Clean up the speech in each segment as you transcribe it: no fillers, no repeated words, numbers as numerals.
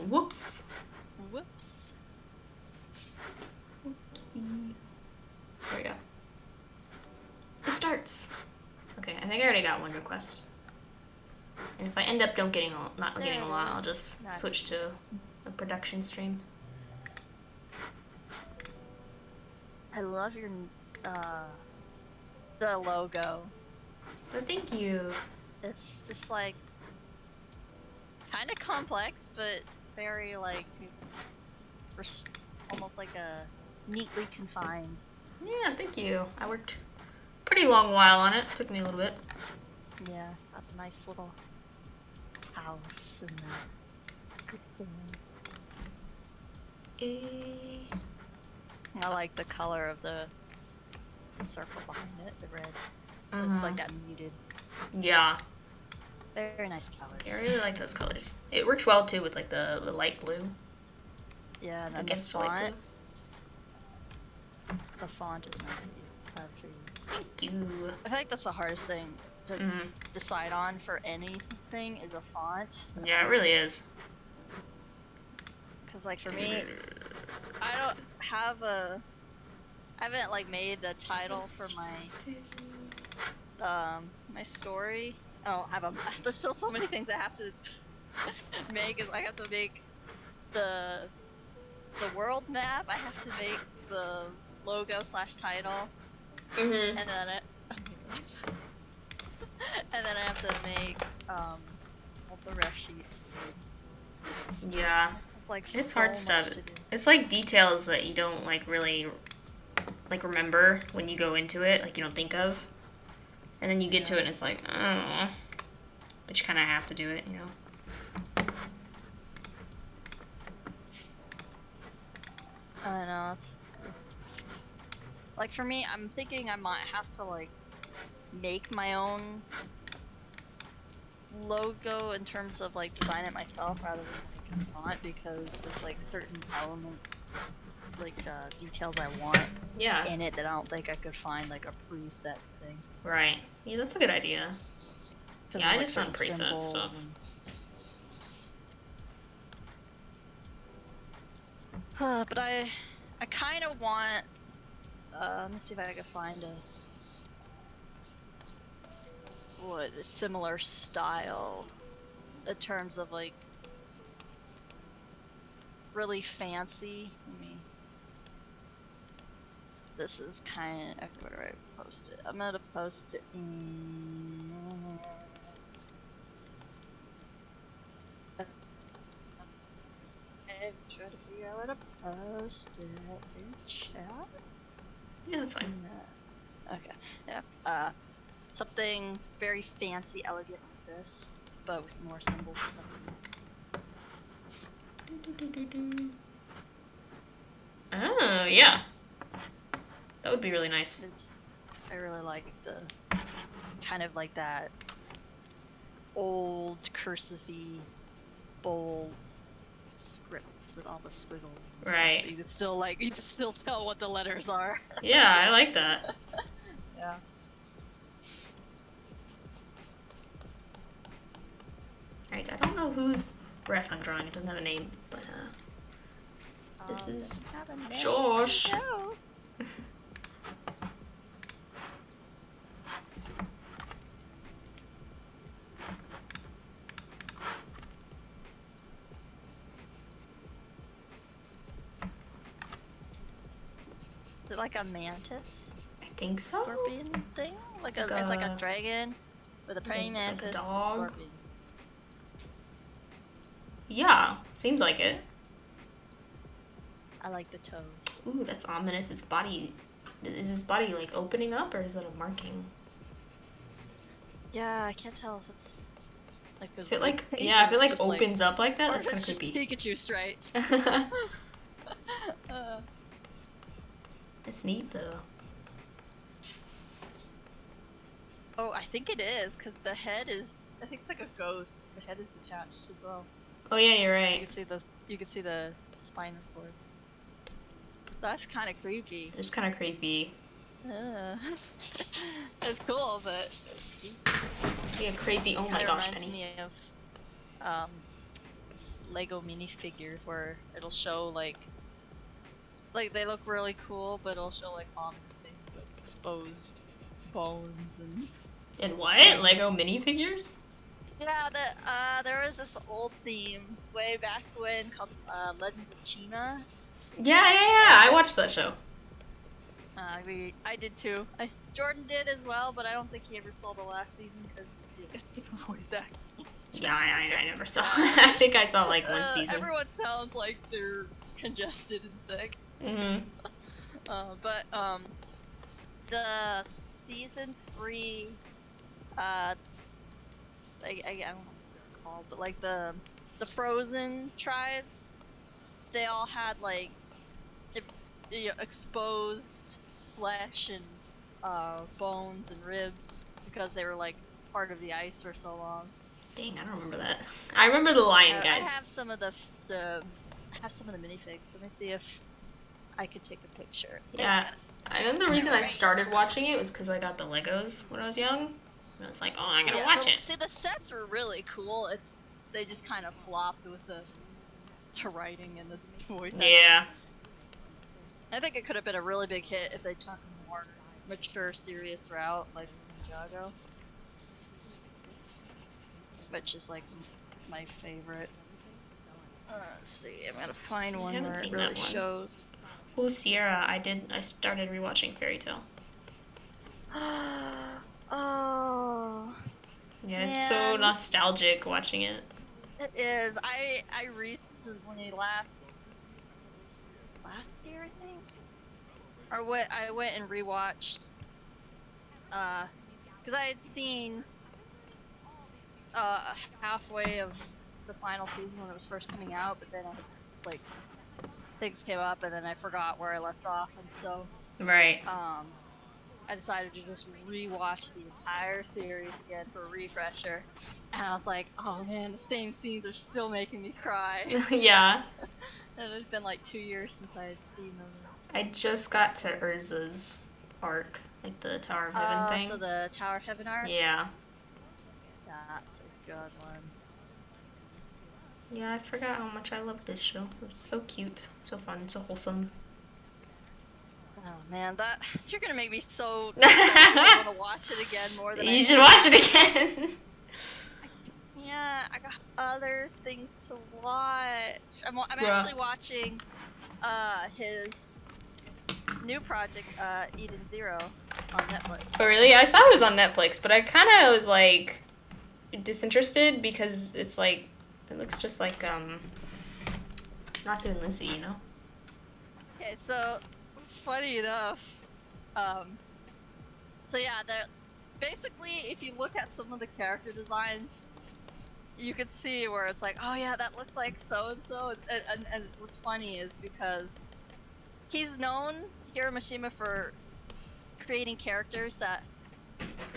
Whoops. Whoops. Whoopsie. There we go. It starts. Okay, I think I already got one request. And if I end up not getting a lot, I'll just switch to a production stream. I love your the logo. Oh, thank you. It's just like kind of complex, but very like almost like a neatly confined. Yeah, thank you. I worked a pretty long while on it. Took me a little bit. Yeah, that's a nice little house and I like the color of the circle behind it, the red. It's like that muted. Yeah. Very nice colors. Yeah, I really like those colors. It works well too with like the light blue. Yeah, and then against the the light font. The font is nice. Thank you. I feel like that's the hardest thing to decide on for anything is a font. Yeah, it really is. Cause like for me, I haven't like made the title for my story. There's still so many things I have to make. I have to make the world map. I have to make the logo / title, and then and then I have to make all the ref sheets. Yeah. Like it's so hard stuff. It's like details that you don't like really like remember when you go into it, like you don't think of. And then you get to it and it's like, oh. But you kind of have to do it, you know? I know, it's... Like for me, I'm thinking I might have to like make my own logo in terms of like design it myself rather than like a font, because there's like certain elements, like details I want in it that I don't think I could find like a preset thing. Right. Yeah, that's a good idea. Yeah, I just found preset stuff. But I kind of want. Let me see if I can find a similar style in terms of like really fancy. This is kind of, where do I post it? I'm gonna post it in. I'm trying to figure out where to post it in chat. Yeah, that's fine. Okay, yeah. Something very fancy, elegant like this, but with more symbols and stuff. Oh, yeah. That would be really nice. I really like the kind of like that old cursive-y, bold script with all the squiggles. Right. But you can still tell what the letters are. Yeah, I like that. Yeah. Alright, I don't know whose ref I'm drawing. It doesn't have a name, but this is Josh. No. Is it like a mantis? I think so. Scorpion thing? It's like a dragon with a praying mantis like a dog. and a scorpion. Yeah, seems like it. I like the toes. Ooh, that's ominous. Its body... Is its body, like, opening up, or is it a marking? Yeah, I can't tell if it's... Like, if it, like, yeah, if it, like, opens up like that, that's kind of creepy. Pikachu stripes. It's neat, though. Oh, I think it is, because the head is... I think it's like a ghost. The head is detached as well. Oh, yeah, you're right. You can see the spinal cord. That's kind of creepy. It's kind of creepy. It's cool, but... Yeah, crazy. Oh my gosh, Penny. Reminds me of Lego minifigures where it'll show like they look really cool, but it'll show like ominous things like exposed bones and. And what? Lego minifigures? Yeah, there was this old theme way back when called Legends of Chima. Yeah. I watched that show. I did too. Jordan did as well, but I don't think he ever saw the last season because he didn't get the voice acting. Yeah, I never saw. I think I saw like one season. Everyone sounds like they're congested and sick. Mhm. But the season 3, I don't know what they're called, but like the frozen tribes, they all had like exposed flesh and bones and ribs because they were like part of the ice for so long. Dang, I don't remember that. I remember the lion guys. I have some of the minifigs. Let me see if I could take a picture. Yeah, I know the reason I started watching it was because I got the Legos when I was young. And I was like, oh, I'm gonna watch it. See, the sets were really cool. They just kind of flopped with the writing and the voice acting. Yeah. I think it could have been a really big hit if they took a more mature, serious route, like Ninjago. Which is like my favorite. Let's see, I'm gonna find one where it really shows. Oh, Sierra, I started rewatching Fairy Tail. Oh. Yeah, it's so nostalgic watching it. It is. I recently last year, I think, I went and rewatched, because I had seen halfway of the final season when it was first coming out, but then like things came up and then I forgot where I left off, and so right. I decided to just rewatch the entire series again for a refresher, and I was like, oh man, the same scenes are still making me cry. Yeah. And it had been like 2 years since I had seen them. I just got to Urza's arc, like the Tower of Heaven thing. So the Tower of Heaven arc? Yeah. That's a good one. Yeah, I forgot how much I loved this show. It was so cute, so fun, so wholesome. Oh man, you're gonna make me so I want to watch it again more than you should watch it again. Yeah, I got other things to watch. I'm actually watching his new project, Eden Zero, on Netflix. Oh really? I saw it was on Netflix, but I kind of was like disinterested because it's like it looks just like Natsu and Lucy, you know? Okay, so funny enough, so yeah, basically if you look at some of the character designs, you could see where it's like, oh yeah, that looks like so and so. And what's funny is because he's known, Hiro Mashima, for creating characters that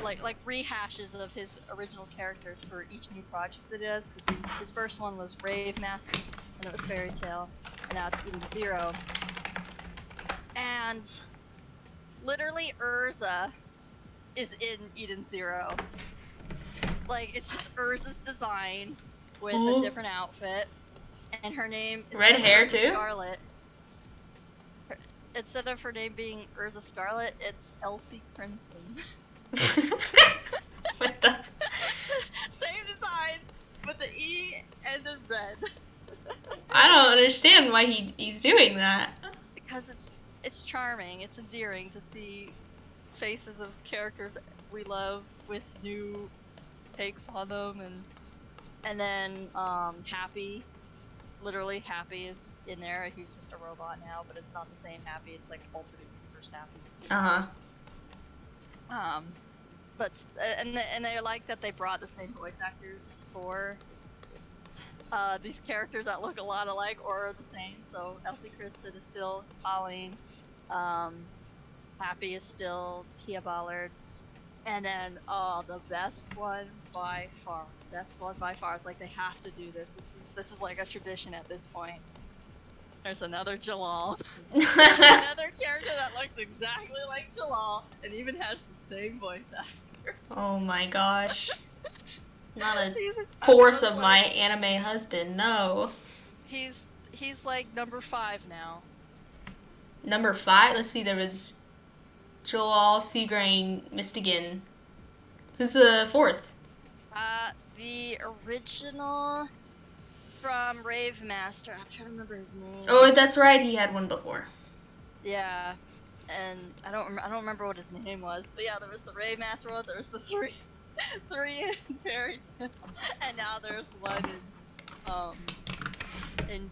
like rehashes of his original characters for each new project that he does. Because his first one was Rave Master, and it was Fairy Tail, and now it's Eden Zero. And literally Urza is in Eden Zero. Like, it's just Urza's design with a different outfit, and her name is red hair too? Scarlet. Instead of her name being Urza Scarlet, it's Elsie Crimson. What the? Same design, but the E and the Z. I don't understand why he's doing that. Because it's charming, it's endearing to see faces of characters we love with new takes on them, and then Happy, literally Happy is in there. He's just a robot now, but it's not the same Happy. It's like alternate universe Happy. But and I like that they brought the same voice actors for these characters that look a lot alike or are the same. So Elsie Crimson is still Colleen. Happy is still Tia Ballard. And then, the best one by far. Is like, they have to do this. This is like a tradition at this point. There's another Jalal. Another character that looks exactly like Jalal and even has the same voice actor. Oh my gosh. Not a He's- fourth I was of my like, anime husband. No. He's like number 5 now. Number 5. Let's see. There was Joel, Seagrain, Mystigan. Who's the fourth? The original from Rave Master. I'm trying to remember his name. Oh, that's right. He had one before. Yeah, and I don't remember what his name was, but yeah, there was the Rave Master one. There was the three in Fairy Tail, and now there's one in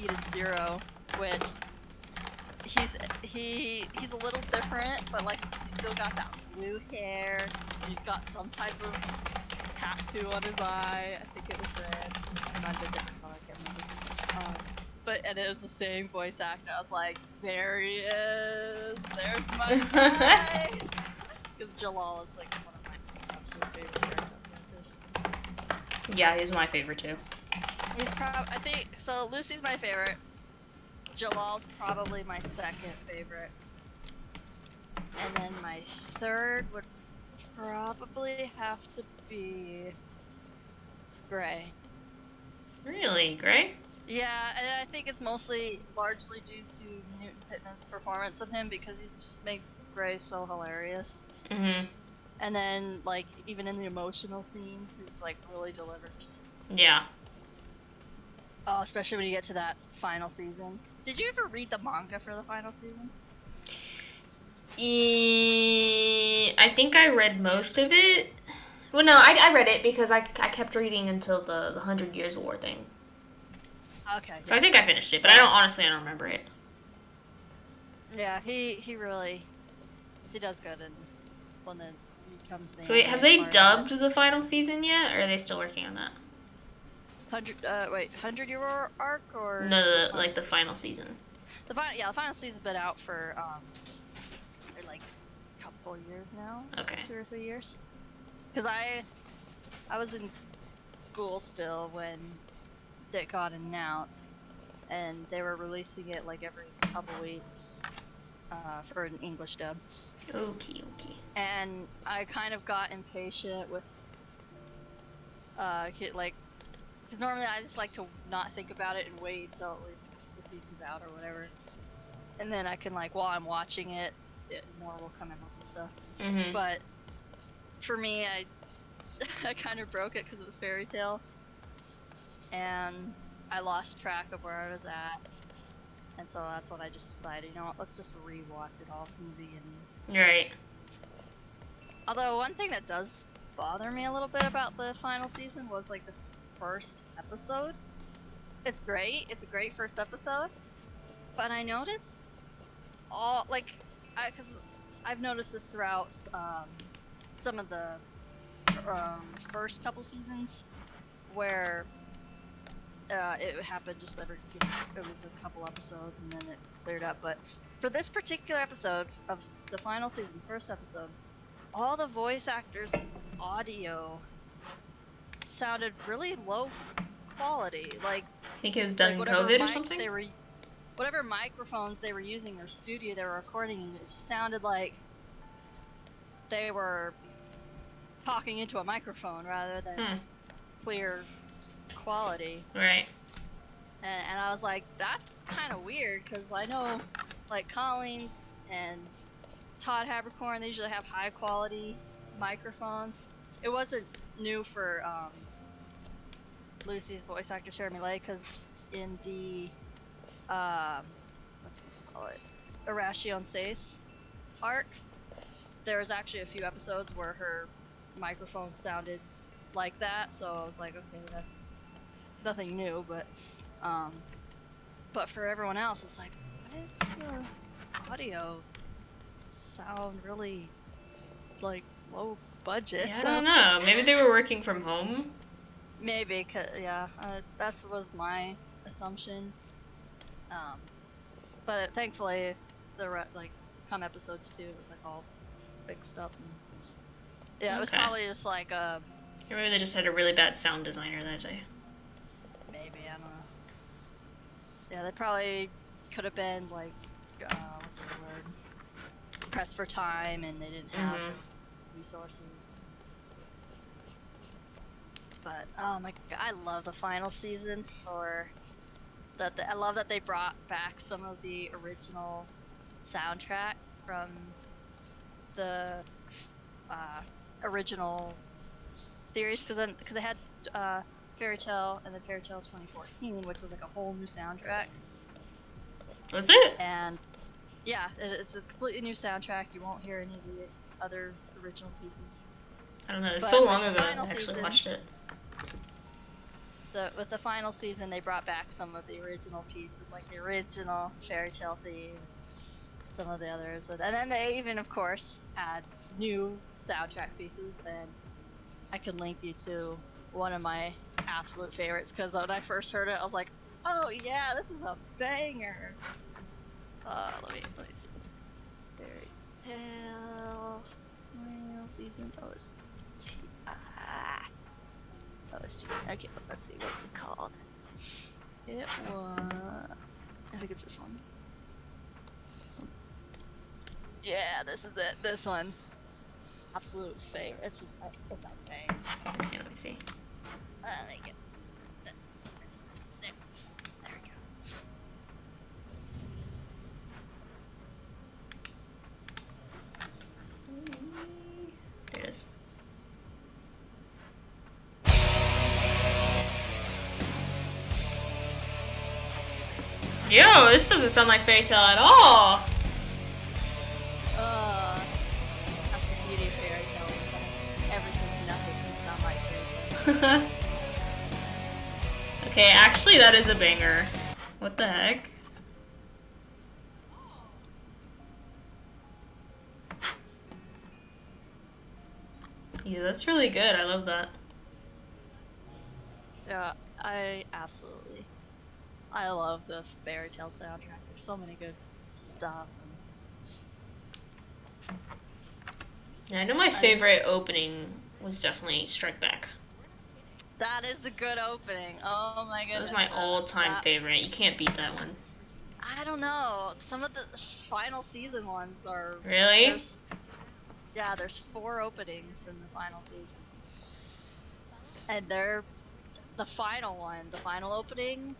Eden Zero, which he's a little different, but like he's still got that blue hair. He's got some type of tattoo on his eye. I think it was red. It might have been different color, I can't remember. And it was the same voice actor. I was like, there he is. There's my guy. Because Jalal is like one of my absolute favorite characters. Yeah, he's my favorite too. I think so. Lucy's my favorite. Jalal's probably my second favorite. And then my third would probably have to be Gray. Really, Gray? Yeah, and I think it's largely due to Newton Pittman's performance of him because he just makes Gray so hilarious. Mm-hmm. And then, like, even in the emotional scenes, he's like really delivers. Yeah. Oh, especially when you get to that final season. Did you ever read the manga for the final season? I think I read most of it. Well, no, I read it because I kept reading until the 100 Years War thing. Okay. So I think I finished it, but I don't remember it. Yeah, he really does good and when it becomes the So wait, have they dubbed the final season yet, or are they still working on that? 100 Year War arc or No, the final season. The final season's been out for like a couple years now. Okay. 2 or 3 years. Because I was in school still when it got announced, and they were releasing it like every couple weeks for an English dub. Okay. And I kind of got impatient with because normally I just like to not think about it and wait until at least the season's out or whatever, and then I can while I'm watching it, more will come out and stuff. Mm-hmm. But for me, I kind of broke it because it was Fairy Tail, and I lost track of where I was at, and so that's when I just decided, you know what, let's just rewatch it all from the beginning. Right. Although one thing that does bother me a little bit about the final season was the first episode. It's great. It's a great first episode, but I noticed because I've noticed this throughout some of the first couple seasons where it happened just it was a couple episodes and then it cleared up. But for this particular episode of the final season, first episode, all the voice actors' audio sounded really low quality. I think it was done in COVID or something? Whatever microphones they were using or studio they were recording in, it just sounded like they were talking into a microphone rather than clear quality. Right. And I was like, that's kind of weird because I know Colleen and Todd Habercorn, they usually have high quality microphones. It wasn't new for Lucy's voice actor Jeremy Lay because in the Irration Sace arc, there was actually a few episodes where her microphone sounded like that, so I was like, okay, that's nothing new, but for everyone else, it's like, why is the audio sound really low budget? Yeah, I don't know. Maybe they were working from home. Maybe, that was my assumption. But thankfully, come episodes 2, it was all fixed up. And, yeah, it was probably just Maybe they just had a really bad sound designer that day. Maybe, I don't know. Yeah, they probably could have been what's the word? Pressed for time, and they didn't have resources. But oh my god, I love the final season for that. I love that they brought back some of the original soundtrack from the original series, because they had Fairy Tale and then Fairy Tale 2014, which was like a whole new soundtrack. Was it? And yeah, it's a completely new soundtrack. You won't hear any of the other original pieces. I don't know. It's But so with long the ago I final actually season- watched it. With the final season, they brought back some of the original pieces, like the original Fairy Tale theme, some of the others, and then they even, of course, add new soundtrack pieces. And I can link you to one of my absolute favorites, because when I first heard it, I was like, "Oh yeah, this is a banger!" Let me see. Fairy Tale final season OST. OST. Okay, let's see, what's it called? It was... I think it's this one. Yeah, this is it. This one. Absolute favorite. It's just like, it's a bang. Okay, let me see. Let me get... There we go. There it is. Yo, this doesn't sound like Fairy Tale at all. That's the beauty of Fairy Tale. Everything, nothing can sound like Fairy Tale. Okay, actually that is a banger. What the heck? Yeah, that's really good. I love that. Yeah, I love the Fairy Tale soundtrack. There's so many good stuff. Yeah, I know my favorite opening was definitely Strike Back. That is a good opening. Oh my That goodness. was my all-time that- favorite. You can't beat that one. I don't know. Some of the final season ones are... Really? There's 4 openings in the final season. And they're... The final one, the final opening,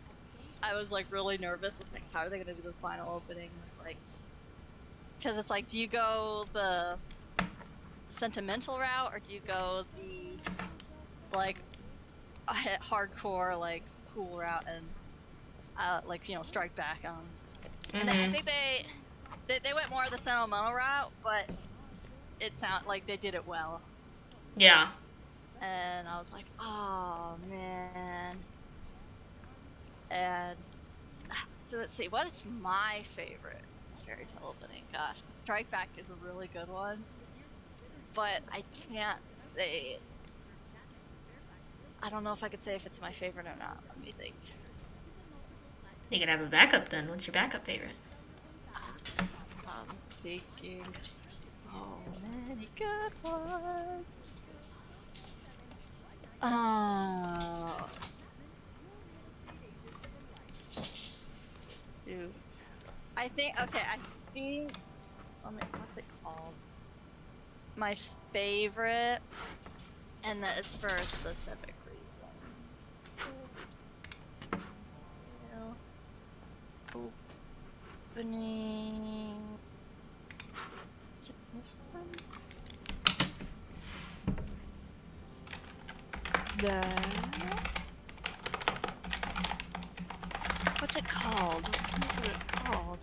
I was like really nervous. I was like, how are they going to do the final opening? It's like... Because it's like, do you go the sentimental route, or do you go the, like, hardcore, like, cool route and, like, you know, Strike Back on? And I think they went more of the sentimental route, but it sounded like they did it well. Yeah. And I was like, oh man. And so let's see, what is my favorite Fairy Tale opening? Gosh, Strike Back is a really good one, but I can't say. I don't know if I could say if it's my favorite or not. Let me think. You could have a backup then. What's your backup favorite? I'm thinking, 'cause there's so many good ones. Dude. I think, what's it called? My favorite, and that is for a specific reason. Opening. Is it this one? What's it called? Let me see what it's called.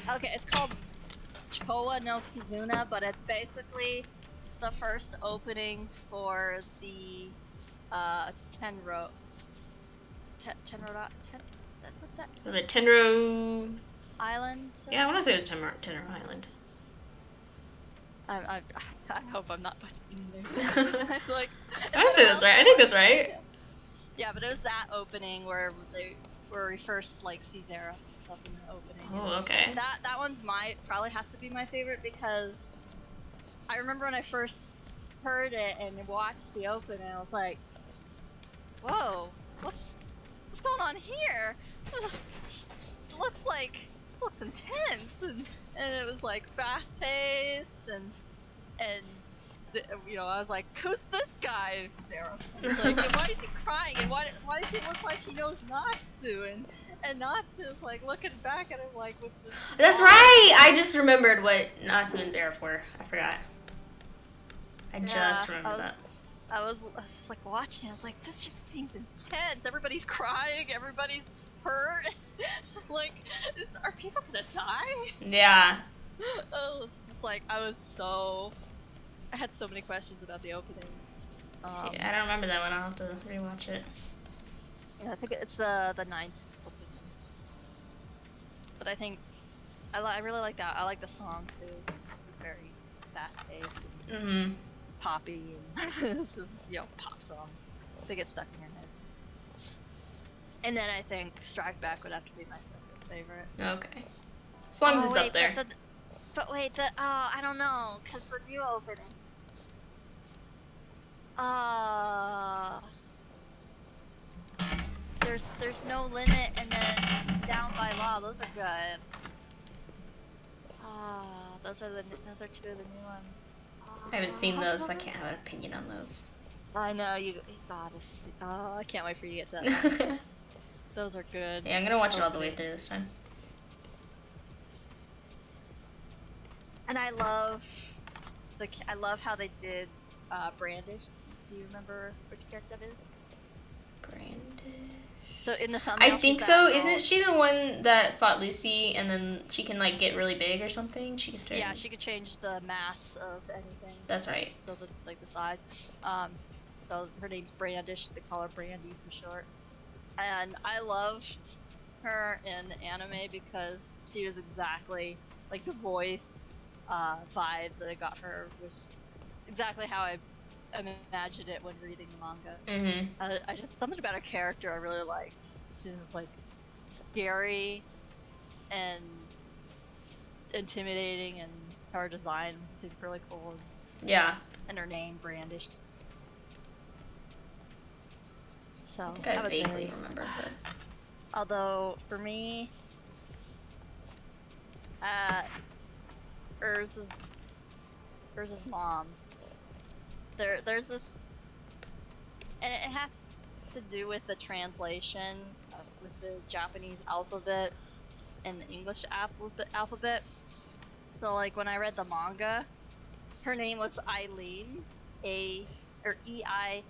Okay, it's called Chowa no Kizuna, but it's basically the first opening for the Tenro. The Tenro... Island? Yeah, I want to say it was Tenro Island. I hope I'm not butchering there. I feel like I want to say that's right. I think that's right. Yeah, but it was that opening where we first like see Zara and stuff in the opening. Oh, okay. That one's probably has to be my favorite, because I remember when I first heard it and watched the opening, I was like, "Whoa, what's going on here? looks intense," and it was like fast paced and you know, I was like, who's this guy, Sarah? Like, and why is he crying? And why does he look like he knows Natsu? And Natsu is like looking back at him like with this. That's right! I just remembered what Natsu and Zeref were. I forgot. I just remembered that. I was just like watching. I was like, this just seems intense. Everybody's crying. Everybody's hurt. Like, are people gonna die? Yeah. Oh, it's just like I had so many questions about the opening. I don't remember that one. I'll have to rewatch it. Yeah, I think it's the ninth opening. But I think I really like that. I like the song too. It's just very fast paced and poppy, and it's just, you know, pop songs. They get stuck in your head. And then I think Strike Back would have to be my second favorite. Okay. As long as it's up there. But wait, I don't know, cause the new opening. There's no limit, and then Down by Law. Those are good. Those are two of the new ones. I haven't seen those, so I can't have an opinion on those. I know you gotta see. I can't wait for you to get to that. Those are good. Yeah, I'm gonna watch it all the way through this time. And I love how they did Brandish. Do you remember which character that is? Brandish. So in the thumbnail, I think so. Isn't she the one that fought Lucy, and then she can like get really big or something? She could turn. Yeah, she could change the mass of anything. That's right. So the size. So her name's Brandish. They call her Brandy for short. And I loved her in anime because she was exactly like the voice, vibes that I got for her was exactly how I imagined it when reading the manga. I just something about her character I really liked. She was like scary and intimidating, and her design seemed really cool. Yeah. And her name, Brandish. So I vaguely remember her. Although for me, Urza's mom. There's this, and it has to do with the translation with the Japanese alphabet and the English alphabet. So like when I read the manga, her name was Eileen, E-I-L-E-E-N.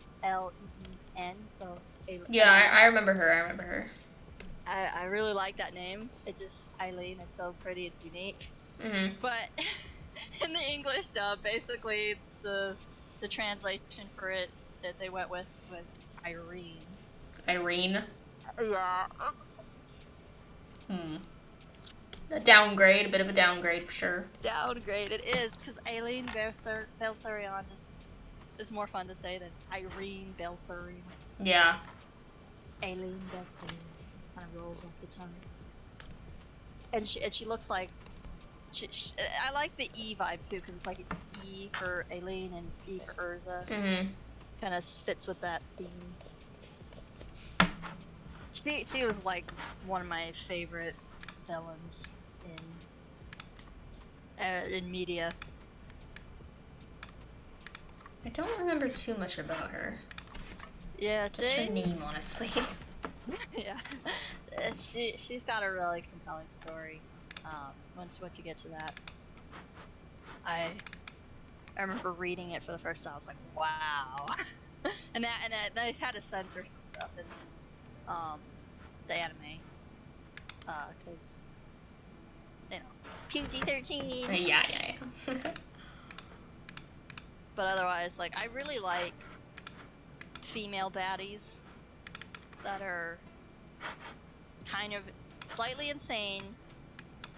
So yeah, I remember her. I really like that name. It just Eileen. It's so pretty. It's unique. But in the English dub, basically the translation for it that they went with was Irene. Irene? Yeah. A downgrade, a bit of a downgrade for sure. Downgrade, it is, because Aileen Belsarion just is more fun to say than Irene Belsarion. Yeah. Aileen Belsarion just kind of rolls off the tongue. And she looks like I like the E vibe too, because it's like E for Aileen and E for Urza. Kind of fits with that theme. She was like one of my favorite villains in media. I don't remember too much about her. Yeah, just her name, honestly. Yeah, she's got a really compelling story. Once you get to that, I remember reading it for the first time. I was like, wow. and they had to censor some stuff in the anime, because you know PG-13. Yeah. But otherwise, like, I really like female baddies that are kind of slightly insane,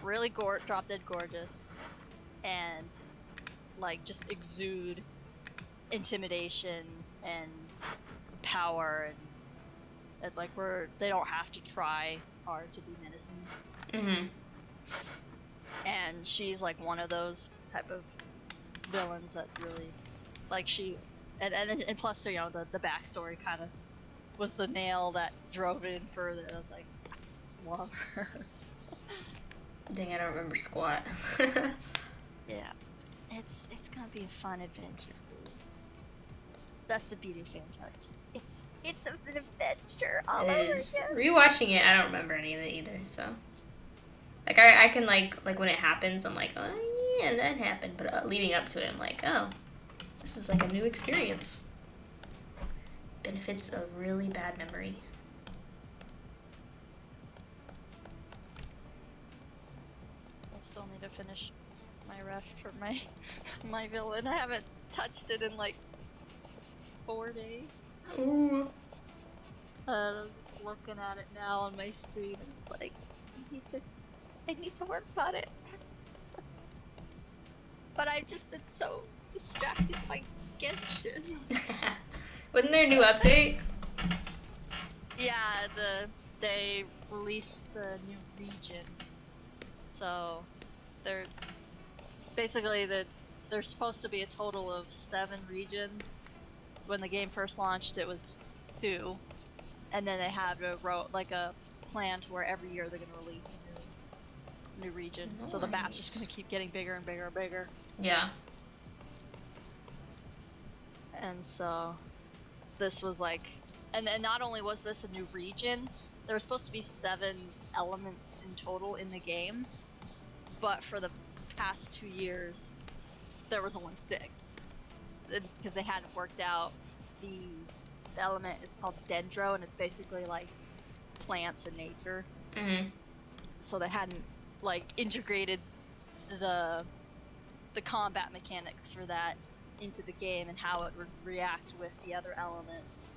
really drop-dead gorgeous, and like just exude intimidation and power, and like they don't have to try hard to be menacing. And she's like one of those type of villains that really, like, and plus, you know, the backstory kind of was the nail that drove it in further. I was like, I just love her. Dang, I don't remember squat. Yeah, it's gonna be a fun adventure. That's the beauty of franchise. It's an adventure all It over is. again. Rewatching it, I don't remember any of it either, so. Like, I can, like when it happens, I'm like, oh, yeah, that happened. But leading up to it, I'm like, oh, this is like a new experience. Benefits of really bad memory. I still need to finish my ref for my villain. I haven't touched it in like 4 days. Ooh. I'm just looking at it now on my screen. It's like I need to work on it. But I've just been so distracted by Genshin. Wasn't there a new update? Yeah, they released the new region. So there's basically there's supposed to be a total of 7 regions. When the game first launched, it was 2, and then they had a plan to where every year they're gonna release a new region. Nice. So the map's just gonna keep getting bigger and bigger and bigger. Yeah. And so this was like, and then not only was this a new region, there were supposed to be 7 elements in total in the game, but for the past 2 years, there was only 6. Because they hadn't worked out the element is called Dendro, and it's basically like plants and nature. Mm-hmm. So they hadn't like integrated the combat mechanics for that into the game and how it would react with the other elements.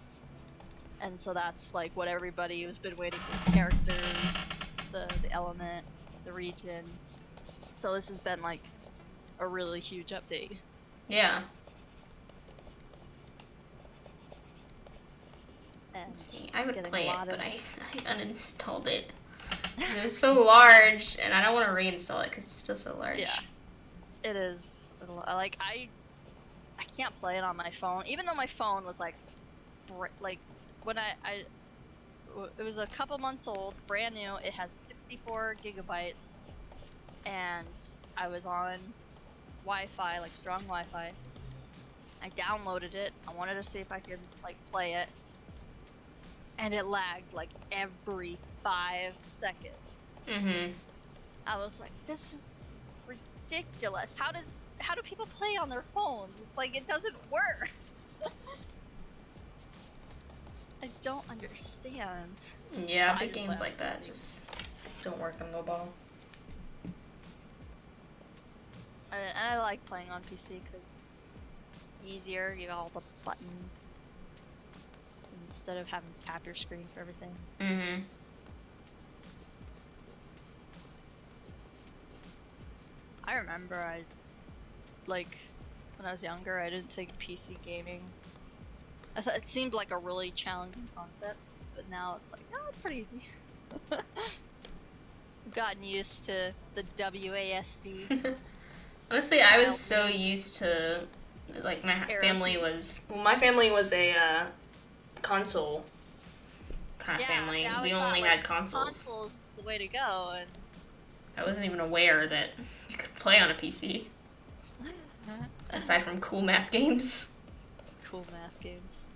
And so that's like what everybody who's been waiting for: the characters, the element, the region. So this has been like a really huge update. Yeah. And see, I would play it, but I uninstalled it. It was so large, and I don't want to reinstall it because it's still so large. Yeah, it is. Like I can't play it on my phone, even though my phone was like when it was a couple months old, brand new. It has 64 gigabytes, and I was on Wi-Fi, like strong Wi-Fi. I downloaded it. I wanted to see if I could like play it. And it lagged like every 5 seconds. Mm-hmm. I was like, this is ridiculous. How do people play on their phones? It's like, it doesn't work. I don't understand. Yeah, big games like that just don't work on mobile. I like playing on PC because easier. You got all the buttons instead of having to tap your screen for everything. Mm-hmm. I remember when I was younger, I didn't think PC gaming. I thought it seemed like a really challenging concept, but now it's like, no, it's pretty easy. I've gotten used to the WASD. Honestly, I was so used to, like, my family was a console kind of family. We only had consoles. Consoles is the way to go, and I wasn't even aware that you could play on a PC. Aside from cool math games. Cool math games.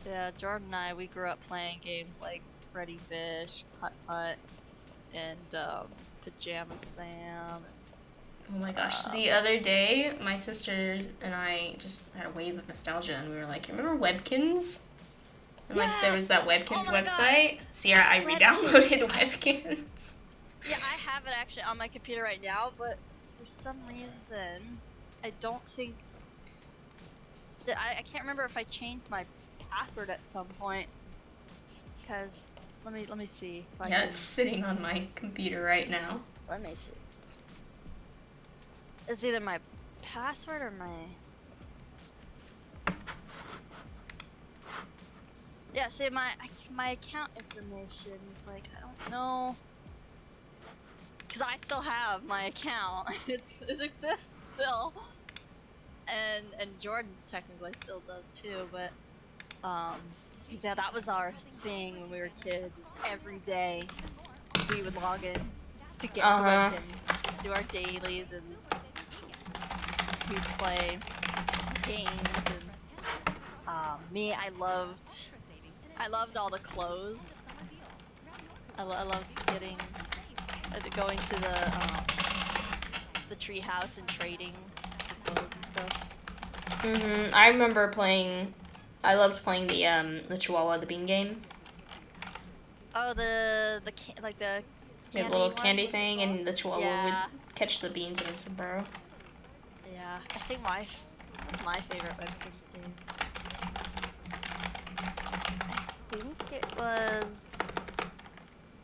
Yeah, Jordan and I, we grew up playing games like Freddy Fish, Putt Putt, and Pajama Sam. Oh my gosh. The other day, my sister and I just had a wave of nostalgia, and we were like, remember Webkins? And like, there was that Webkins website. God. See, I re-downloaded Webkins. Yeah, I have it actually on my computer right now, but for some reason, I don't think that I can't remember if I changed my password at some point. Because let me see. If yeah, it's sitting on my computer right now. Let me see. It's either my password or my. Yeah, see, my account information is like, I don't know. Because I still have my account. It exists still. And Jordan's technically still does too, but because yeah, that was our thing when we were kids. Every day we would log in to get to Webkins, do our dailies, and we'd play games and Me, I loved all the clothes. I loved going to the tree house and trading for clothes and stuff. I remember playing. I loved playing the Chihuahua the Bean game. Oh, the The candy little one, candy what's it thing, called? and the Chihuahua Yeah. would catch the beans in his sombrero. Yeah, I think that's my favorite Webkinz game. I think it was.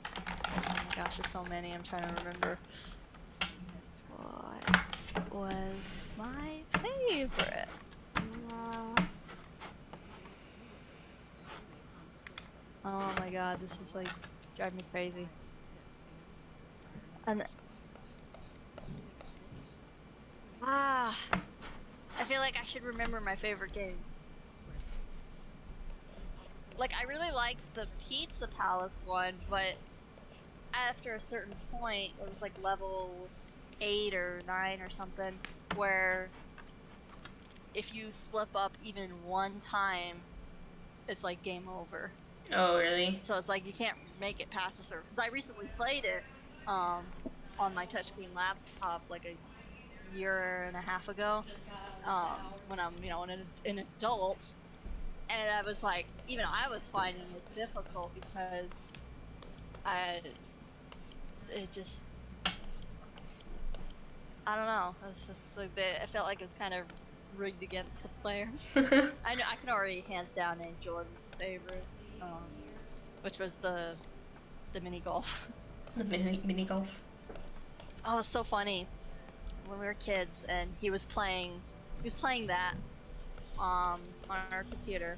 Oh my gosh, there's so many. I'm trying to remember. What was my favorite? Oh my god, this is like driving me crazy. And I feel like I should remember my favorite game. Like, I really liked the Pizza Palace one, but after a certain point, it was like level 8 or 9 or something, where if you slip up even one time, it's like game over. Oh, really? So it's like you can't make it past the server. Because I recently played it on my touchscreen laptop like a year and a half ago, when I'm an adult, and I was like, even I was finding it difficult because I don't know. It was just like it felt like it was kind of rigged against the player. I know I can already hands down name Jordan's favorite, which was the mini golf. The mini golf. Oh, it's so funny. When we were kids, and he was playing that on our computer,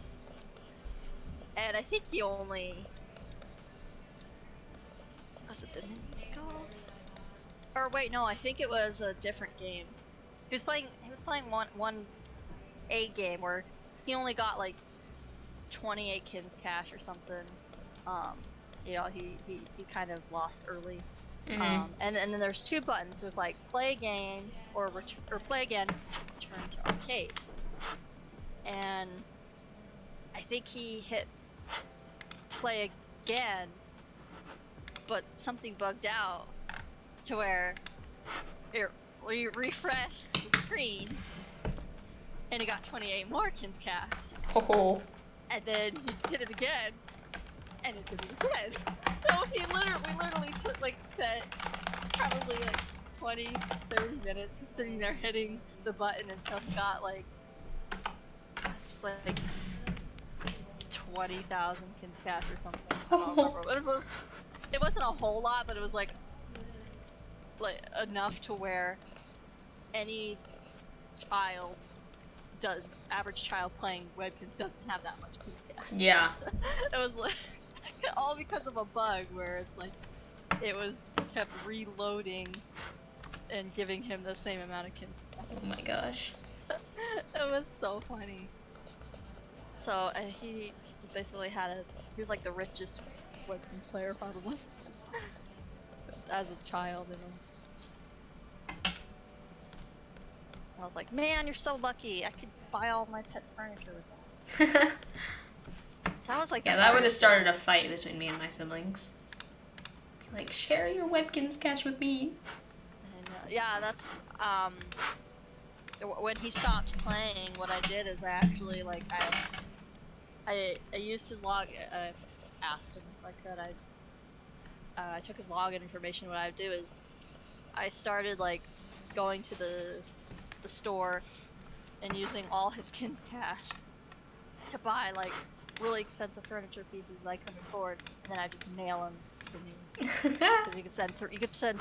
and I think he only was it the mini golf? Or wait, no, I think it was a different game. He was playing one A game where he only got like 28 kins cash or something. He kind of lost early. And then there's two buttons. There's like play a game or play again, return to arcade. And I think he hit play again, but something bugged out to where it refreshed the screen, and he got 28 more kins cash. Oh. And then he hit it again, and it did it again. So we literally spent probably like 20, 30 minutes just sitting there hitting the button until he got like 20,000 kins cash or something. I don't remember. It wasn't a whole lot, but it was like enough to where any average child playing Webkinz doesn't have that much kins cash. Yeah. It was like all because of a bug where it's like it was kept reloading and giving him the same amount of kins cash. Oh my gosh. It was so funny. So he just basically he was like the richest Webkinz player probably as a child. I was like, man, you're so lucky. I could buy all my pets' furniture with that. That was like that would have started a fight between me and my siblings. Like, share your Webkinz cash with me. And, yeah, that's when he stopped playing. What I did is I actually I used his log. I asked him if I could. I took his login information. What I would do is I started going to the store and using all his kins cash to buy really expensive furniture pieces that I couldn't afford, and then I just mail them to me. Because you could send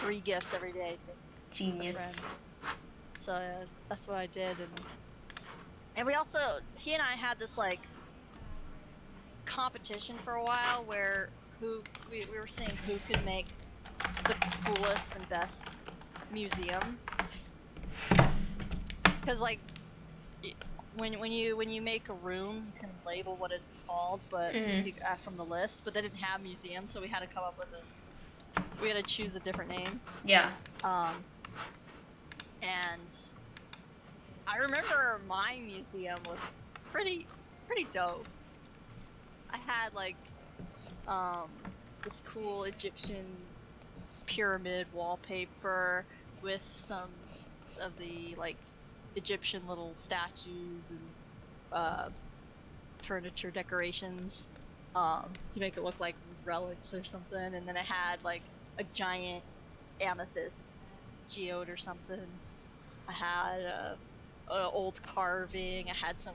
3 gifts every day to Genius. a friend. So yeah, that's what I did, and he and I had this competition for a while where we were seeing who could make the coolest and best museum. Because when you make a room, you can label what it's called, but from the list. But they didn't have museum, so we had to come up with we had to choose a different name. Yeah. And I remember my museum was pretty pretty dope. I had like this cool Egyptian pyramid wallpaper with some of the like Egyptian little statues and furniture decorations to make it look like it was relics or something. And then I had like a giant amethyst geode or something. I had an old carving. I had some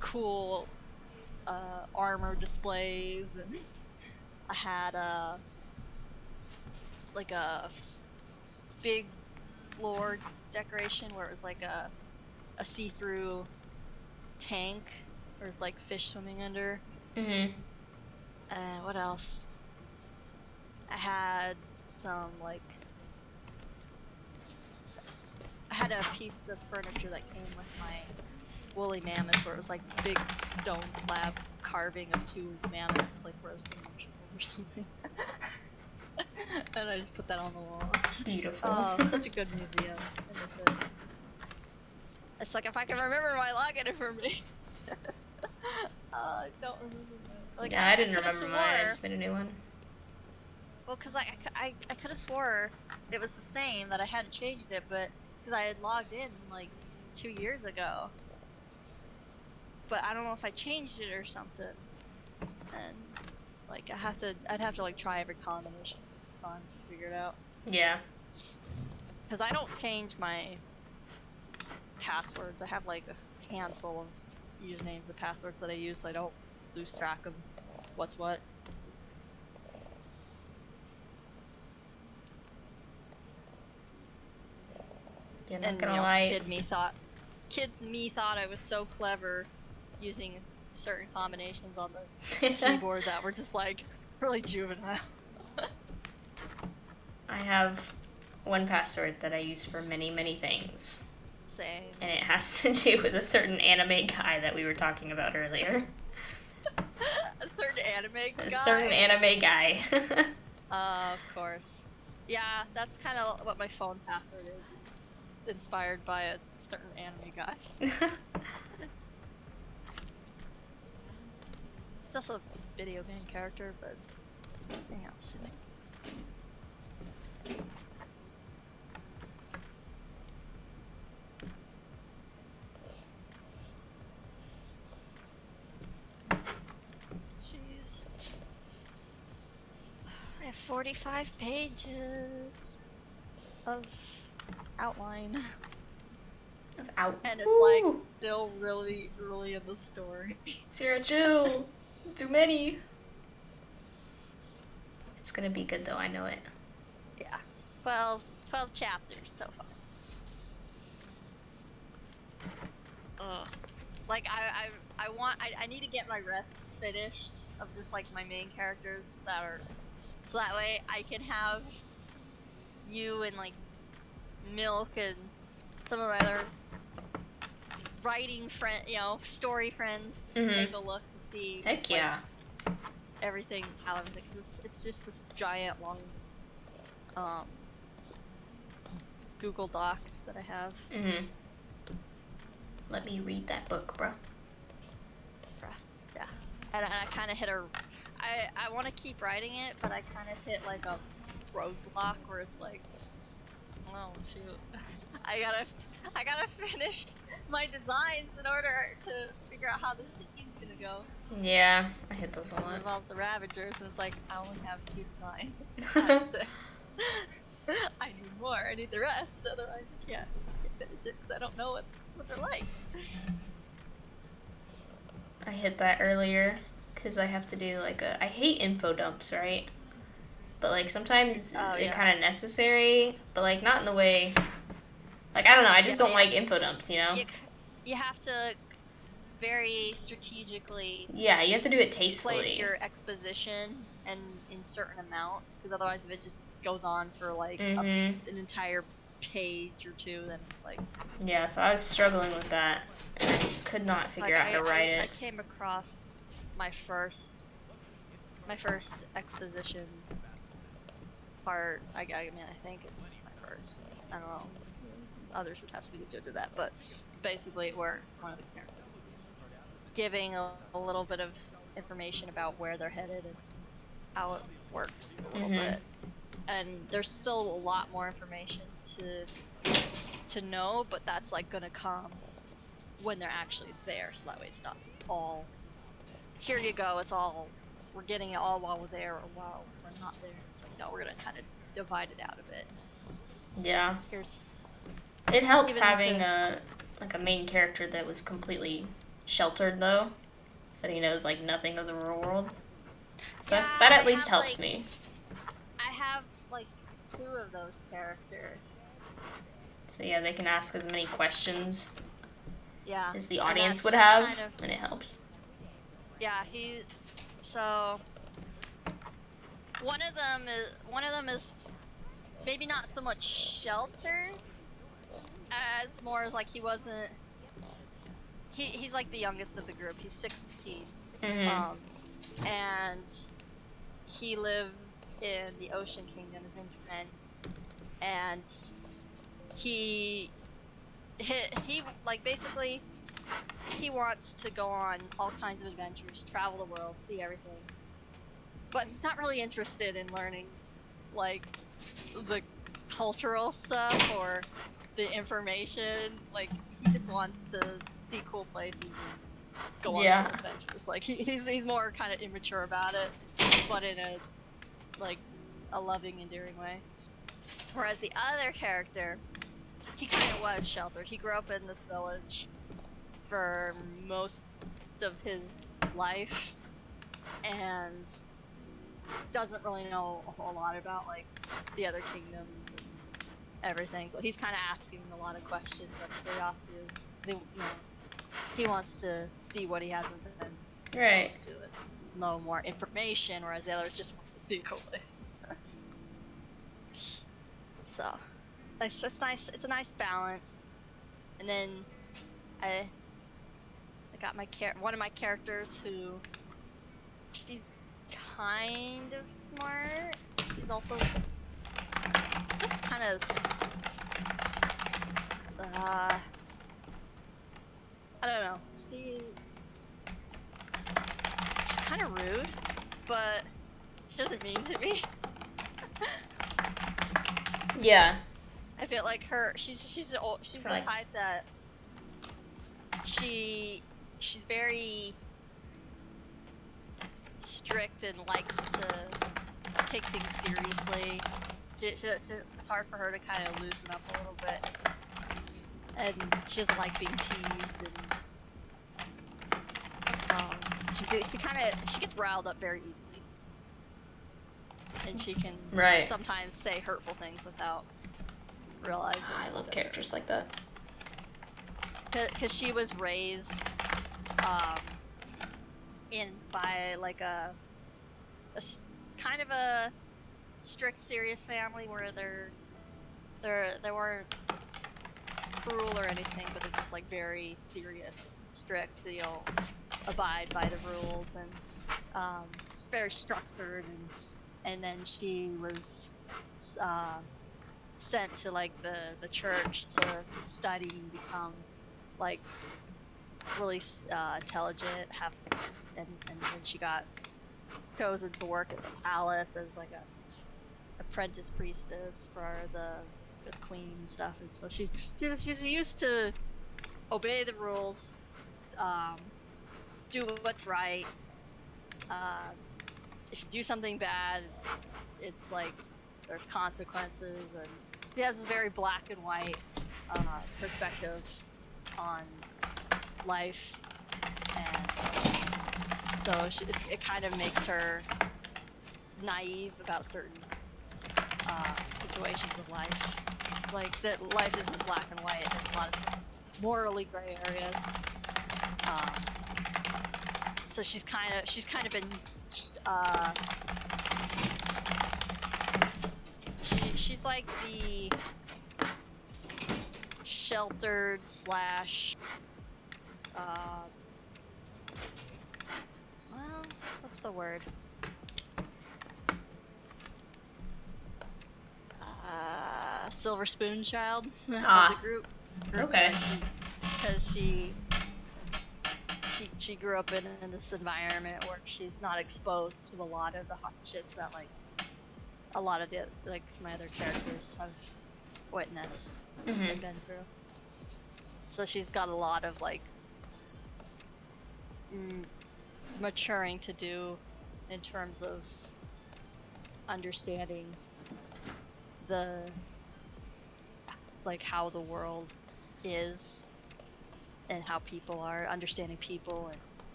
cool armor displays, and I had like a big floor decoration where it was like a see-through tank or like fish swimming under. Mhm. What else? I had some like I had a piece of furniture that came with my woolly mammoth where it was like this big stone slab carving of two mammoths like roasting marshmallows or something. And I just put that on the wall. Beautiful. Such a good museum. I miss it. It's like if I can remember my login information. I don't remember that. Like, yeah, I didn't coulda remember mine. I just made a new one. Well, because I could have swore it was the same, that I hadn't changed it, but because I had logged in like 2 years ago. But I don't know if I changed it or something. And like I'd have to like try every combination it's on to figure it out. Yeah. Because I don't change my passwords. I have like a handful of usernames and passwords that I use, so I don't lose track of what's what. Yeah, not And gonna lie. kid me thought I was so clever using certain combinations on the keyboard that were just like really juvenile. I have one password that I use for many, many things. Same. And it has to do with a certain anime guy that we were talking about earlier. A certain anime guy? A certain anime guy. Of course. Yeah, that's kind of what my phone password is inspired by a certain anime guy. It's also a video game character, but hang on, settings. Jeez. I have 45 pages of outline. Out. And it's Ooh. like still really early in the story. Sarah, chill. Too many. It's gonna be good though, I know it. Yeah. 12 chapters so far. Ugh. Like I need to get my rest finished of just like my main characters that are, so that way I can have you and like Milk and some of my other writing friend, story friends take a look to see. Heck like, yeah. everything, how everything, because it's just this giant long Google Doc that I have. Mhm. Let me read that book, bro. Yeah, and I kind of hit I want to keep writing it, but I kind of hit like a roadblock where it's like, oh shoot, I gotta finish my designs in order to figure out how the scene's gonna go. Yeah, I hit those a It lot. involves the Ravagers, and it's like, I only have 2 designs. I need more. I need the rest, otherwise I can't finish it because I don't know what they're like. I hit that earlier because I have to do like I hate info dumps, right? But like sometimes they're kind of necessary, but like not in the way. Like I don't know, I just don't like info dumps, you know. You have to very strategically. Yeah, you have to do it tastefully. Place your exposition and in certain amounts, because otherwise, if it just goes on for like an entire page or 2, then like. Yeah, so I was struggling with that, and I just could not figure out how to write it. I came across my first exposition part. I think it's my first. I don't know. Others would have to be the judge of that, but basically, where one of the characters is giving a little bit of information about where they're headed and how it works a little bit. And there's still a lot more information to know, but that's like gonna come when they're actually there, so that way it's not just all here you go, it's all we're getting it all while we're there or while we're not there. It's like, no, we're gonna kind of divide it out a bit. Yeah. Here's It helps even having to- a main character that was completely sheltered though, so that he knows like nothing of the real world. So Yeah, that at I least have, helps like- me. I have like 2 of those characters. So yeah, they can ask as many questions Yeah. as the and audience that's- would that's have, kind of- and it helps. Yeah, so one of them is maybe not so much sheltered as more like he's like the youngest of the group. He's 16. Mm-hmm. And he lived in the Ocean Kingdom. His name's Ren. And he like basically he wants to go on all kinds of adventures, travel the world, see everything. But he's not really interested in learning like the cultural stuff or the information. Like he just wants to see cool places and go on Yeah. cool adventures. Like he's more kind of immature about it, but in a like a loving, endearing way. Whereas the other character, he kind of was sheltered. He grew up in this village for most of his life and doesn't really know a whole lot about like the other kingdoms and everything. So he's kind of asking a lot of questions out of curiosity. He wants to see what he hasn't been Right. exposed to it, know more information, whereas the others just wants to see cool places. So it's nice. It's a nice balance. And then I got one of my characters who she's kind of smart. She's also just kind of I don't know. She's kind of rude, but she doesn't mean to be. Yeah. I feel like she's the Right. type that she's very strict and likes to take things seriously. It's hard for her to kind of loosen up a little bit, and she doesn't like being teased. And she gets riled up very easily, and she can Right. sometimes say hurtful things without realizing. I love characters like that. Because she was raised by like a kind of a strict, serious family where they weren't cruel or anything, but they're just like very serious, strict. You'll abide by the rules, and it's very structured. And then she was sent to like the church to study and become like really intelligent, and then she got chosen to work at the palace as like a apprentice priestess for the queen and stuff. And so she's used to obey the rules, do what's right. If you do something bad, it's like there's consequences, and she has this very black and white perspective on life, and so it kind of makes her naive about certain situations of life. Like that life isn't black and white. There's a lot of morally gray areas. So she's kind of been she's like the sheltered slash well, what's the word? Silver spoon child of the group. Okay. Because she she grew up in this environment where she's not exposed to a lot of the hardships that like a lot of the like my other characters have witnessed and been through. So she's got a lot of like maturing to do in terms of understanding the like how the world is and how people are, understanding people and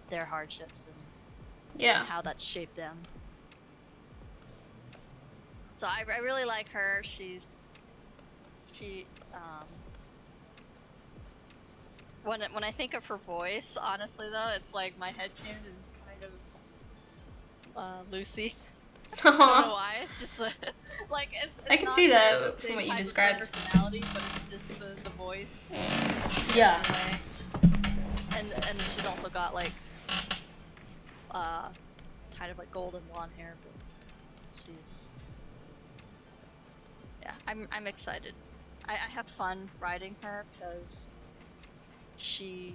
their hardships and how that's shaped them. So I really like her. She when I think of her voice, honestly though, it's like my headcanon is kind of Lucy. I don't know why. It's just like it's I can not see that the from same what you type of described. personality, but it's just the voice. Yeah. And she's also got like kind of like golden blonde hair, but she's I'm excited. I have fun riding her because she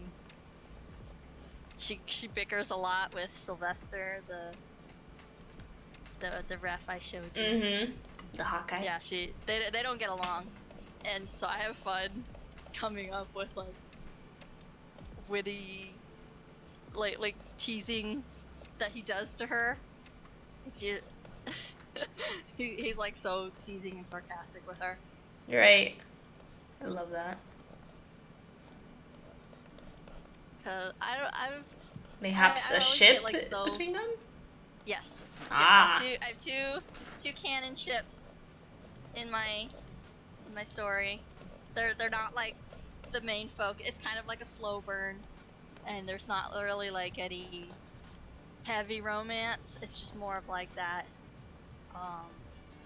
bickers a lot with Sylvester, the ref I showed you. The Hawkeye. Yeah, they don't get along, and so I have fun coming up with like witty, like teasing that he does to her. He's like so teasing and sarcastic with her. You're right. I love that. Cause Mayhaps I a always ship get, like, so... between them? Yes. Ah. Yes, I have two canon ships in my story. They're not like the main focus. It's kind of like a slow burn, and there's not really like any heavy romance. It's just more of like that.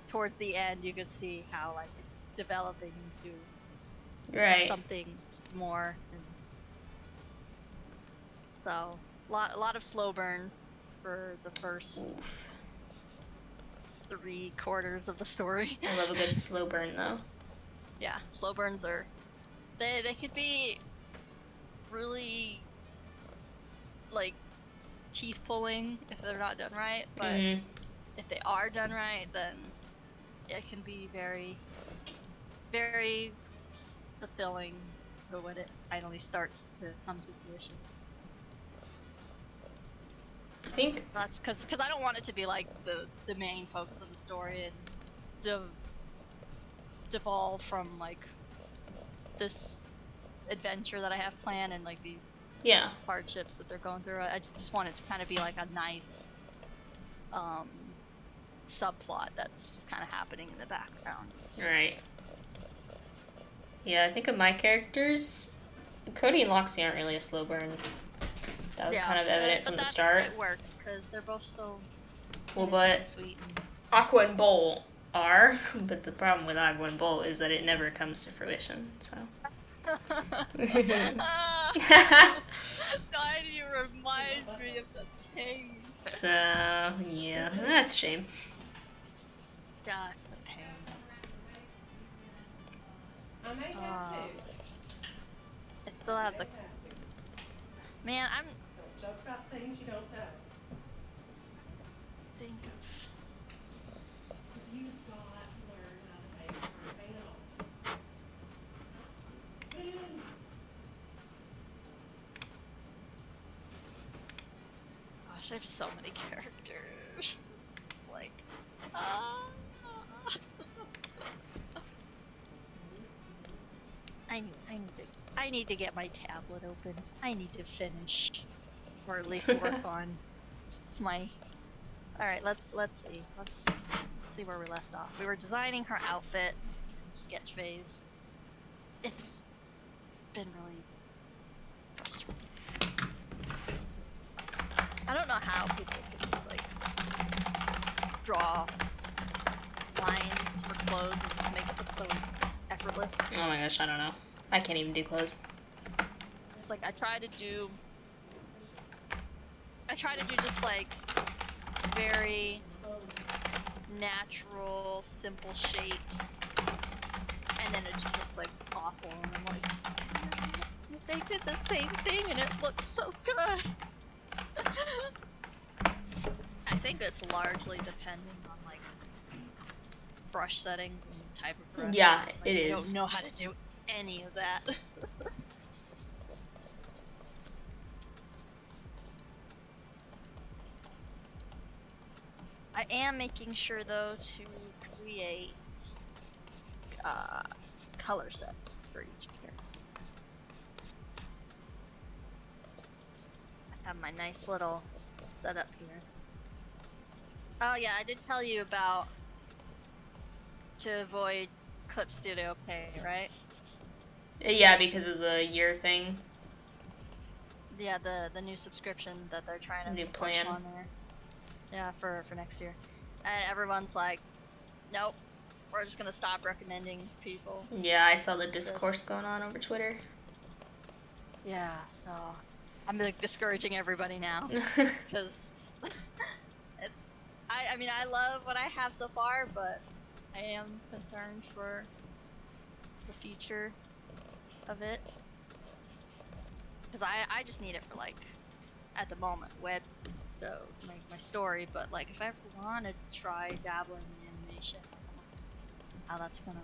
Towards the end, you could see how like it's developing into something more. And so a lot of slow burn for the first 3/4 of the story. I love a good slow burn though. Yeah, slow burns are they could be really like teeth pulling if they're not done right, but if they are done right, then it can be very, very fulfilling when it finally starts to come to fruition. I think that's because I don't want it to be like the main focus of the story and devolve from like this adventure that I have planned and like these hardships that they're going through. I just want it to kind of be like a nice subplot that's just kind of happening in the background. Right. Yeah, I think of my characters, Cody and Loxy aren't really a slow burn. That was kind of evident from the start. It works because they're both so but sweet. Aqua and Bolt are, but the problem with Aqua and Bolt is that it never comes to fruition. So. Why do you remind me of the pain? So yeah, that's a shame. That's the pain. I may have to. I still have the. Man, I'm. Don't joke about things you don't know. Think of. You've got to learn how to make a panel. Gosh, I have so many characters. Like. I need to get my tablet open. I need to finish, or at least work on my. All right, let's see. Let's see where we left off. We were designing her outfit, sketch phase. It's been really frustrating. I don't know how people can just like draw lines for clothes and just make it look so effortless. Oh my gosh, I don't know. I can't even do clothes. It's like I try to do just like very natural, simple shapes, and then it just looks like awful. And I'm like, They did the same thing and it looked so good. I think it's largely dependent on like brush settings and type of brush. Yeah, It's it I is. don't know how to do any of that. I am making sure though to create color sets for each character. I have my nice little setup here. Oh yeah, I did tell you about to avoid Clip Studio Pay, right? Yeah, because of the year thing. Yeah, the new subscription that they're trying to New push plan. on there. Yeah, for next year. And everyone's like, nope, we're just gonna stop recommending people. Yeah, I saw the discourse going on over Twitter. Yeah, so I'm like discouraging everybody now because it's. I mean, I love what I have so far, but I am concerned for the future of it because I just need it for like at the moment web though my story, but like if I ever want to try dabbling in animation, how that's gonna.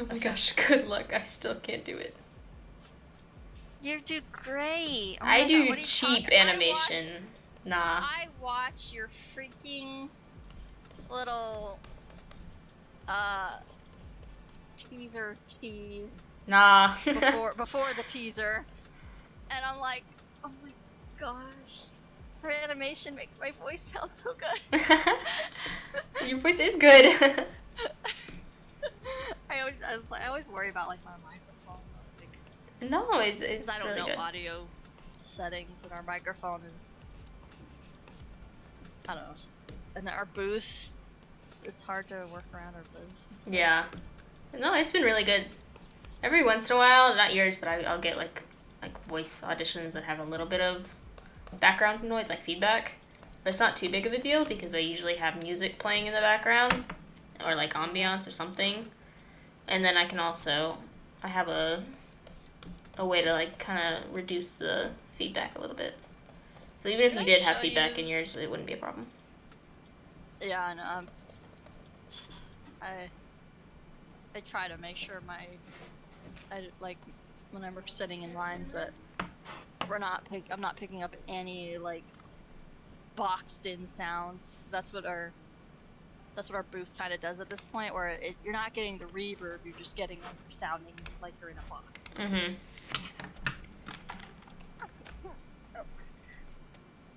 Oh my gosh, good luck. I still can't do it. You do great. Oh my I God, do what are you cheap talking- animation. Nah. I watch your freaking little teaser tease Nah. before the teaser, and I'm like, oh my gosh, her animation makes my voice sound so good. Your voice is good. I always worry about like my microphone, like, No, it's because I don't really know good. audio settings, and our microphone is, I don't know, and our booth, it's hard to work around our booth. and stuff. Yeah. No, it's been really good. Every once in a while, not yours, but I'll get like voice auditions that have a little bit of background noise, like feedback. But it's not too big of a deal because I usually have music playing in the background or like ambiance or something. And then I can also, I have a way to like kind of reduce the feedback a little bit. So even if Did you I did have show feedback you- in yours, it wouldn't be a problem. Yeah, I know. I try to make sure I like when I'm sitting in lines that I'm not picking up any like boxed in sounds. That's what our booth kind of does at this point, where you're not getting the reverb, you're just getting like you're sounding like you're in a box. Mm-hmm.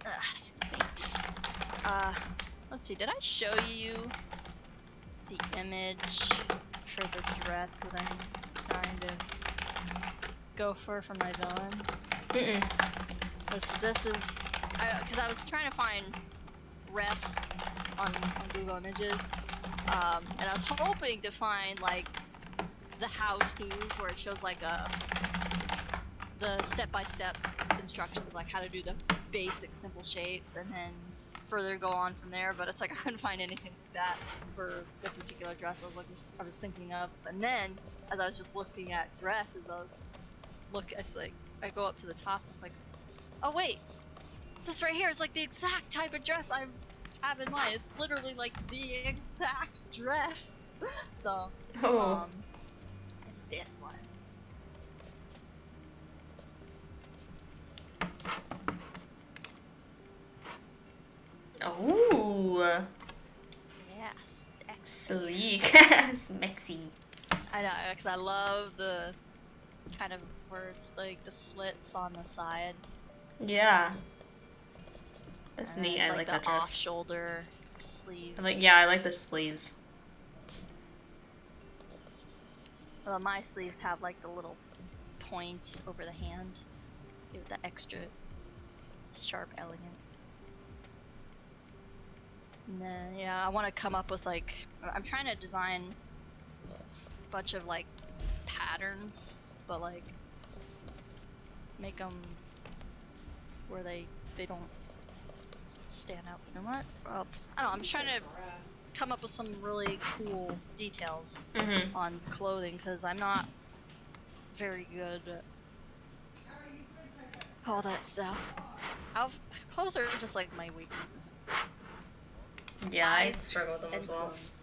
Excuse me. Let's see. Did I show you the image for the dress that I'm trying to go for my villain? Mm-mm. This is because I was trying to find refs on Google Images, and I was hoping to find like the how-tos where it shows like the step-by-step instructions, like how to do the basic simple shapes, and then further go on from there. But it's like I couldn't find anything like that for the particular dress I was thinking of. And then as I was just looking at dresses, I go up to the top, and I'm like, oh wait, this right here is like the exact type of dress I have in mind. It's literally like the exact dress. So, Oh. this one. Oh. Yes. Sleek. Smexy. I know, because I love the kind of where it's like the slits on the side. Yeah. That's and neat. it's I like the that dress. off-shoulder sleeves. I like the sleeves. Well, my sleeves have like the little point over the hand. Give it the extra sharp, elegant. And then, yeah, I want to come up with like, I'm trying to design a bunch of like patterns, but like make them where they don't stand out too much. Well, I don't know, I'm just trying to come up with some really cool details Mm-hmm. on clothing because I'm not very good at all that stuff. Clothes are just like my weakness. Yeah, I Eyes struggle with them and as well. clothes.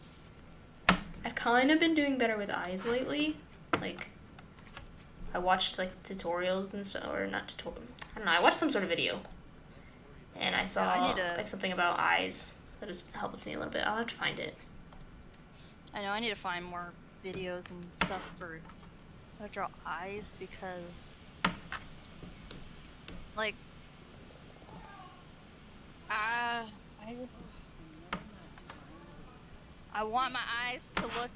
I've kind of been doing better with eyes lately. Like, I watched like tutorials and stuff, or not tutorial. I don't know. I watched some sort of video, and I saw I need to- like something about eyes that has helped me a little bit. I'll have to find it. I know I need to find more videos and stuff for how to draw eyes because, like, I just I want my eyes to look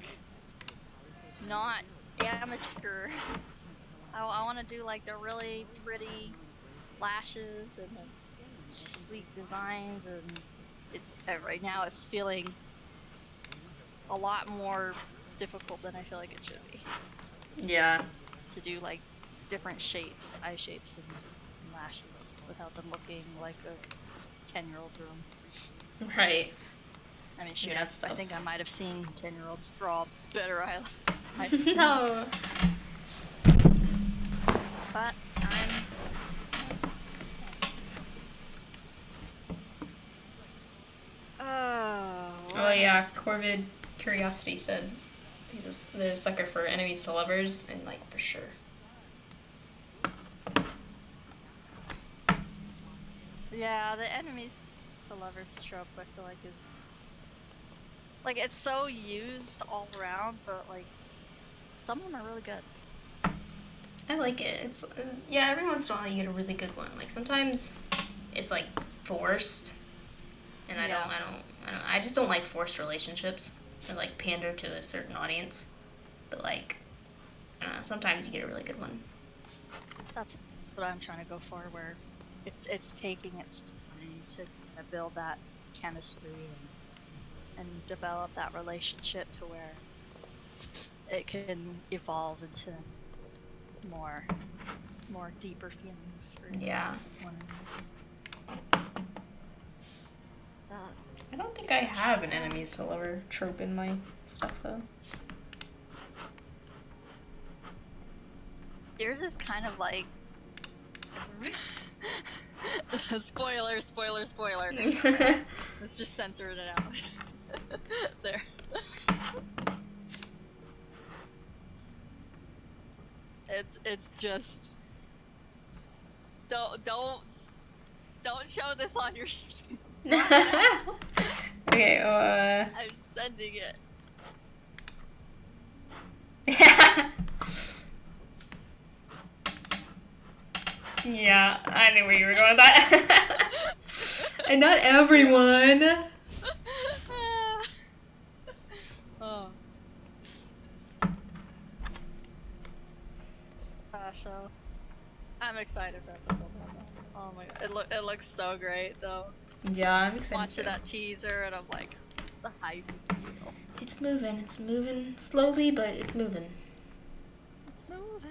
not amateur. I want to do like the really pretty lashes and the sleek designs and just right now it's feeling a lot more difficult than I feel like it should be Yeah. to do like different shapes, eye shapes and lashes without them looking like a 10-year-old room. Right. I mean, shoot, Yeah, that's I tough. think I might have seen 10-year-olds draw better eyes. No. But I'm. Oh yeah, Corvid Curiosity said they're a sucker for enemies to lovers, and like for sure. Yeah, the enemies to lovers trope I feel like is like it's so used all around, but like some of them are really good. I like it. It's yeah. Every once in a while you get a really good one. Like sometimes it's like forced, and I Yeah. I just don't like forced relationships or like pander to a certain audience. But like, I don't know, sometimes you get a really good one. That's what I'm trying to go for, where it's taking its time to build that chemistry and develop that relationship to where it can evolve into more deeper feelings for Yeah. one another. I don't think I have an enemies to lover trope in my stuff though. Yours is kind of like spoiler. Let's just censor it out. There. It's just don't show this on your stream. Okay, I'm sending it. Yeah, I knew where you were going with that. And not everyone. Oh. Gosh, so I'm excited for episode 1. Oh my god, it looks so great though. Yeah, I'm excited. Watching too. that teaser and I'm like, the hype is real. It's moving slowly, but it's moving. It's moving.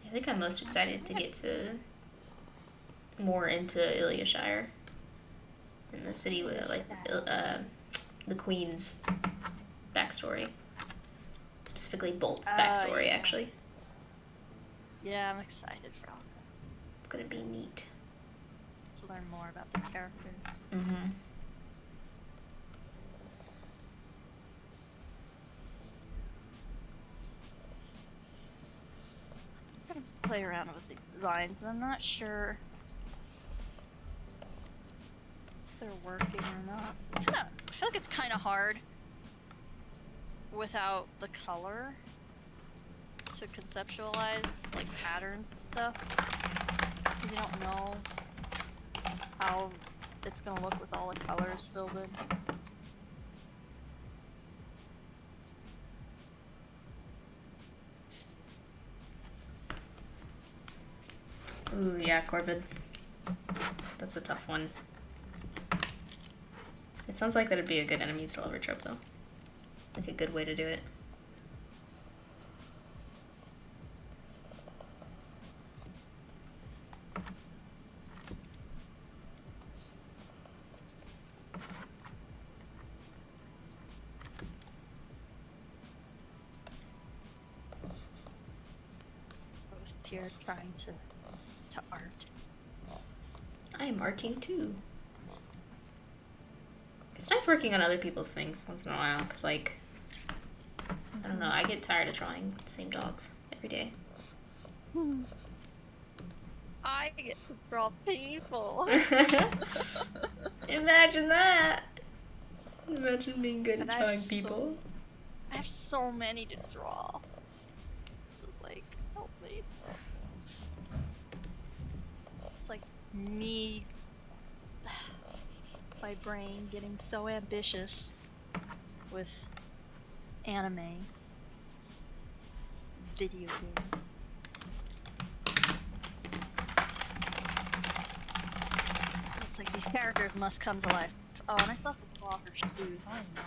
I think I'm most excited to get to more into Iliashire and the city with like the Queen's backstory, specifically Bolt's backstory. Yeah. Actually, Yeah, I'm excited for all that. it's gonna be neat. To learn more about the characters. Mm-hmm. I'm gonna play around with the designs, and I'm not sure if they're working or not. It's kinda, I feel like it's kind of hard without the color to conceptualize like patterns and stuff. 'Cause you don't know how it's gonna look with all the colors filled in. Ooh, yeah, Corvid. That's a tough one. It sounds like that'd be a good enemies to lover trope, though. Like a good way to do it. here trying to art. I am arting too. It's nice working on other people's things once in a while, because, like, I don't know, I get tired of drawing the same dogs every day. I get to draw people. Imagine that! Imagine being good at And I have drawing so- people. I have so many to draw. This is like, help me. It's like me, my brain getting so ambitious with anime, video games. It's like these characters must come to life. Oh, and I still have to draw her shoes. I don't even know.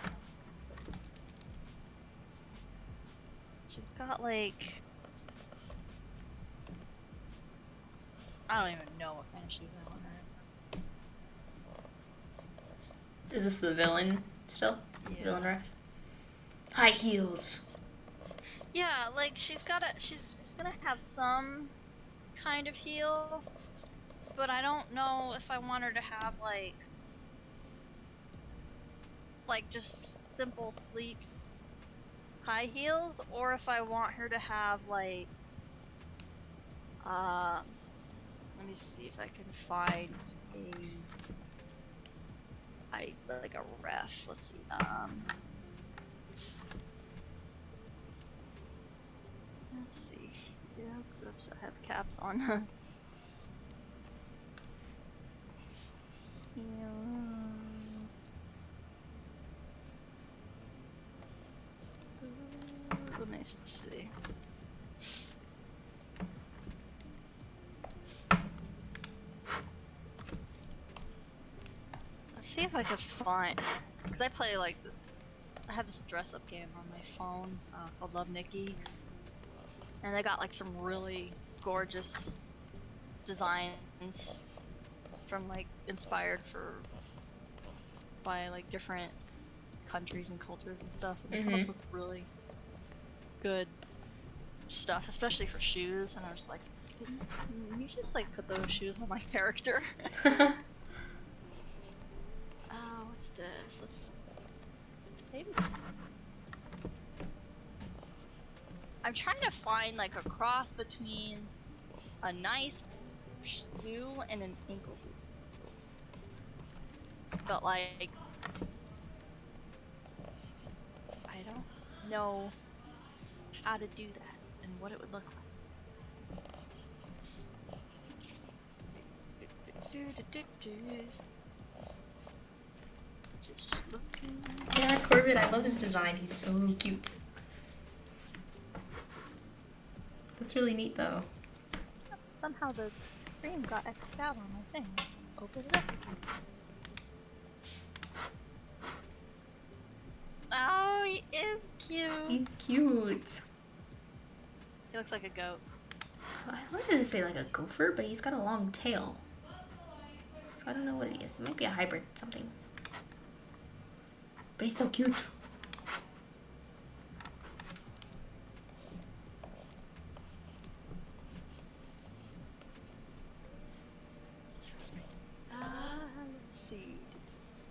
She's got like, I don't even know what kind of shoes I want her. Is this the villain still? Yeah. Villain ref? High heels. Yeah, like she's gonna have some kind of heel, but I don't know if I want her to have like just simple sleek high heels, or if I want her to have like let me see if I can find like a ref. Let's see. Let's see. Yeah, oops, I have caps on. Yeah. Let me see. Let's see if I can find, because I play like this. I have this dress-up game on my phone called Love Nikki, and they got like some really gorgeous designs from like inspired by like different countries and cultures and stuff. And they come up with really good stuff, especially for shoes. And I was like, can you just like put those shoes on my character? Oh, what's this? Let's maybe. I'm trying to find like a cross between a nice shoe and an ankle boot. But like, I don't know how to do that and what it would look like. Just looking. Yeah, Corbett, I love his design. He's so cute. That's really neat, though. Somehow the frame got X'd out on my thing. Open it up again. Oh, he is cute. He's cute. He looks like a goat. I wanted to say like a gopher, but he's got a long tail. So I don't know what it is. It might be a hybrid something. But he's so cute. What's his first name? Let's see.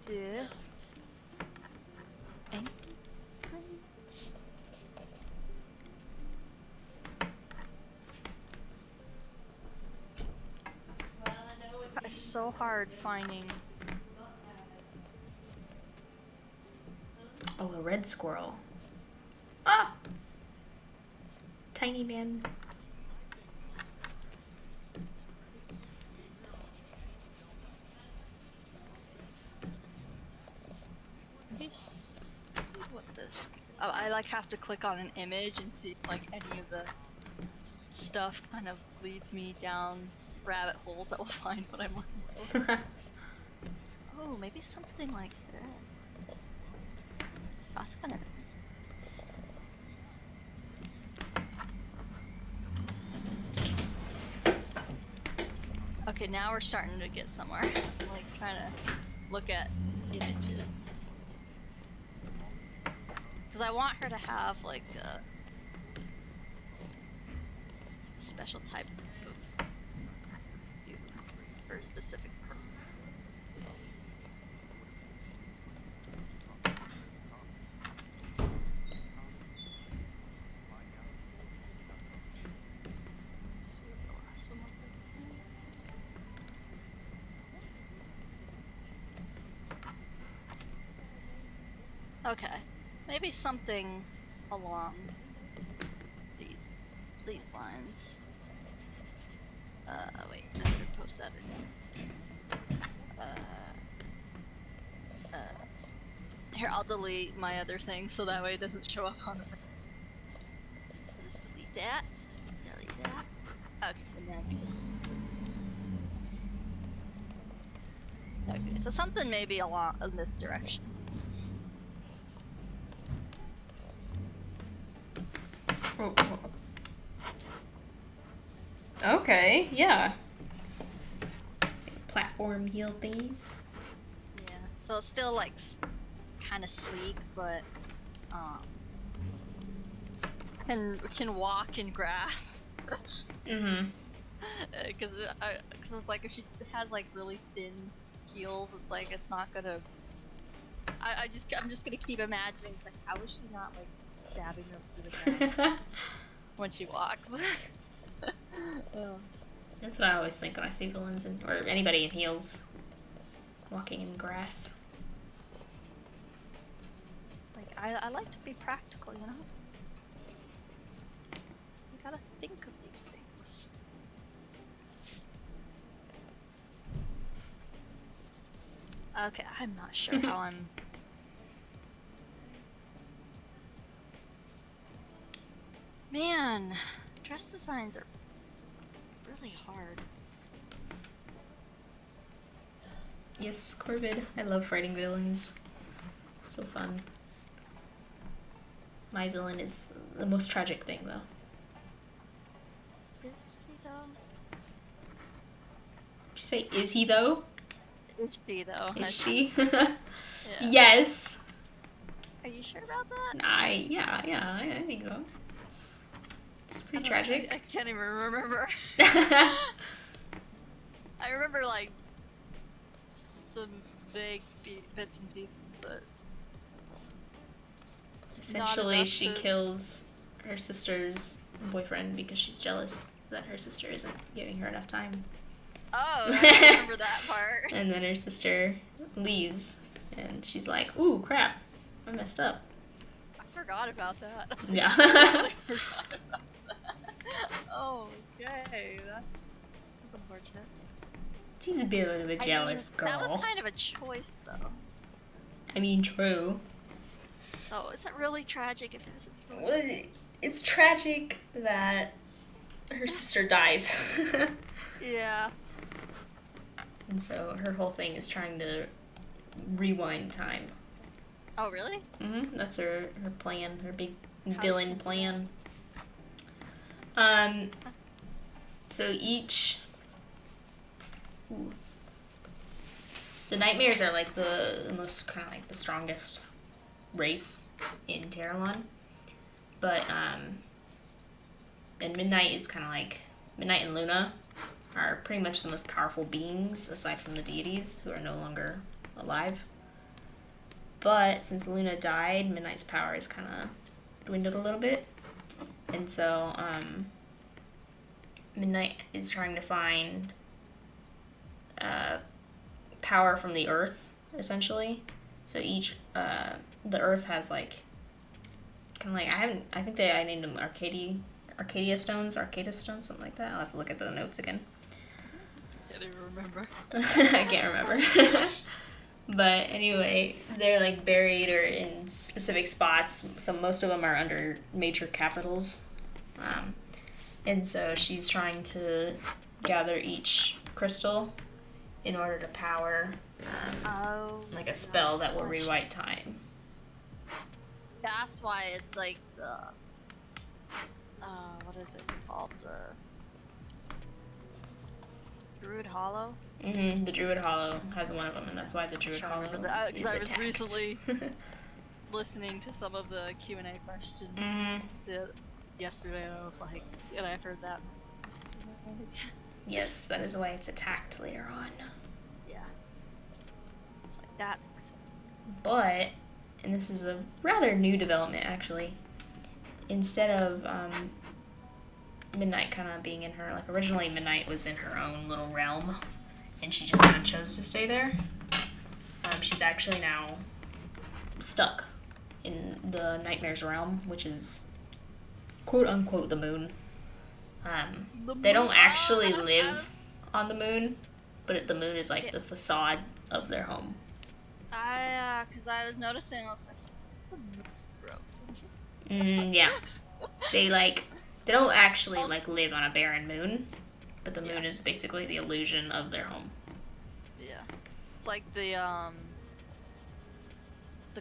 Duh. It's so hard finding. Oh, a red squirrel. Ah! Tiny man. You see what this? Oh, I like have to click on an image and see if like any of the stuff kind of leads me down rabbit holes that will find what I'm looking for. Oh, maybe something like that. That's kind of interesting. Okay, now we're starting to get somewhere. I'm like trying to look at images. Because I want her to have like special type of dude for a specific purpose. Let's see what the last one looked like. Okay, maybe something along these lines. Wait, I better post that in. Here, I'll delete my other thing so that way it doesn't show up on the. I'll just delete that. Delete that. Okay, and then I can get this. Okay, so something maybe along in this direction. Oh. Okay, yeah. Platform heal things. Yeah, so it's still like kind of sleek, but can walk in grass. Mm-hmm. Because it's like if she has like really thin heels, it's like it's not gonna. I'm just gonna keep imagining. It's like how is she not like stabbing us to the ground when she walks? That's what I always think when I see villains or anybody in heels walking in grass. Like I like to be practical, you know. You gotta think of these things. Okay, I'm not sure how I'm. Man, dress designs are really hard. Yes, Corvid. I love fighting villains. So fun. My villain is the most tragic thing, though. Is he though? Did you say, is he, though? Is she though? Is she? Yeah. Yes. Are you sure about that? Yeah, I think so. It's pretty I tragic. can't even remember. I remember like some vague bits and pieces, but Essentially, enough she to- kills her sister's boyfriend because she's jealous that her sister isn't giving her enough time. Oh, I remember that part. And then her sister leaves, and she's like, "Ooh, crap, I messed up." I forgot about that. Yeah. I forgot about that. Oh, okay, that's unfortunate. She's a bit of a jealous girl. That was kind of a choice, though. I mean, true. So, is it really tragic if it was a choice? Well, it's tragic that her sister dies. Yeah. And so her whole thing is trying to rewind time. Oh, really? That's her plan, her big How's she villain gonna do plan. So each... Ooh. The Nightmares are like the most kind of like the strongest race in Terralon. But, and Midnight is kind of like... Midnight and Luna are pretty much the most powerful beings, aside from the deities, who are no longer alive. But since Luna died, Midnight's power is kind of dwindled a little bit. And so, Midnight is trying to find power from the earth, essentially. So each, the earth has like, kind of like, I think I named them Arcadia stones, something like that. I'll have to look at the notes again. I don't remember. I can't remember. But anyway, they're like buried or in specific spots. Most of them are under major capitals. And so she's trying to gather each crystal in order to power like a spell that will rewrite time. That's why it's like the what is it called? The Druid Hollow? The Druid Hollow has one of them, and that's why the Druid Hollow is I was attacked. recently listening to some of the Q&A questions yesterday, and I was like, and I heard that, and I was like, Yes, that is why it's attacked later on. Yeah. It's like that makes sense. But, and this is a rather new development actually, instead of Midnight kind of being in her, like originally Midnight was in her own little realm, and she just kind of chose to stay there. She's actually now stuck in the Nightmare's realm, which is quote unquote the moon. They don't actually live on the moon, but the moon is like the facade of their home. Because I was noticing, I was like, bro. Yeah. They don't actually like live on a barren moon, but the moon is basically the illusion of their home. Yeah. It's like the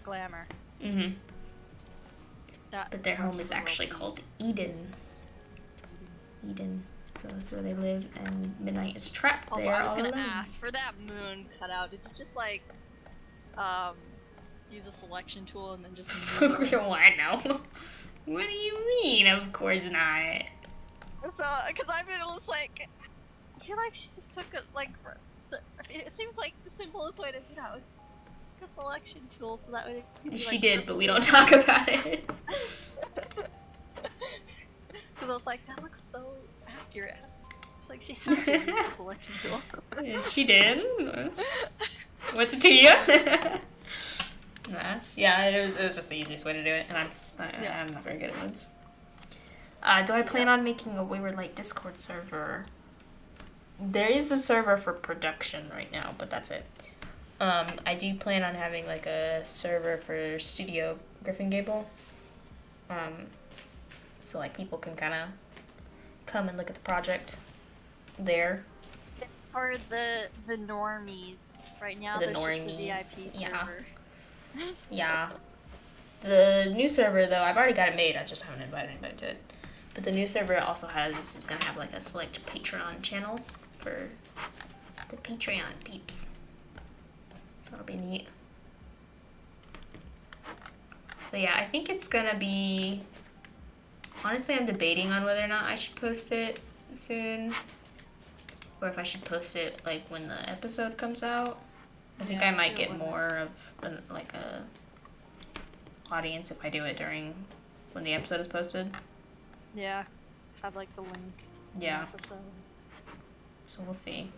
glamour. Mm-hmm. That But their home most is of the actually world called Eden. Eden. So that's where they live, and Midnight is trapped Also, there I was all gonna alone. ask, for that moon cutout, did you just like use a selection tool and then just move it? What now? What do you mean? Of course not. So, because I mean, it was like, I feel like she just took it like it seems like the simplest way to do that was just a selection tool, so that way. She did, but we don't talk about it. Because I was like, that looks so accurate. It's like she had to use a selection tool. She did. What's it to you? Nah. Yeah, it was just the easiest way to do it, and I'm not very good at moods. Do I plan on making a Wayward Light Discord server? There is a server for production right now, but that's it. I do plan on having like a server for Studio Griffin Gable. So like people can kind of come and look at the project there. It's for the normies. Right now, The there's just the normies, VIP yeah. server. Yeah. The new server though, I've already got it made. I just haven't invited anybody to it. But the new server also is gonna have like a select Patreon channel for the Patreon peeps. So it'll be neat. But yeah, I think it's gonna be. Honestly, I'm debating on whether or not I should post it soon, or if I should post it like when the episode comes out. I think I might get more of like a audience if I do it during when the episode is posted. Yeah, have like the link. Yeah. Episode. So we'll see.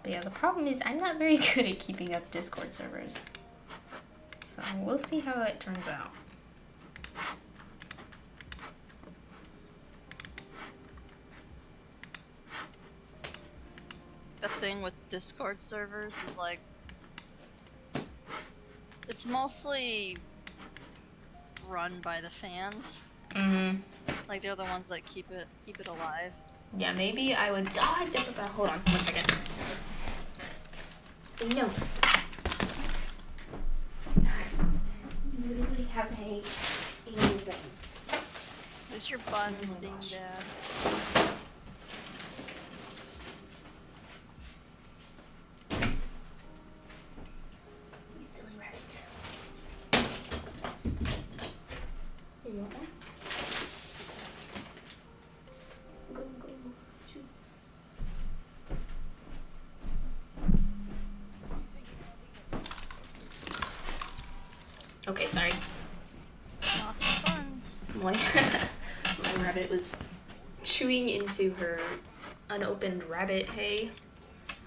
But yeah, the problem is I'm not very good at keeping up Discord servers. So we'll see how it turns out. The thing with Discord servers is like, it's mostly run by the fans. Mm-hmm. Like they're the ones that keep it alive. Yeah, maybe I would. Oh, I think about. Hold on, 1 second. No. You literally have anything. There's your buns being bad. You silly rabbit. Here, you want one? Go, go, shoot. Okay, sorry. Not the buns. My rabbit was chewing into her unopened rabbit hay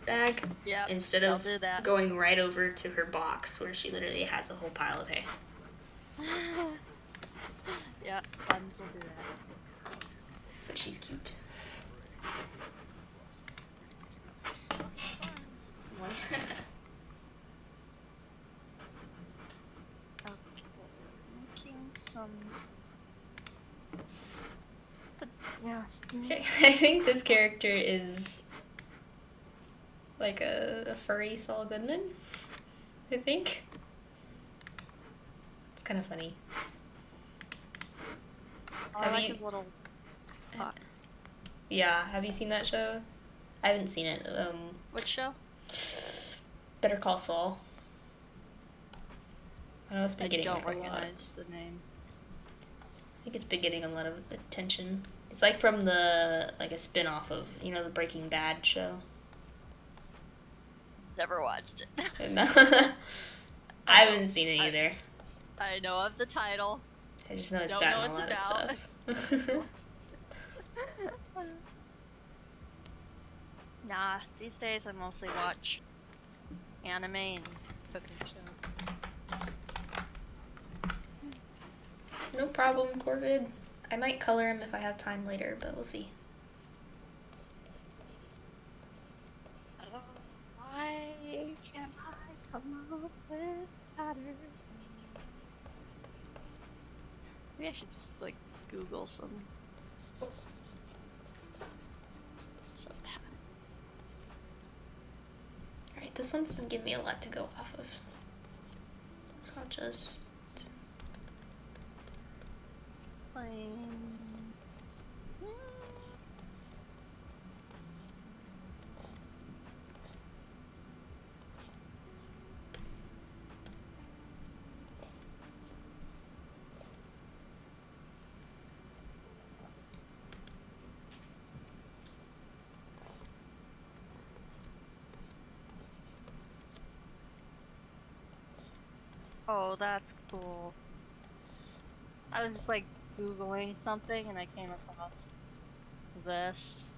bag Yep, instead I'll of do that. going right over to her box where she literally has a whole pile of hay. Yeah, buns will do that. But she's cute. Buns. Okay, making some. But yes. Okay, I think this character is like a furry Saul Goodman. I think. It's kind of funny. I Have like you- his little pots. Yeah, have you seen that show? I haven't seen it. What show? Better Call Saul. I know it's been I getting don't like, recognize the name. I think it's been getting a lot of attention. It's like from the like a spin-off of, you know, the Breaking Bad show. Never watched it. I haven't seen it I- either. I know of the title. I just know it's Don't gotten know a what lot it's of stuff. Nah, these days I mostly watch anime and cooking shows. No problem, Corvid. I might color him if I have time later, but we'll see. Why can't I come up with patterns? Maybe I should just like Google some pattern. Alright, this one doesn't give me a lot to go off of. So I'll just... Oh, that's cool. I was like Googling something and I came across this.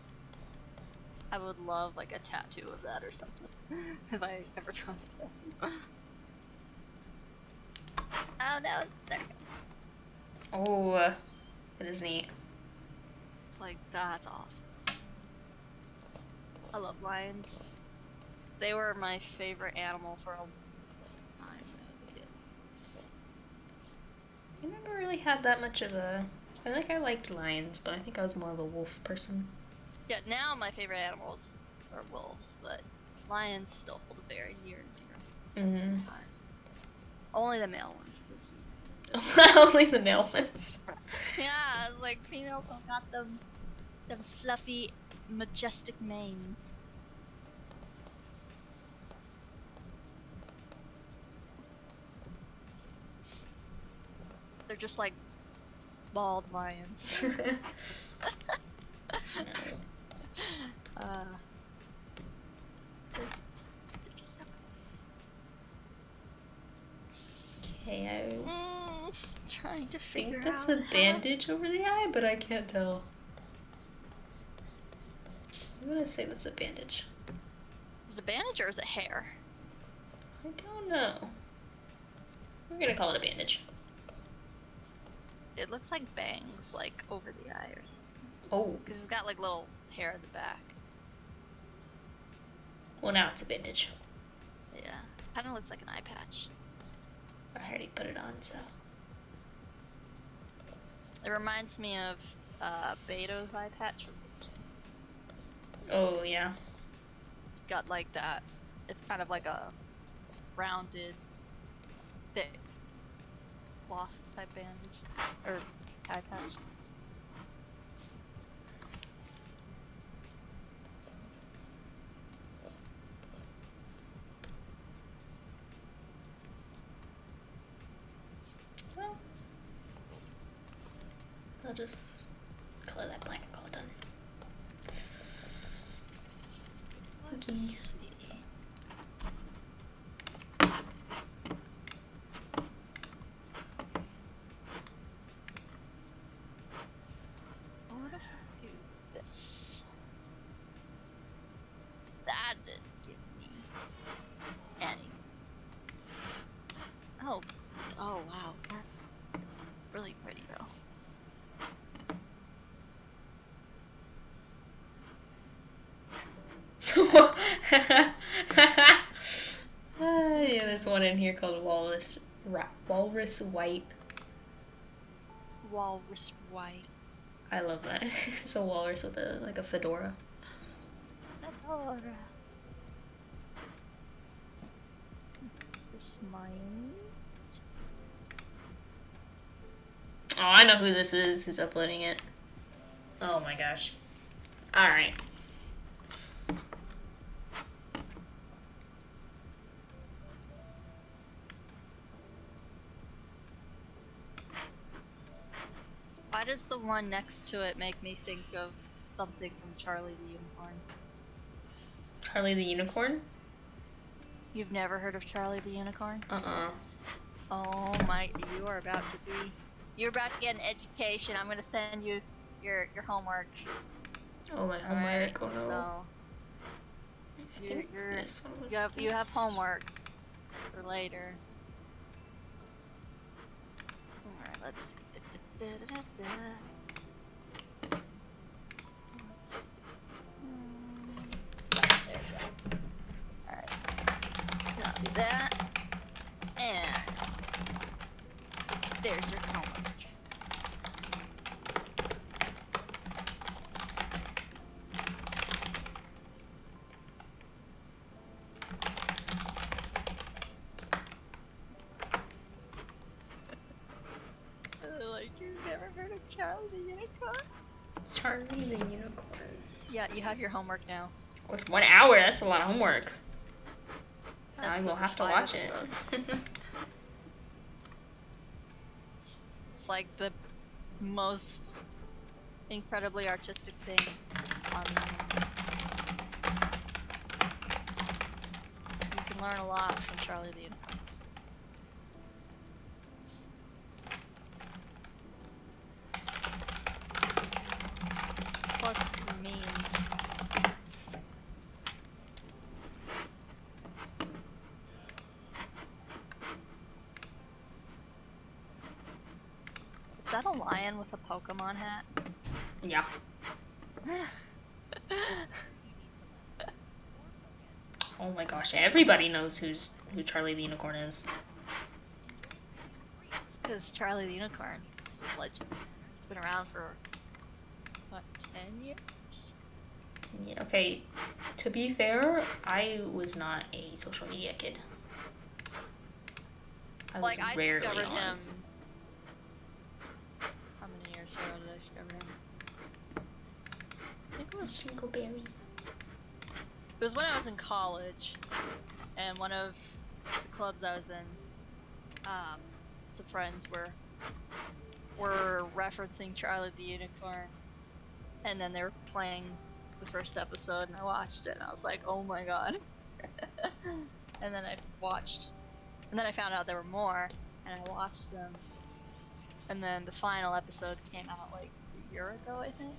I would love like a tattoo of that or something. If I ever draw a tattoo. Oh no, there. Oh, that is neat. It's like, that's awesome. I love lions. They were my favorite animal for a time when I was a kid. I never really had that much of a... I think I liked lions, but I think I was more of a wolf person. Yeah, now my favorite animals are wolves, but lions still hold a very near and dear place in my heart. Only the male ones, because Only the male ones. yeah, like females have got them fluffy, majestic manes. They're just like bald lions. They're just so Okay, trying to I figure think that's out a bandage over the eye, but I can't tell. I'm gonna say that's a bandage. Is it a bandage or is it hair? I don't know. We're gonna call it a bandage. It looks like bangs, like over the eye or something. Oh, Because it's got like little hair at the back. well now it's a bandage. Yeah, kind of looks like an eye patch. I already put it on, so. It reminds me of Beto's eye patch. Oh, yeah. Got like that. It's kind of like a rounded, thick cloth type bandage or eye patch. Well, I'll just color that black and call it done. Okay. Let's see. What if I do this? That didn't give me any. Oh, wow, that's really pretty though. Yeah, there's one in here called Walrus White. Walrus white. I love that. It's a walrus with a fedora. Fedora. This mine. Oh, I know who this is who's uploading it. Oh my gosh. Alright. Why does the one next to it make me think of something from Charlie the Unicorn? Charlie the Unicorn? You've never heard of Charlie the Unicorn? Oh my, you're about to get an education. I'm gonna send you your homework. Oh, my Alright, homework. Oh no. So I think this one was you have this. homework for later. Alright, let's see. There we go. Alright. Copy that. And there's your homework. Like, you've never heard of Charlie the Unicorn? Charlie the Unicorn. Yeah, you have your homework now. Oh, it's 1 hour. That's a lot of homework. That's I will because have to there's 5 watch episodes. it. It's like the most incredibly artistic thing on You can learn a lot from Charlie the Unicorn. Plus memes. Is that a lion with a Pokemon hat? Yeah. Oh my gosh, everybody knows who Charlie the Unicorn is. It's because Charlie the Unicorn is a legend. It's been around for, what, 10 years? Yeah, okay, to be fair, I was not a social media kid. I was Like, I rarely discovered on. him. How many years ago did I discover him? I think it was Jingleberry. It was when I was in college, and one of the clubs I was in, some friends were referencing Charlie the Unicorn, and then they were playing the first episode, and I watched it, and I was like, oh my god. And then I found out there were more, and I watched them, and then the final episode came out like a year ago, I think.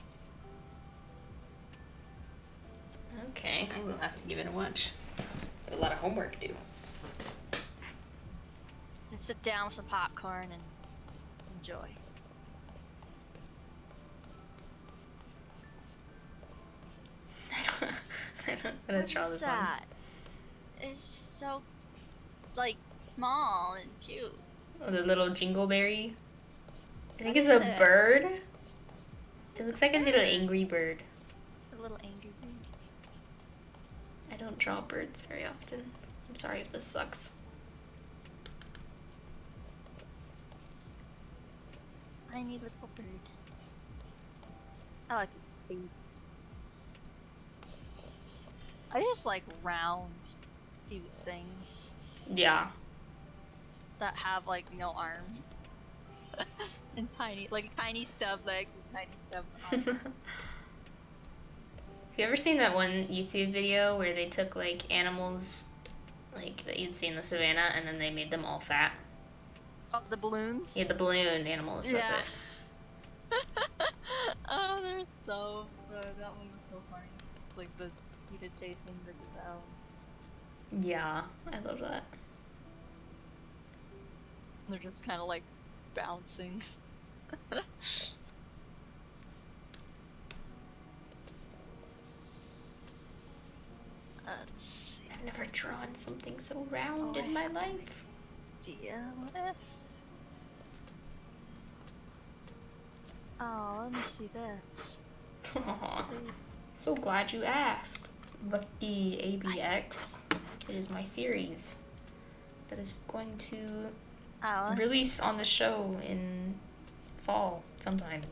Okay, I will have to give it a watch. Got a lot of homework due. And sit down with some popcorn and enjoy. I don't know how to draw What is this one. that? It's so, like, small and cute. Oh, the little jingleberry. I think What it's is a it? bird. It looks like a little angry bird. A little angry bird. I don't draw birds very often. I'm sorry if this sucks. Tiny little bird. I like this thing. I just like round, cute things Yeah. that have like no arms. And tiny stub legs and tiny stub arms. Have you ever seen that one YouTube video where they took like animals like that you'd see in the savannah and then they made them all fat? Oh, the balloons? Yeah, the balloon animals, that's Yeah. it. Oh, they're so good. That one was so funny. It's like the Peter chasing the gazelle. Yeah, I love that. They're just kind of like bouncing. Let's see. I've never drawn something so round Oh, in my life. What? Oh, let me see this. Aw, See. so glad you asked. Lucky ABX. It is my series that is going to Oh, let's release on the show in fall sometime.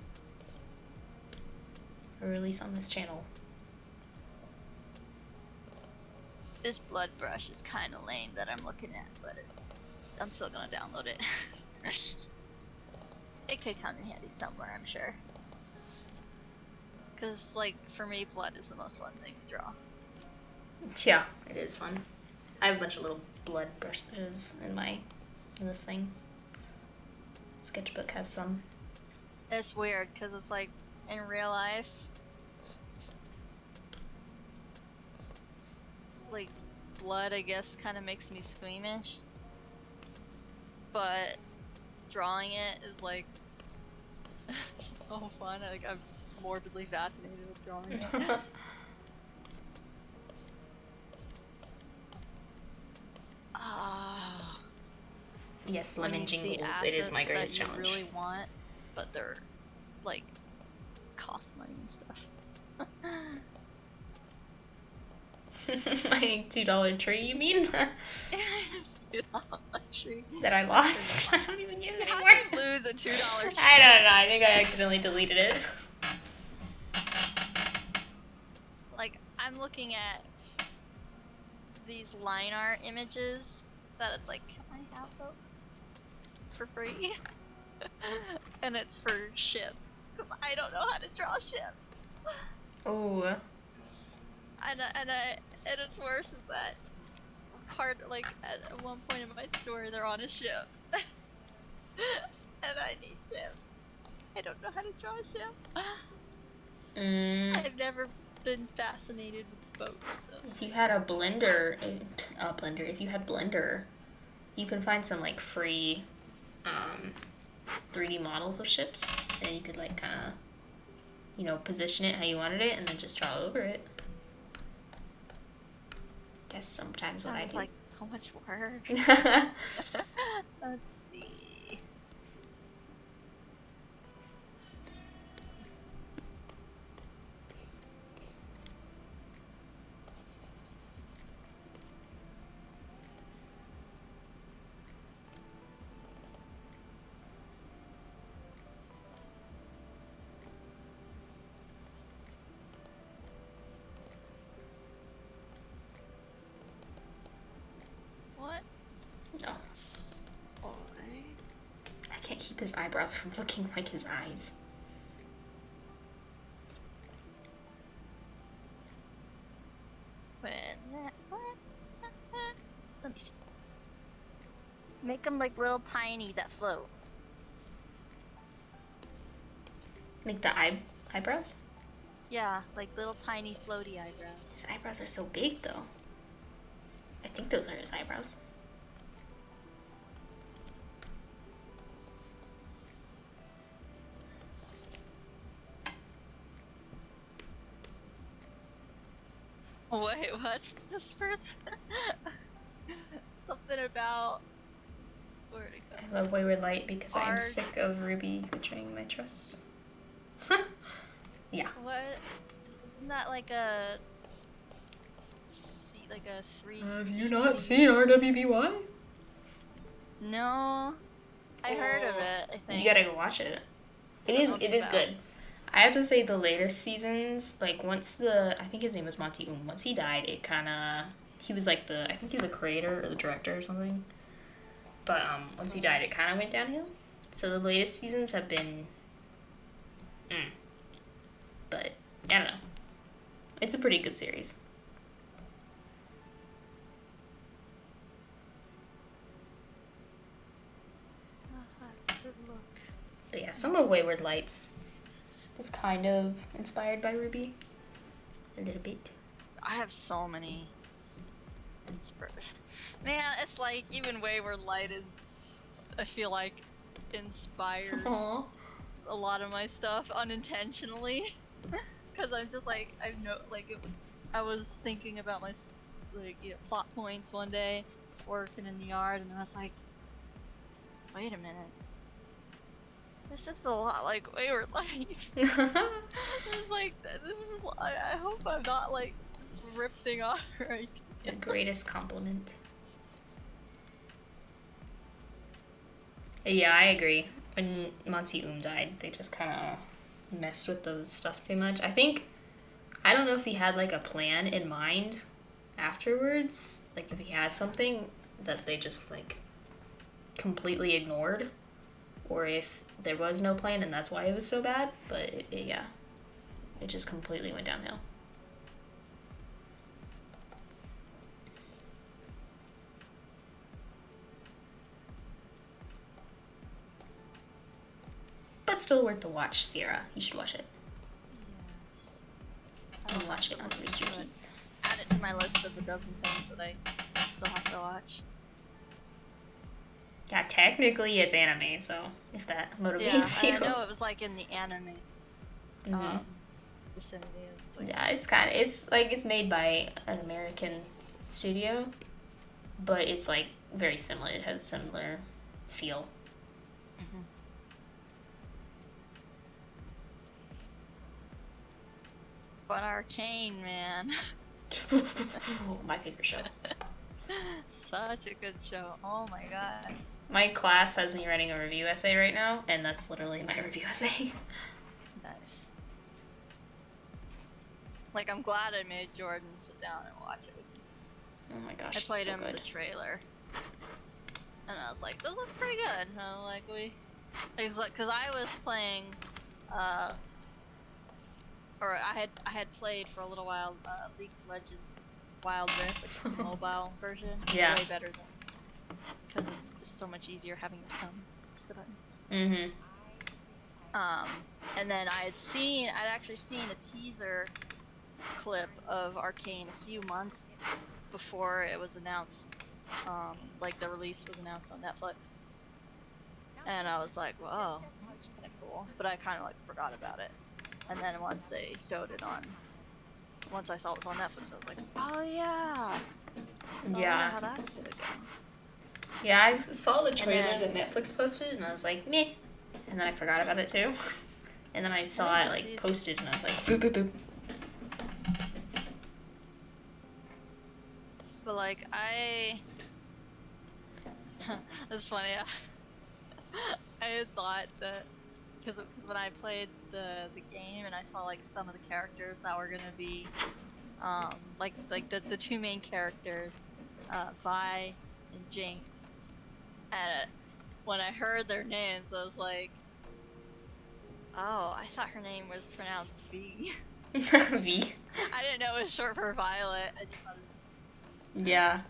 Or release on this channel. This blood brush is kind of lame that I'm looking at, but I'm still gonna download it. it could come in handy somewhere, I'm sure. Because, like, for me, blood is the most fun thing to draw. Yeah, it is fun. I have a bunch of little blood brushes in this thing. Sketchbook has some. It's weird, because it's like, in real life, like, blood, I guess, kind of makes me squeamish. But drawing it is, like, so fun. Like, I'm morbidly fascinated with drawing it. Ah. Yes, When lemon you see jingles. It is my assets greatest that you challenge. really want, but they're like cost money and stuff. My $2 tree, you mean? $2 tree. That I lost. I don't even use it How anymore. do you lose a $2 tree? I don't know. I think I accidentally deleted it. Like, I'm looking at these line art images that it's like, can I have those for free? And it's for ships. 'Cause I don't know how to draw ships. Oh. And it's worse is that like at one point in my story they're on a ship. And I need ships. I don't know how to draw a ship. I've never been fascinated with boats. So. If you had a blender, if you had Blender, you can find some like free 3D models of ships, and you could like kind of, position it how you wanted it, and then just draw over it. That's sometimes what I Sounds do. like so much work. Let's see. What? No, Boy. I can't keep his eyebrows from looking like his eyes. Let me see. Make them like little tiny that float. Like the eyebrows? Yeah, like little tiny floaty eyebrows. His eyebrows are so big, though. I think those are his eyebrows. Wait, what's this person? Something about... Where'd it go? I love Wayward Light because I'm Art. sick of Ruby betraying my trust. Yeah. What? Isn't that like a... like a 3... Have you not seen RWBY? No. I heard of it, I think. You gotta go watch it. It is good. I have to say the later seasons, like I think his name was Monty Um, once he died, he was like I think he was the creator or the director or something. But once he died, it kind of went downhill. So the latest seasons have been, but I don't know. It's a pretty good series. Good look. But yeah, some of Wayward Lights is kind of inspired by Ruby. A little bit. I have so many Man, it's like even Wayward Light is, I feel like, inspired Aww. a lot of my stuff unintentionally. Because I'm just like, I was thinking about my plot points one day, working in the yard, and I was like, wait a minute. It's just a lot like Wayward Light. It's like, I hope I'm not like just ripping off right. The greatest compliment. Yeah, I agree. When Monty died, they just kind of messed with the stuff too much. I don't know if he had like a plan in mind afterwards. Like if he had something that they just like completely ignored. or if there was no plan and that's why it was so bad. But yeah, it just completely went downhill. But still worth the watch, Sierra. You should watch it. Yes. And watch it on Rooster But Teeth. add it to my list of a dozen things that I still have to watch. Yeah, technically it's anime, so if that motivates Yeah, you. I know it was like in the anime Mhm. vicinity. It's like, Yeah, it's made by an American studio, but it's like very similar. It has a similar feel. Mhm. But Arcane, man. My favorite show. Such a good show. Oh my gosh. My class has me writing a review essay right now, and that's literally my review essay. Nice. Like, I'm glad I made Jordan sit down and watch it with me. Oh my gosh, I it's played so him good. the trailer. And I was like, this looks pretty good. And I'm like, It's like, cause I was playing, or I had played for a little while, League of Legends Wild Rift, which is the mobile version. Yeah. Way better than, cause it's just so much easier having your thumb press the buttons. Mm-hmm. And then I'd actually seen a teaser clip of Arcane a few months before it was announced. Like the release was announced on Netflix. And I was like, whoa, that's kind of cool. But I kind of like forgot about it. And then once they showed it once I saw it was on Netflix, I was like, oh yeah. Oh, Yeah. how that's gonna go. Yeah, I saw the trailer then- that Netflix posted, and I was like, meh. And then I forgot about it too. And then I saw I it didn't like see it. posted, and I was like, boop boop boop. But like it's funny. I had thought that because when I played the game and I saw like some of the characters that were gonna be like the two main characters, Vi and Jinx, and when I heard their names, I was like, oh, I thought her name was pronounced V. V. I didn't know it was short for Violet. I just thought it was. Yeah.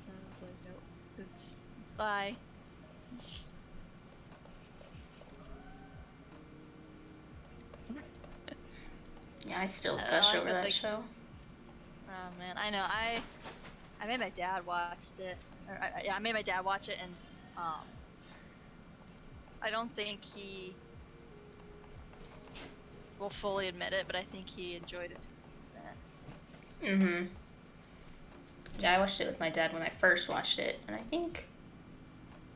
I was like, nope, it's Vi. Yeah, I still I gush like over that that they- show. Oh man, I know. I made my dad watch it. I made my dad watch it, and I don't think he will fully admit it, but I think he enjoyed it. Mm-hmm. Yeah, I watched it with my dad when I first watched it, and I think,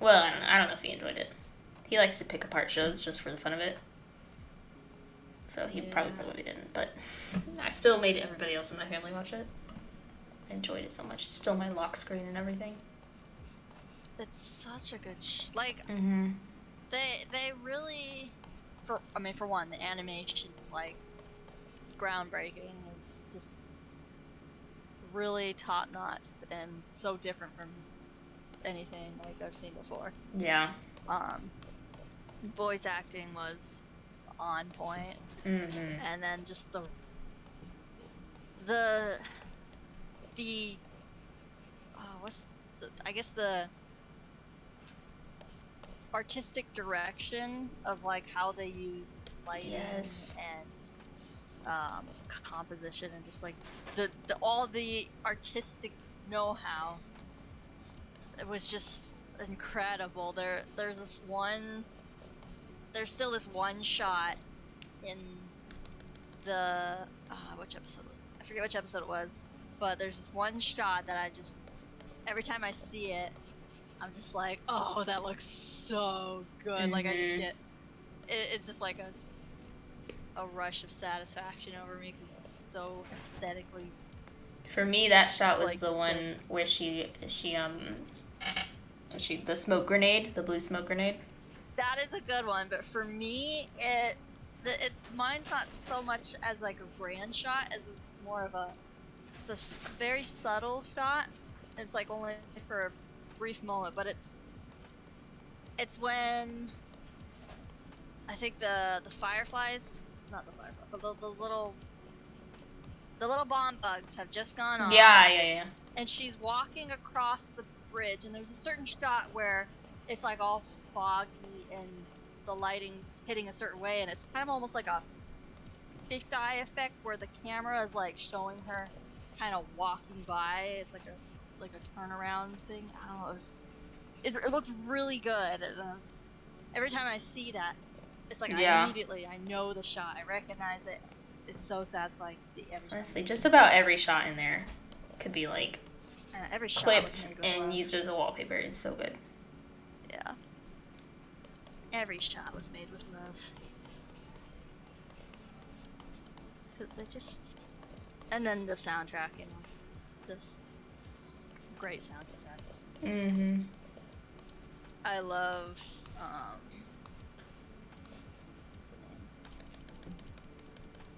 well, I don't know if he enjoyed it. He likes to pick apart shows just for the fun of it. So he probably didn't, but I still made everybody else in my family watch it. I enjoyed it so much. It's still my lock screen and everything. It's such a good like Mm-hmm. they really for one, the animation is like groundbreaking. It's just really top notch and so different from anything like I've seen before. Yeah. Voice acting was on point, Mm-hmm. and then just the I guess the artistic direction of like how they use lighting Yes. and composition and just like the all the artistic know-how. It was just incredible. There's still this one shot in the which episode was it? I forget which episode it was, but there's this one shot that I just every time I see it, I'm just like, oh, that looks so good. Like I just Mhm. get it's just like a rush of satisfaction over me because it's so aesthetically. For me, that shot was Like, the one where the smoke grenade, the blue smoke grenade. That is a good one, but for me, mine's not so much as like a grand shot as it's more of it's a very subtle shot. It's like only for a brief moment, but It's when I think the fireflies, not the fireflies, but the little bomb bugs have just gone off. Yeah. And she's walking across the bridge, and there's a certain shot where it's like all foggy and the lighting's hitting a certain way, and it's kind of almost like a fisheye effect where the camera is like showing her kind of walking by. It's like a turnaround thing. I don't know. It looks really good. And every time I see that, it's like Yeah. I know the shot. I recognize it. It's so satisfying to see every time. Honestly, just about every shot in there could be like Every shot was clipped made with and love. used as a wallpaper. It's so good. Yeah. Every shot was made with love. 'Cause they just, and then the soundtrack, you know, this great soundtrack. Mm-hmm. I love,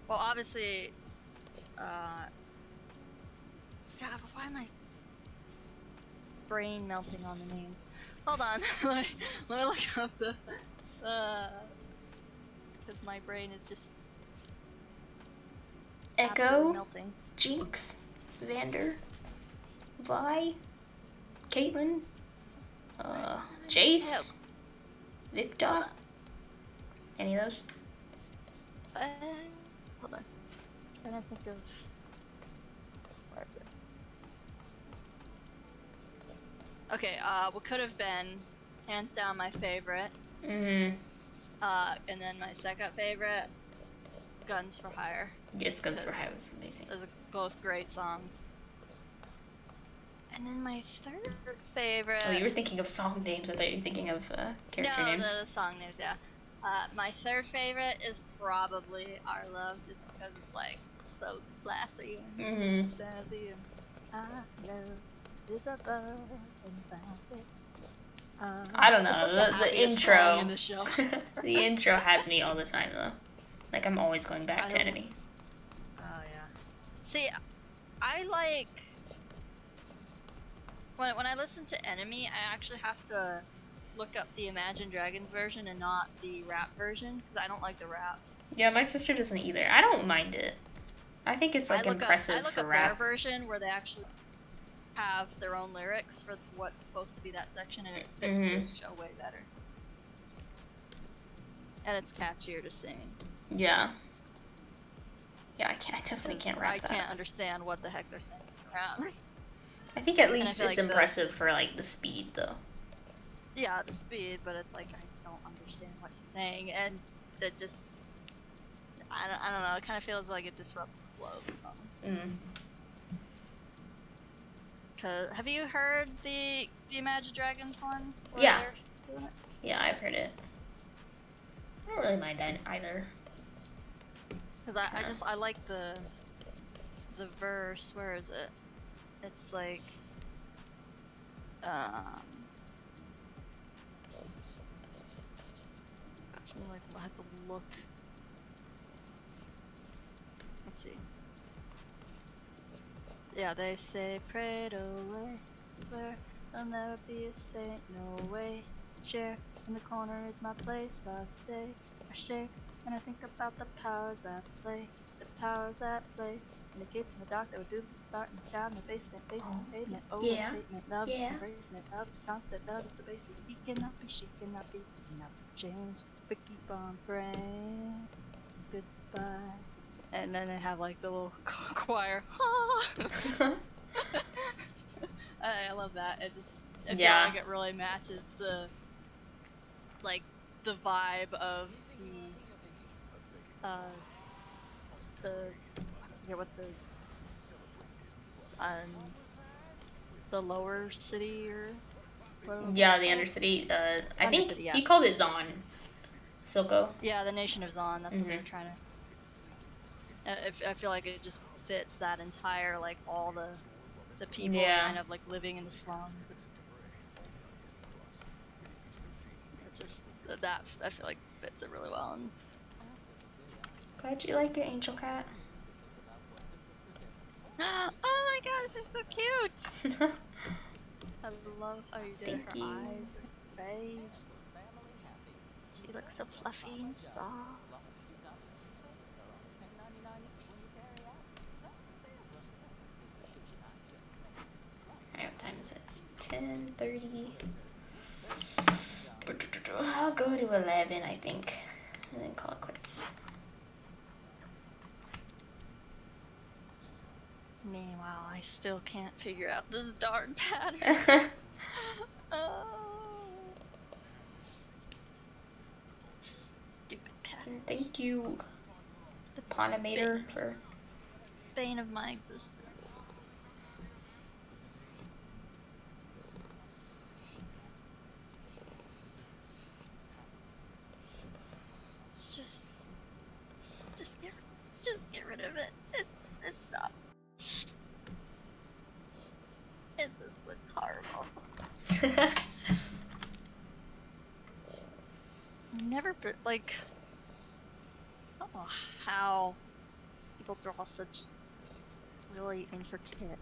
well, obviously, God, why am I brain melting on the names? Hold on, let me look up the, because my brain is just absolutely Echo, melting. Jinx, Vander, Vi, Caitlyn, Jace, Victor. Any of those? Hold on. Trying to think of, where is it? Okay, what could have been, hands down, my favorite. Mm-hmm. And then my second favorite, Guns for Hire. Yes, Guns for Hire was amazing. Those are both great songs. And then my third favorite. Oh, you were thinking of song names. I thought you were thinking of character no, names. the song names, yeah. My third favorite is probably Our Love, just because it's like so classy and Mm-hmm. sassy and Our Love is above and about it. I don't It's like know. The happiest song intro. in the show. The intro has me all the time though. Like I'm always going back to I- Enemy. Oh yeah. See, I like when I listen to Enemy, I actually have to look up the Imagine Dragons version and not the rap version because I don't like the rap. Yeah, my sister doesn't either. I don't mind it. I think it's like impressive I look for up rap. their version where they actually have their own lyrics for what's supposed to be that section, and it fits the show way better. And it's catchier to sing. Yeah. Yeah, I definitely can't rap I that. can't understand what the heck they're saying around. I think at I least feel it's like impressive for like the speed though. Yeah, the speed, but it's like I don't understand what he's saying, and it just I don't know. It kind of feels like it disrupts the flow of the song. Mm. Cause have you heard the Imagine Dragons one? where Yeah. they're doing it? Yeah, I've heard it. I don't really mind either. Cause I like the verse. Where is it? It's like actually, like I have to look. Let's see. Yeah, they say prayed away, where I'll never be a saint, no way. Chair in the corner is my place, I stay, I shake, and I think about the powers that play, the powers that play. And the kids in the dark that would do the start in the town, the basement, pavement, yeah, statement, love, yeah. embracement, love's constant, love is the basis. He cannot be, she cannot be, cannot change, but keep on praying. Goodbye. And then they have like the little choir. I love that. I feel like it really matches the vibe of the lower city or whatever. Yeah, the Undercity. I think Undercity, yeah. he called it Zon. Silco. Yeah, the Nation of Zon. That's what they're Mhm. trying to. I feel like it just fits that entire like all the people Yeah. kind of like living in the slums. It just that I feel like fits it really well. And Glad you like it, Angel Cat. oh my gosh, you're so cute! I love how you did Thank her you. eyes, her face. She looks so fluffy and soft. Alright, what time is it? It's 10:30. I'll go to 11, I think, and then call it quits. Meanwhile, I still can't figure out this darn pattern. Oh. Stupid patterns. Thank you, The Ponimator, for bane of my existence. It's just get rid of it. It's not. It just looks horrible. Never, but like, I don't know how people draw such really intricate,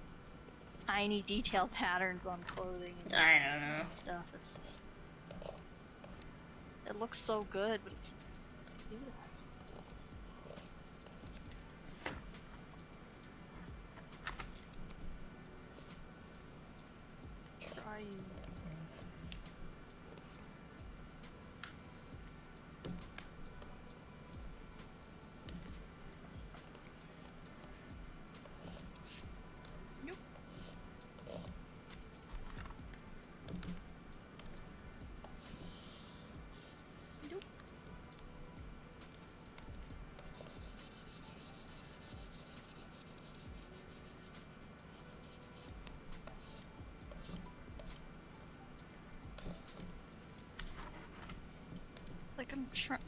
tiny detail patterns on clothing and I don't know. stuff. It's just, it looks so good, but it's do that. Try you. Nope. Nope. Like I'm trying.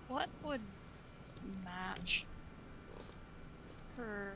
What would match her?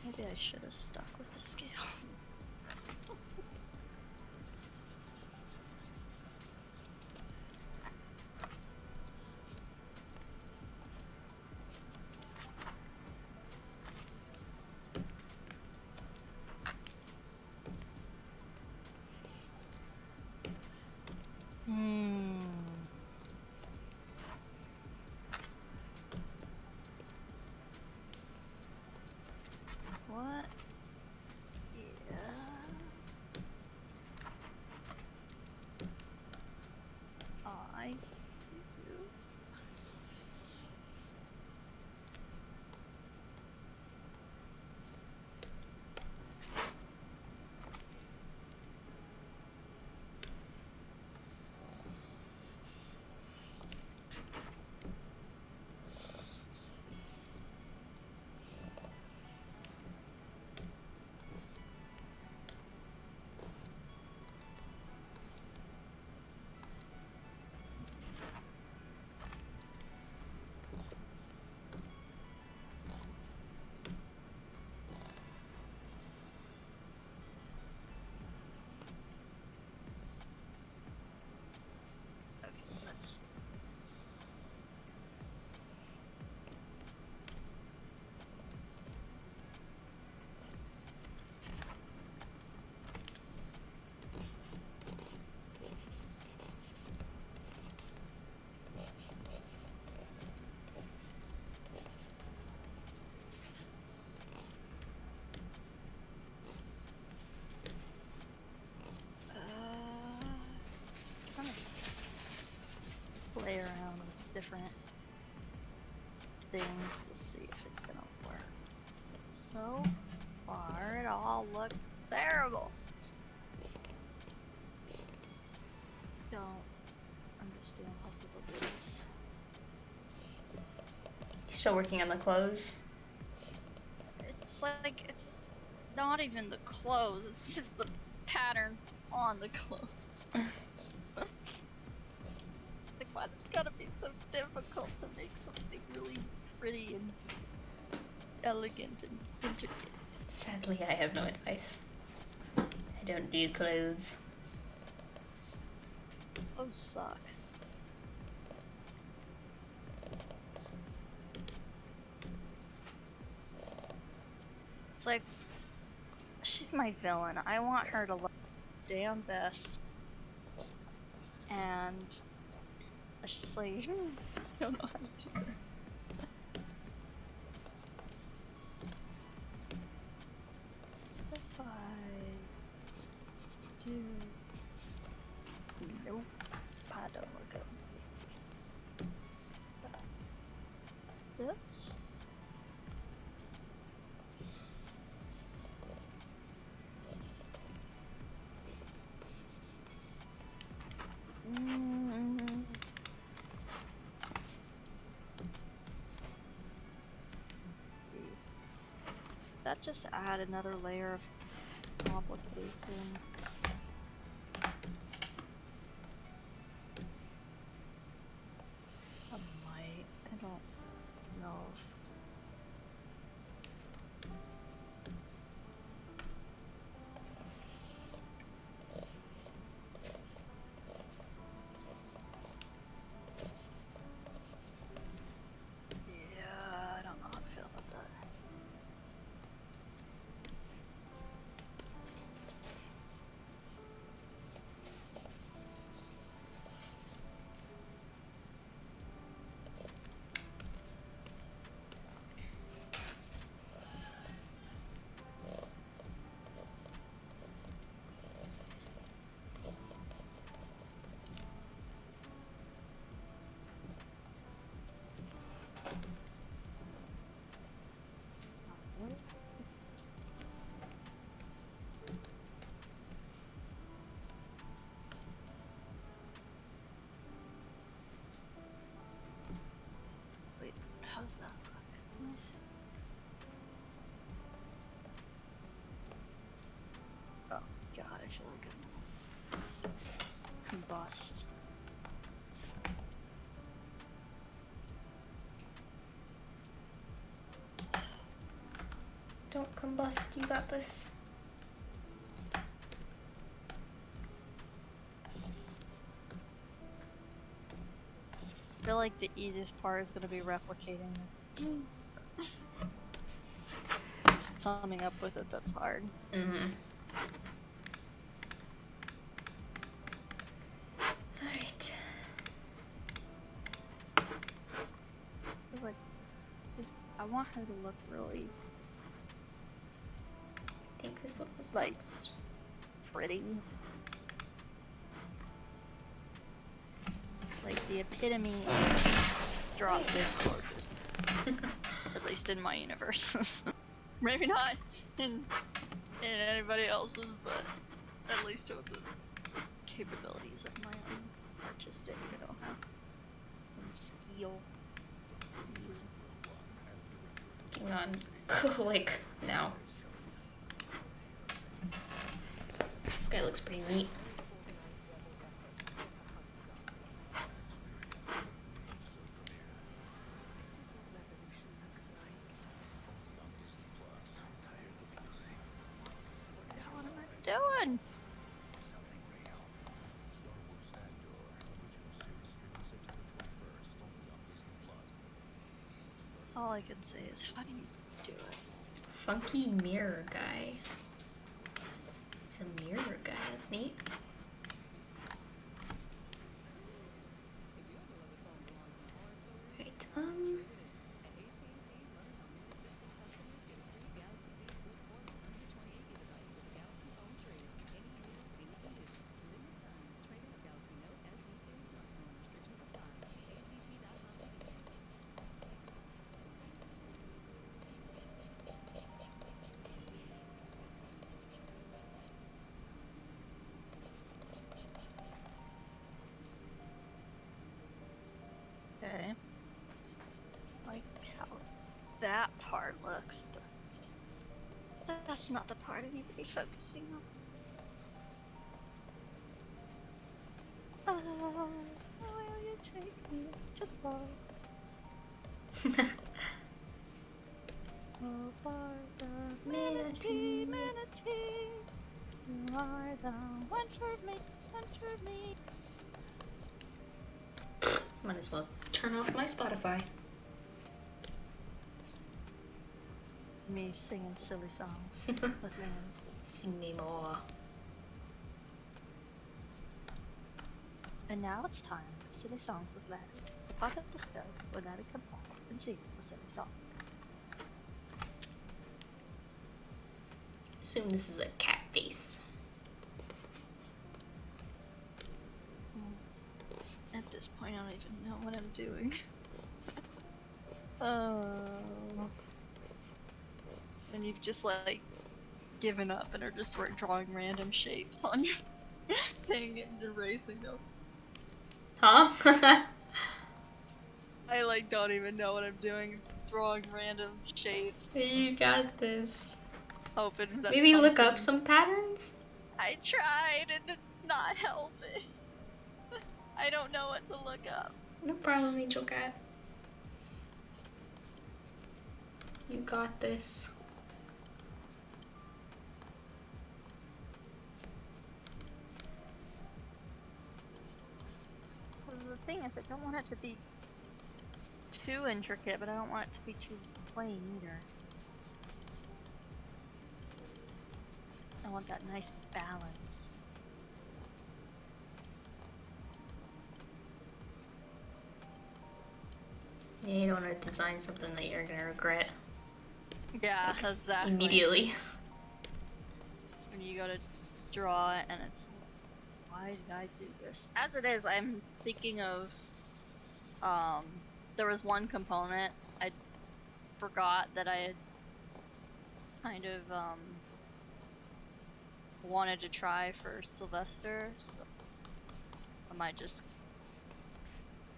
Maybe I should have stuck with the scale. What? Yeah. I do. Okay, let's. Trying to play around with different things to see if it's gonna work. But so far, it all looks terrible. Don't understand how people do this. Still working on the clothes. It's like, it's not even the clothes, it's just the patterns on on the clothes. Like, why it's gotta be so difficult to make something really pretty and elegant and intricate? Sadly, I have no advice. I don't do clothes. Those suck. It's like, she's my villain. I want her to look damn best. And I just like, I don't know how to do her. If I do, nope, I don't look good. This. That just add another layer of complication. I might. I don't know. Yeah, I don't know how to feel about that. Wait, how's that look? Let me see. Oh god, I feel like I'm combust. Don't combust, you got this. I feel like the easiest part is gonna be replicating it. Just coming up with it, that's hard. Mm-hmm. Alright. I feel like I want her to look really I think this one was Like- next. pretty. Like the epitome of drop dead gorgeous. At least in my universe. Maybe not in anybody else's, but at least with the capabilities of my own artistic, skill. Hang on. Click now. This guy looks pretty neat. What am I doing? All I can say is, how do you do it? Funky mirror guy. It's a mirror guy. That's neat. Right. Okay. Like how that part looks, but that's not the part I need to be focusing on. will you take me to fall? Oh, Barbara, Manatee, Manatee, you are the one for me, one for me. Might as well turn off my Spotify. Me singing silly songs with man. Sing me more. And now it's time for silly songs with Laddie. The part of the show where Laddie comes out and sings the silly song. Assume this is a cat face. At this point, I don't even know what I'm doing. Oh. And you've just like given up and are just drawing random shapes on your thing and erasing them. Huh? I like don't even know what I'm doing. Just drawing random shapes, You got this. hoping that Maybe look up something- some patterns? I tried and did not help it. I don't know what to look up. No problem, Angel Cat. You got this. Well, the thing is, I don't want it to be too intricate, but I don't want it to be too plain either. I want that nice balance. Yeah, you don't want to design something that you're gonna regret Yeah, exactly. immediately. When you go to draw it and it's why did I do this? As it is, I'm thinking of there was one component I forgot that I had kind of wanted to try for Sylvester, so I might just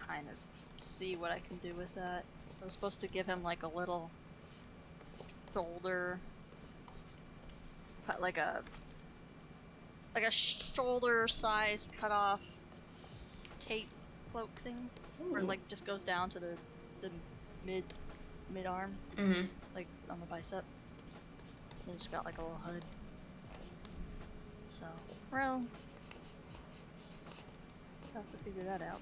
kind of see what I can do with that. I was supposed to give him like a little shoulder, like a shoulder size cut off cape cloak thing, where it like just goes down to the mid arm, Mm-hmm. like on the bicep. And it's got like a little hood. So, well, have to figure that out.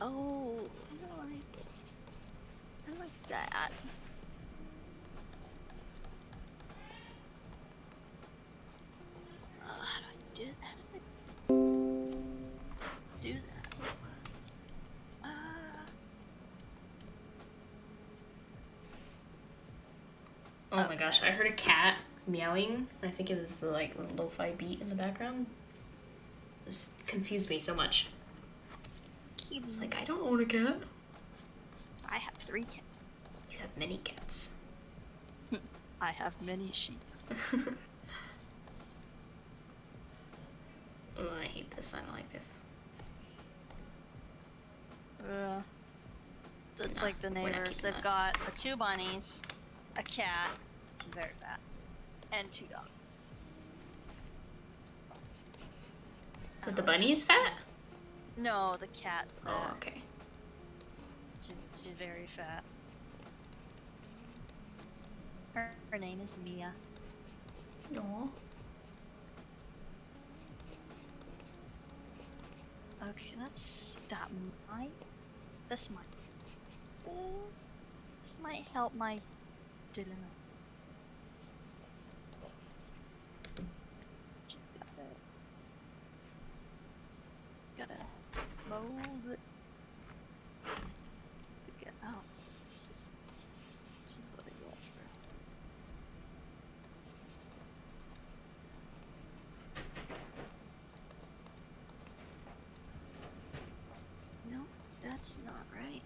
Oh, no, I like that. How do I do that? Do that. Oh my gosh, I heard a cat meowing. I think it was the like lo-fi beat in the background. This confused me so much. It's like, I don't own a cat. I have 3 cats. You have many cats. I have many sheep. Oh, I hate this. I don't like this. That's Nah, like the we're not neighbors. keeping They've that. got 2 bunnies, a cat, which is very fat, and 2 dogs. But the bunny's fat? No, the cat's fat. Oh, okay. She's very fat. Her name is Mia. Aw. Okay, this might help my dilemma. Just gotta mold it. Get out. This is what I go for. No, that's not right.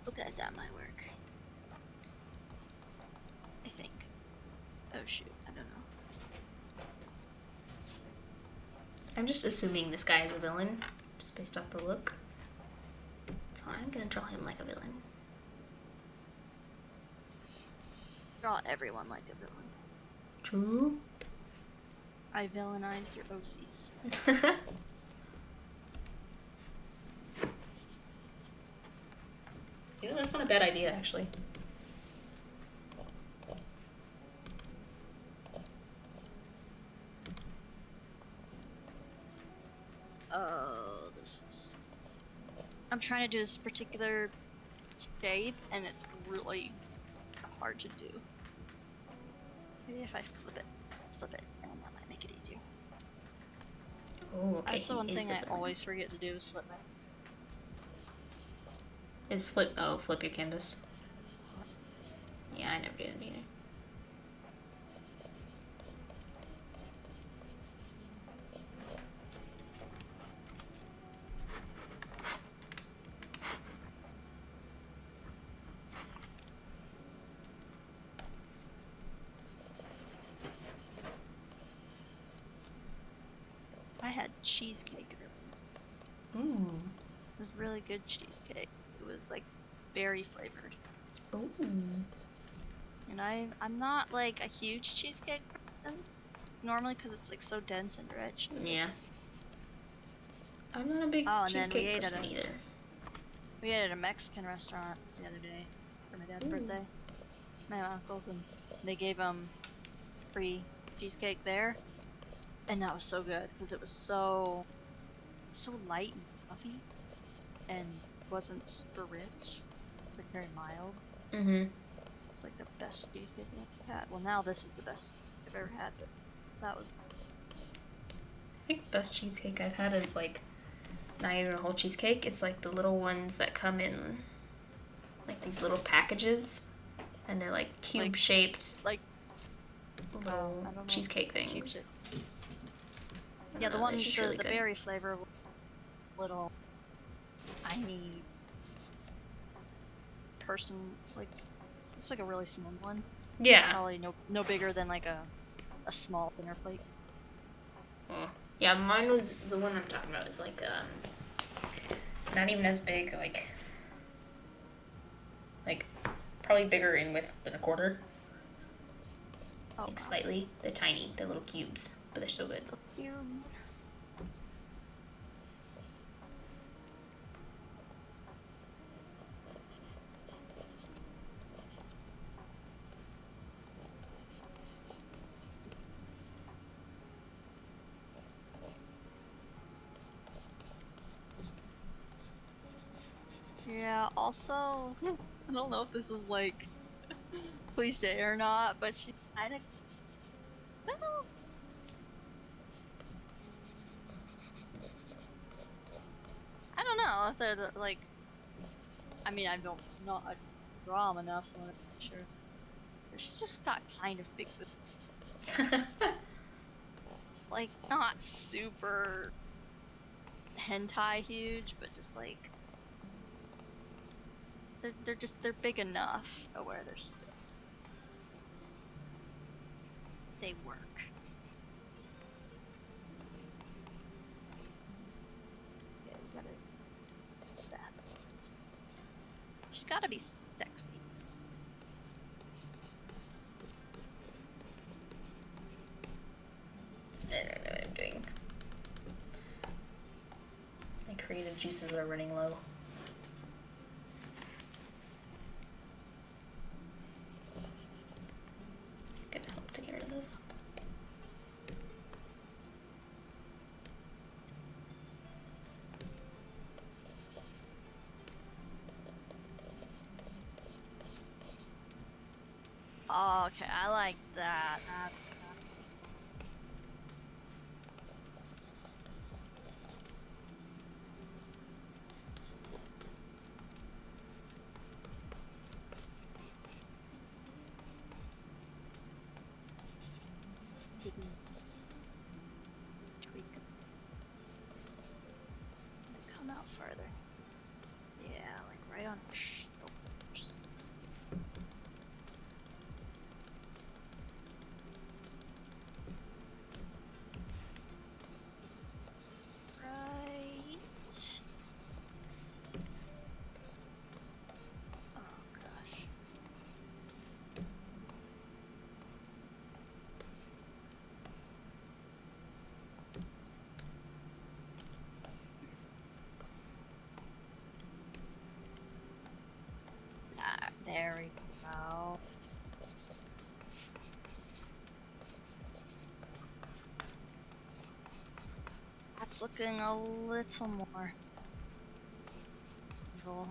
Okay, that might work. I think. Oh shoot, I don't know. I'm just assuming this guy is a villain, just based off the look. That's So I'm gonna draw him like a villain. Draw everyone like a villain. True. I villainized your OCs. Yeah, that's not a bad idea, actually. Oh, this is. I'm trying to do this particular shape, and it's really hard to do. Maybe if I flip it, let's flip it, and that might make it easier. Oh, okay. That's the one he is thing the I villain. always forget to do is flip it. Is flip. Oh, flip your canvas. Yeah, I never do that either. I had cheesecake. Ooh. It was really good cheesecake. It was like berry flavored. Ooh. And I'm not like a huge cheesecake person normally because it's like so dense and rich. Yeah. I'm not a big Oh, and then we cheesecake ate at person a- either. We ate at a Mexican restaurant the other day for my dad's Ooh. birthday. My uncle's, and they gave free cheesecake there, and that was so good because it was so light and fluffy, and wasn't super rich, like very mild. Mm-hmm. It's like the best cheesecake I've ever had. Well, now this is the best I've ever had, but that was. I think the best cheesecake I've had is like not even a whole cheesecake. It's like the little ones that come in like these little packages, and they're like cube shaped Like little I don't know. cheesecake Cube things. shape. I Yeah, don't the know, one they're the, just really the good. berry flavor, little tiny person, like it's like a really small one. Yeah. Probably no bigger than like a small dinner plate. Oh. Yeah, mine was the one I'm talking about is like not even as big, like probably bigger in width than a quarter. Oh, Like slightly. They're tiny, they're little cubes, but they're still good. cute. Yeah, also, I don't know if this is like cliche or not, but she kind of. Well, I don't know if they're like. I mean, I don't not draw them enough, so I'm not sure. She's just got kind of big boobs. Like, not super hentai huge, but just like. They're big enough to where they're still. They work. Yeah, we gotta. What's that? She's gotta be sexy. I don't know what I'm doing. My creative juices are running low. Gonna help to get rid of this. Oh, okay, I like that. Hidden tweak. Come out further. Yeah, like right on her shoulders. Right. It's looking a little more evil.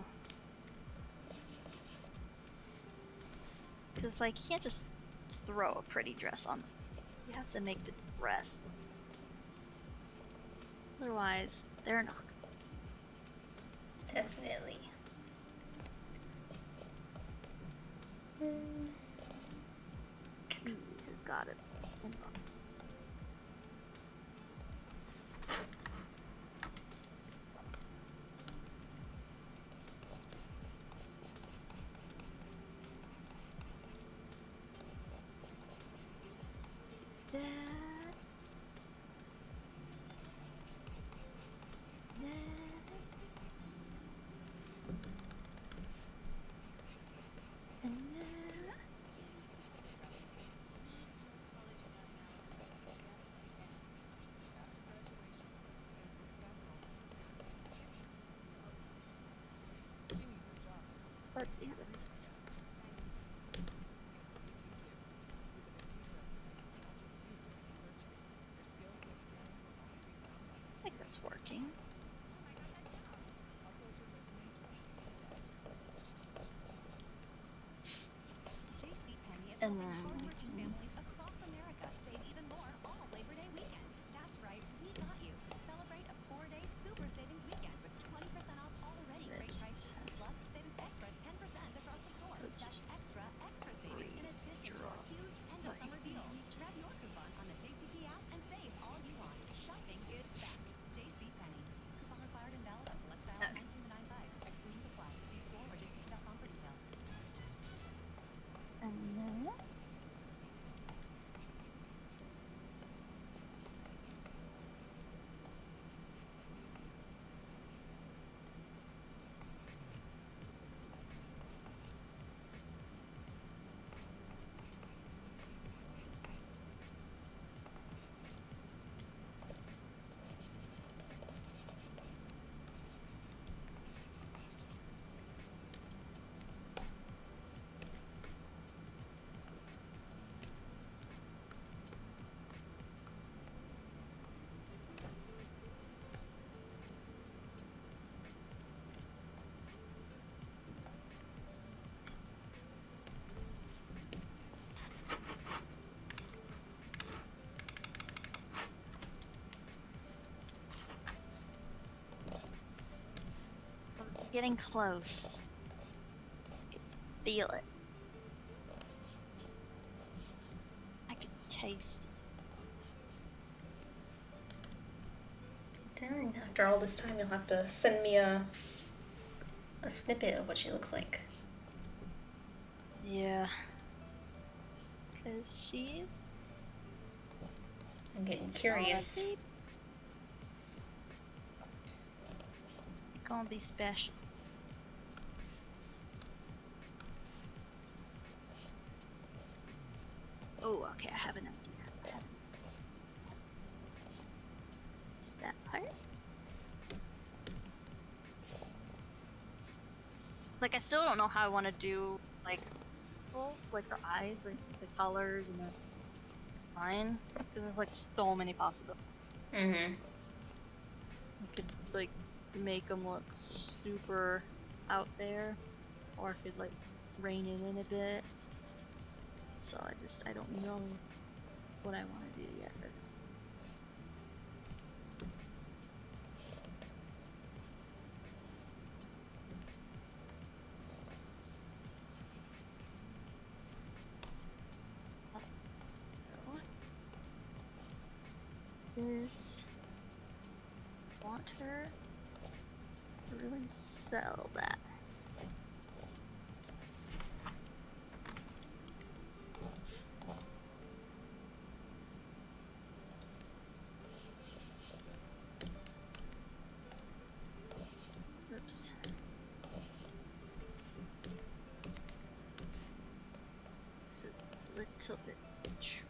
Because, like, you can't just throw a pretty dress on them. You have to make the dress. Otherwise, they're not. Definitely. Who's got it? Hold on. Do that. And that. Let's see what it is. I think that's working. JCPenney is And helping then hardworking families across America save even more all Labor Day weekend. That's right, we got you. Celebrate a 4-day super savings weekend with 20% off already great Ribs prices. sense. Plus, savings extra 10% across the store. Let's That's just extra savings in addition to our huge end of summer deals. Grab your coupon on the JCP app and save all you want. Shopping is back. JCPenney. Coupon required and valid until select styles 9/2/95. Exclusions apply. See store or jcp.com for details. And then. Getting close. Feel it. I can taste it. Dang, after all this time, you'll have to send me a snippet of what she looks like. Yeah. Cause she's I'm getting not a curious. baby. Gonna be special. Oh, okay, I have an idea. Is that part? Like, I still don't know how I want to do, like, both, like, the eyes, like, the colors and the line. Because there's, like, so many possibilities. Mm-hmm. You could, like, make them look super out there. Or I could, like, rein it in a bit. So I don't know what I want to do yet. This want her to really sell that. Oops. This is a little bit tricky.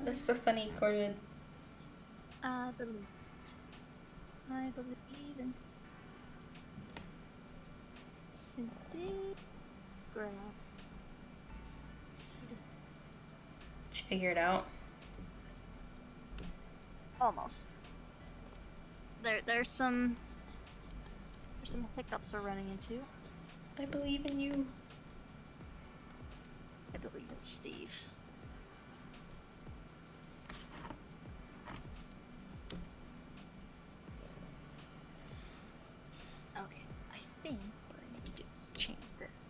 That's so funny, Corbin. I believe. I believe in Steve. Grab. Did you figure it out? Almost. There's some hiccups we're running into. I believe in you. I believe in Steve. Okay, I think what I need to do is change this.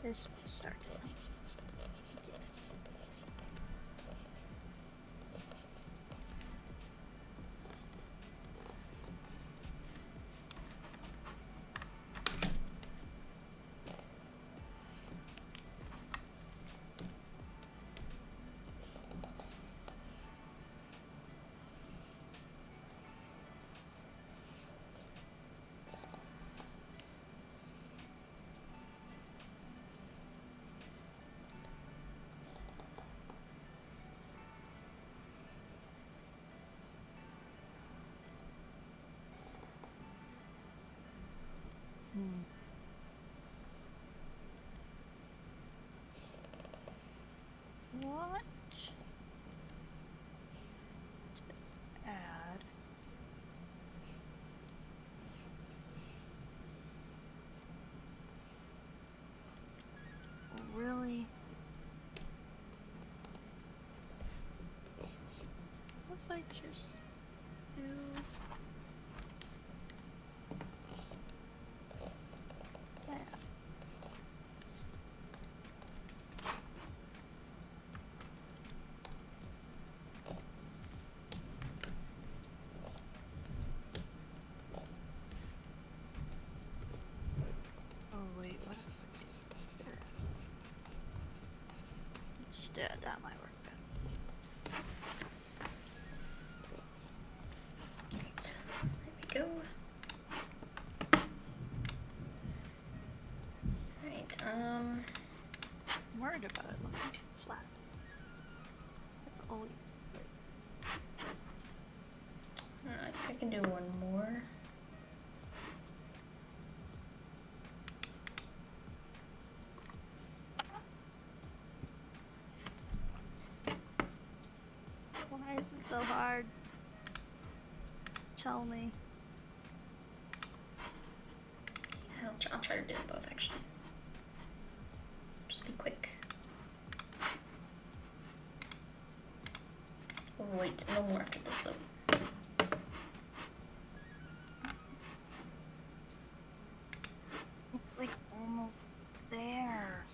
This will start playing. What? Add. Really? What if I just do that? Oh wait, what if I do there? Instead, that might work better. Right. There we go. Right, I'm worried about it looking too flat. That's always I think I can do one more. Why is it so hard? Tell me. I'll try to do them both actually. Just be quick. Oh, wait, no more after this though. It's like almost there.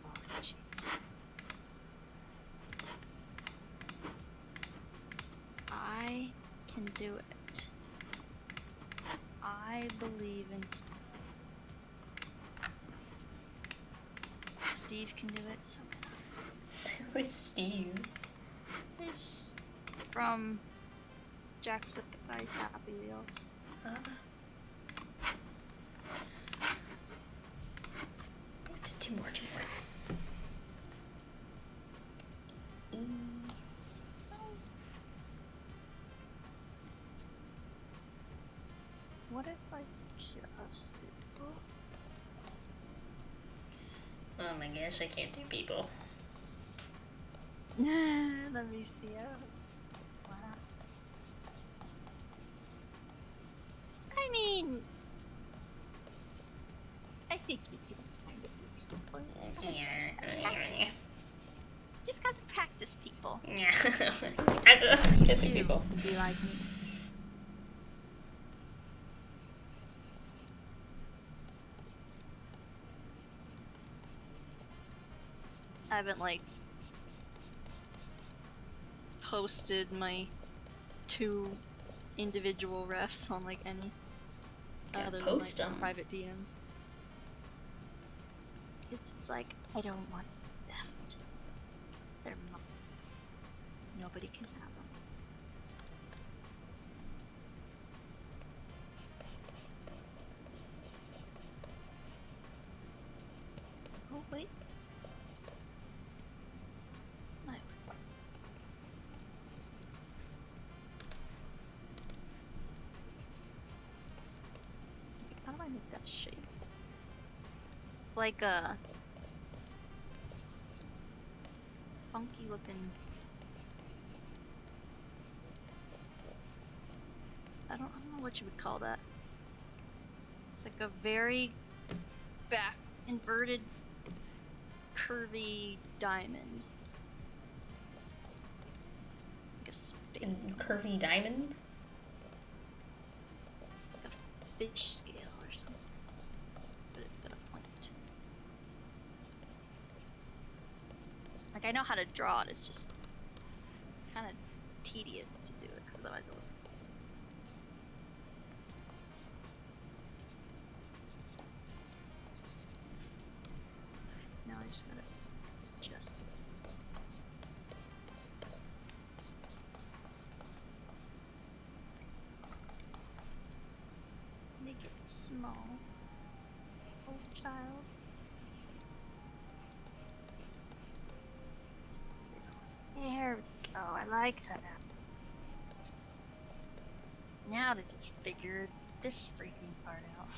Oh, jeez. I can do it. I believe in Steve can do it, so Who is Steve? it's from Jack's with the Guy's Happy Wheels. It's two more. What if I just do... Oh my gosh, I can't do people. Let me see. Wow. I mean, I think you can kind of do people. Yeah. Just gotta practice people. Yeah. Can't do Too, people. to be like me. I haven't like posted my 2 individual refs on like any Yeah, other post than like 'em. private DMs. It's like I don't want them. They're mine. Nobody can have them. Oh wait. My How do I make that shape? Like a funky looking. I don't know what you would call that. It's like a very back inverted curvy diamond. Like a spade. And curvy diamond. Like a fish scale or something. But it's got a point. Like I know how to draw it, it's just kind of tedious to do it because otherwise it'll... Now I just gotta adjust. Make it small. Oh, child. There we go. I like that. Now to just figure this freaking part out.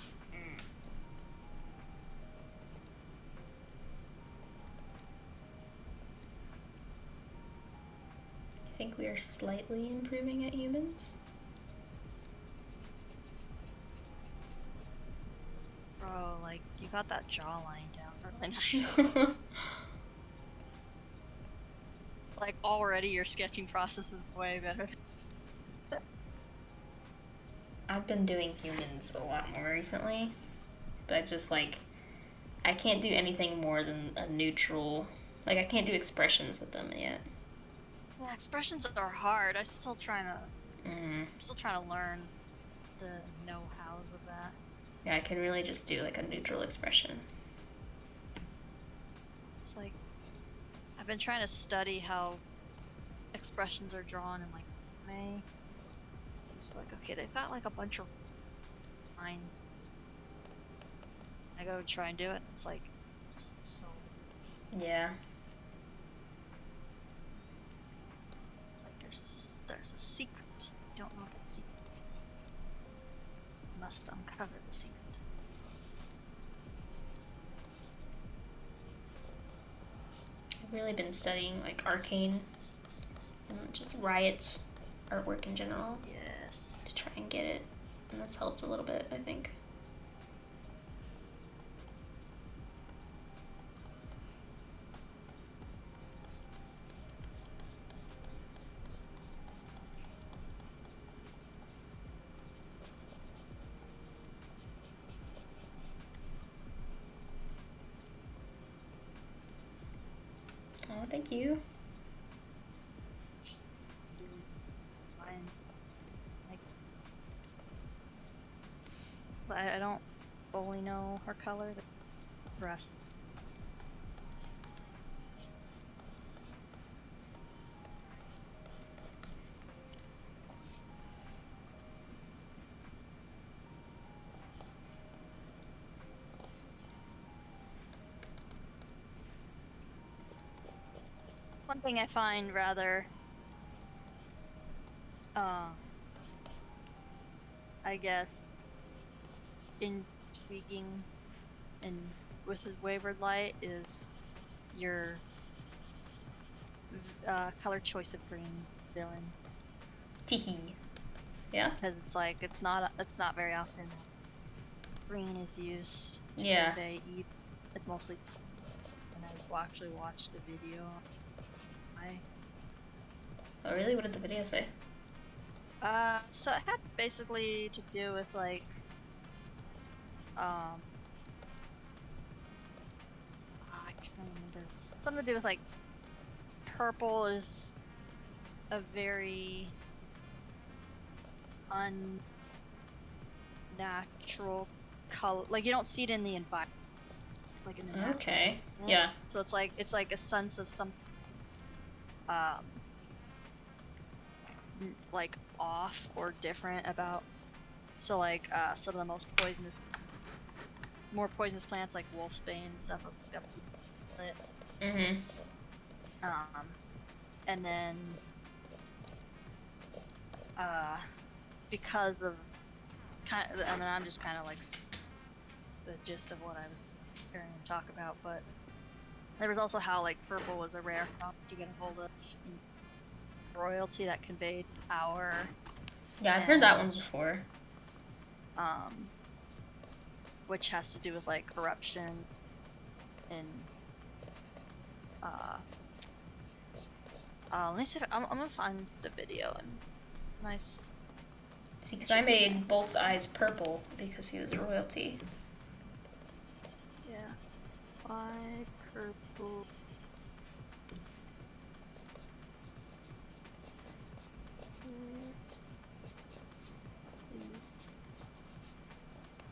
I think we are slightly improving at humans. Bro, like, you got that jawline down really nice. Like, already your sketching process is way better. I've been doing humans a lot more recently, but I just like I can't do anything more than a neutral. Like I can't do expressions with them yet. Yeah, expressions are hard. I'm still trying to learn the know-hows of that. Yeah, I can really just do like a neutral expression. It's like, I've been trying to study how expressions are drawn in like anime. It's like, okay, they've got like a bunch of lines. I go try and do it. It's like, just so. Yeah. It's like there's a secret. You don't know what that secret is. You must uncover the secret. I've really been studying like Arcane and just Riot's artwork in general Yes. to try and get it, and that's helped a little bit, I think. Oh, thank you. Lines. Like, but I don't fully know her colors. The rest is one thing I find rather I guess intriguing and with his Wayward Light is your color choice of green villain, Teehee. Yeah? because it's not very often green is used to Yeah. convey evil. It's mostly, and I actually watched a video. Oh, really? What did the video say? So it had basically to do with like, I can't remember. Something to do with like, purple is a very unnatural color. Like you don't see it in the environment, like in the natural Okay. environment. Yeah. So it's like a sense of some, like off or different about. So like some of the more poisonous plants like wolfsbane and stuff. Mm-hmm. And then because of I'm just kind of like the gist of what I was hearing him talk about, but there was also how like purple was a rare crop to get a hold of in royalty that conveyed power, Yeah, I've heard that one And- before. which has to do with like corruption and let me see if I'm gonna find the video and nice. See, because I made Bolt's eyes purple because he was royalty. Yeah. Why purple?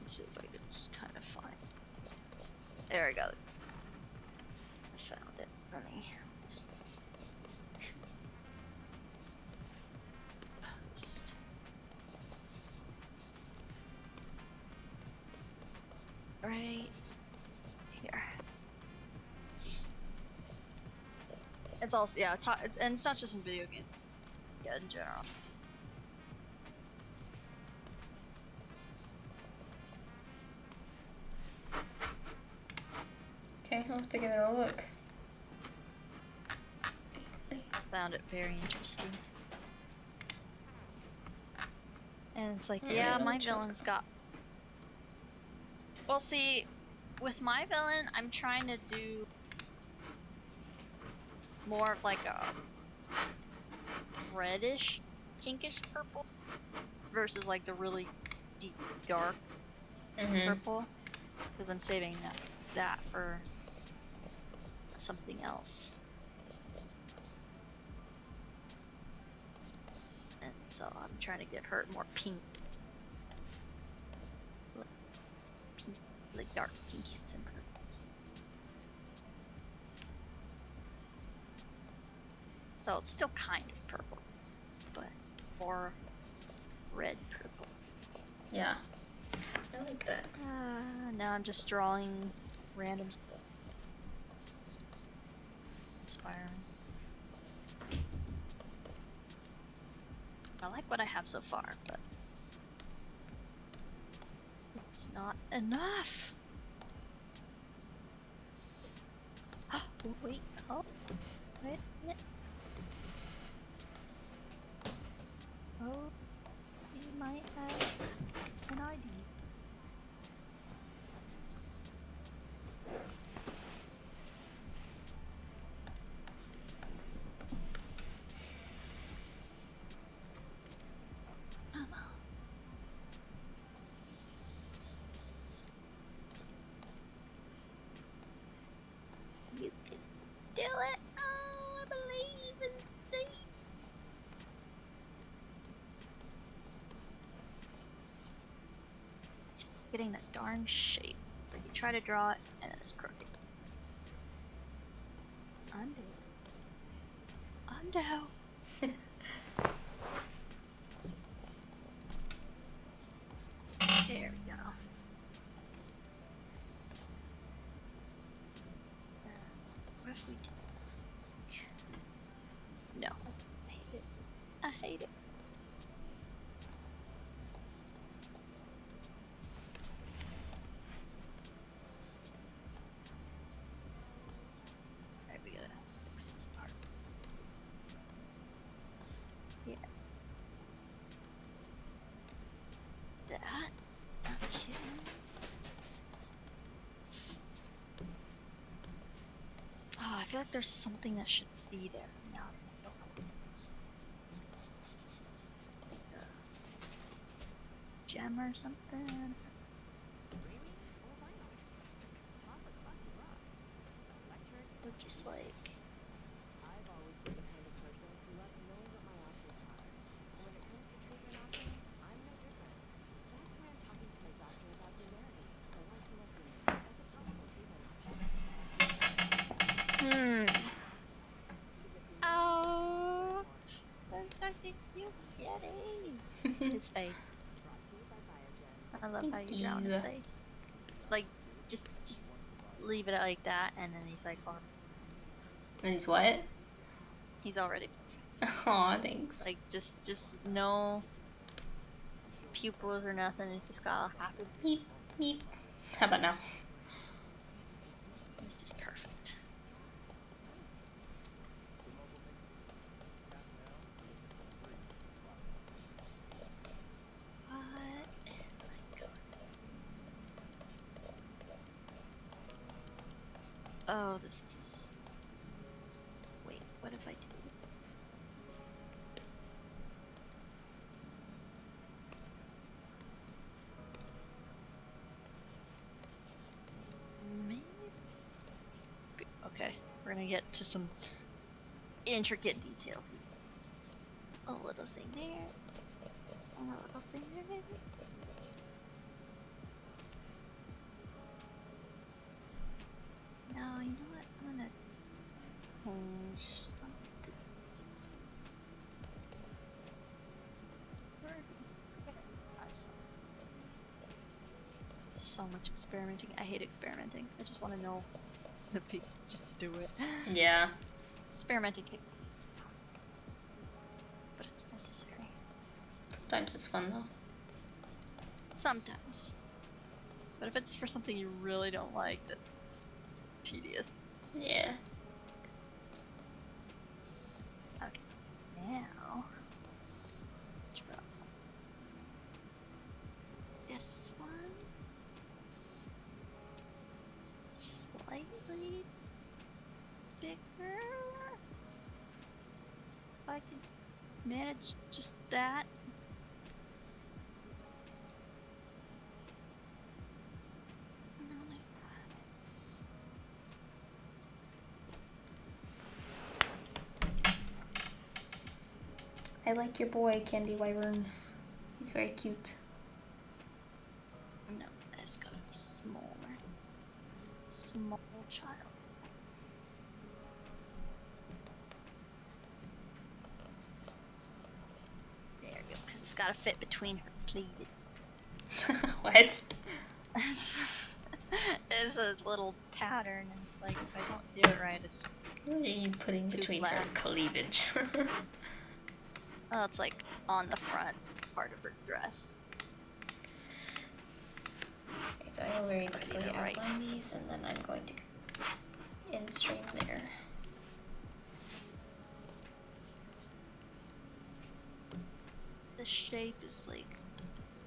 Let's see if I can just kind of find. There we go. I found it. Let me just post. Right here. It's also and it's not just in video games. Yeah, in general. Okay, I'll have to give it a look. Found it very interesting. And it's like, Alright, yeah, I'll my check. villain's got. Well, see, with my villain, I'm trying to do more of like a reddish, pinkish purple versus like the really deep, dark Mm-hmm. purple, because I'm saving that for something else. And so I'm trying to get her more pink, like dark pinkies and purples. So it's still kind of purple, but more red purple. Yeah. I like that. Now I'm just drawing random inspiring. I like what I have so far, but it's not enough. Oh, wait, oh, wait a minute. Oh, you might have an idea. Come on. You can do it. Oh, I believe in Steve. Getting that darn shape. It's like you try to draw it and then it's crooked. Undo. Undo. There we go. What if we do? No. I hate it. I hate it. like there's something that should be there now. I don't know what it is. Like a gem or something. Streaming or vinyl? Talk with Classy Rock. Electric. Or just like I've always been the kind of person who loves knowing what my options are. And when it comes to treatment options, I'm no different. That's why I'm talking to my doctor about Humanity, the life-selecting as a possible treatment option. oh, there's such a cute kitty. His face. Brought to you by Biogen. I love how Thank you draw his you. face. Like, just leave it like that, and then he's like, oh, And he's what? he's already Aw, thanks. like, just no pupils or nothing. He's just got a happy. Meep, meep. How about now? He's just perfect. What? My God. Oh, this is. Wait, what if I do? Maybe. Okay, we're gonna get to some intricate details. A little thing there. A little thing there. No, you know what? I'm gonna change something. So much experimenting. I hate experimenting. I just want to know the people. Just do it. Yeah. Experimenting takes time, but it's necessary. Sometimes it's fun though. Sometimes. But if it's for something you really don't like, that's tedious. Yeah. Okay. Now. Draw. This one. Slightly bigger. If I could manage just that. No, like that. I like your boy, Candy Wyvern. He's very cute. No, it's gotta be smaller. Small child. There you go, because it's gotta fit between her cleavage. What? It's a little pattern, and it's like, if I don't do it right, it's. What are you putting Too between her flat. cleavage? Oh, it's like on the front part of her dress. Okay, so I will very Gotta be quickly the right- outline these, and then I'm going to in stream there. The shape is like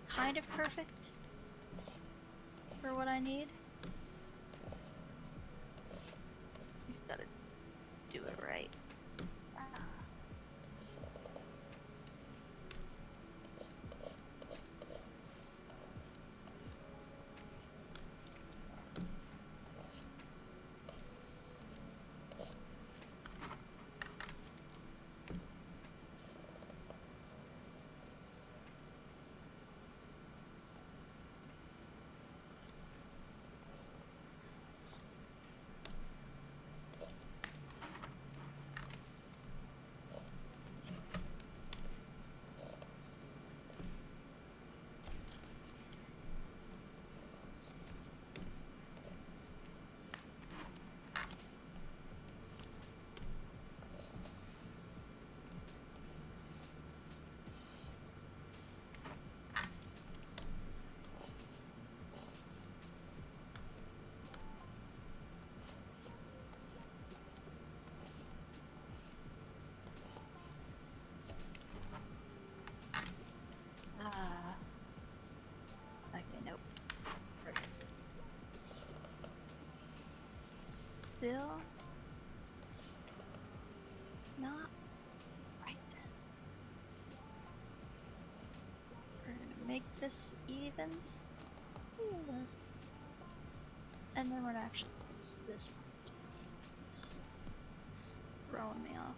kind of perfect for what I need. He's gotta do it right. Ah. Okay, nope. Still make this even. And then we're gonna actually use this one. It's throwing me off.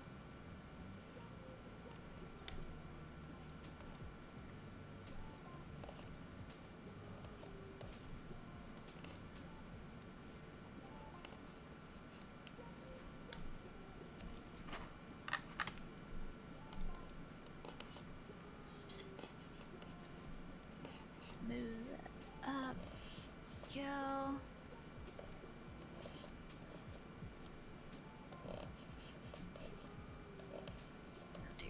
Move that up. Go. Oh dear.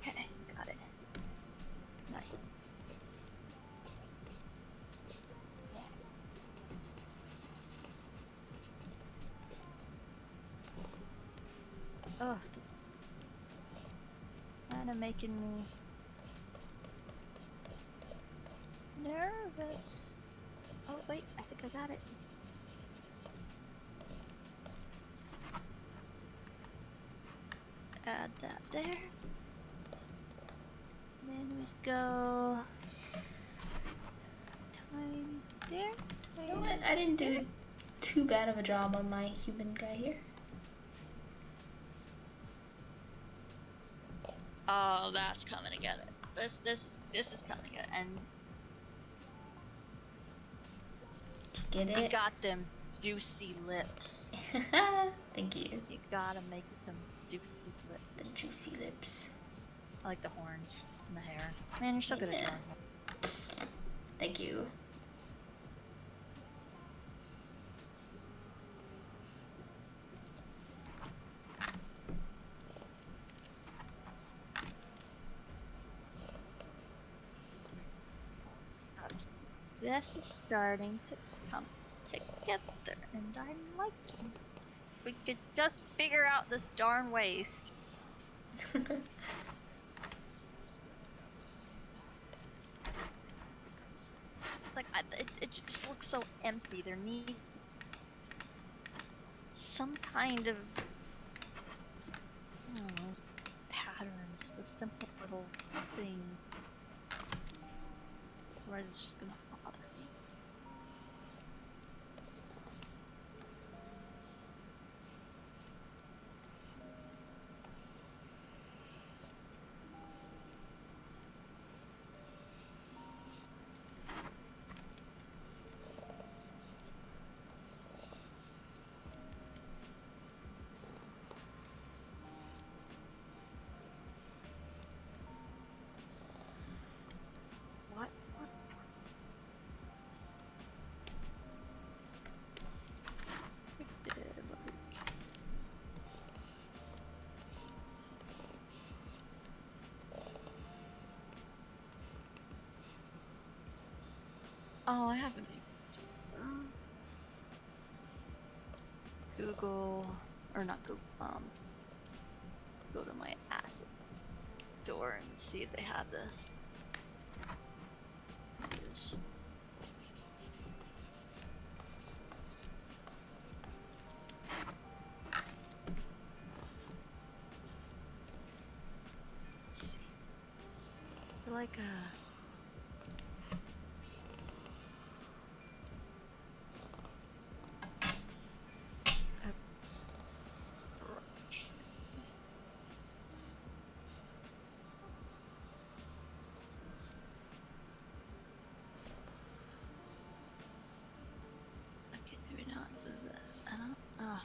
Okay, got it. Nice. Oh, kind of making me nervous. Oh wait, I think I got it. Add that there. Then we go tiny there. You know what? I didn't do too bad of a job on my human guy here. Oh, that's coming together. This is coming together, and Get you it? got them juicy lips. Thank you. You gotta make them juicy The lips. juicy lips. I like the horns and the hair. Man, you're so good at Yeah. drawing hair. Thank you. This is starting to come together, and I'm liking. We could just figure out this darn waste. Like, it just looks so empty. There needs some kind of, I don't know, pattern, just a simple little thing. Or it's just gonna bother me. What? Oh, I haven't. Google, or not Google, go to my asset store and see if they have this. Use. Let's see. They're like a. Okay, maybe not. I don't. Oh.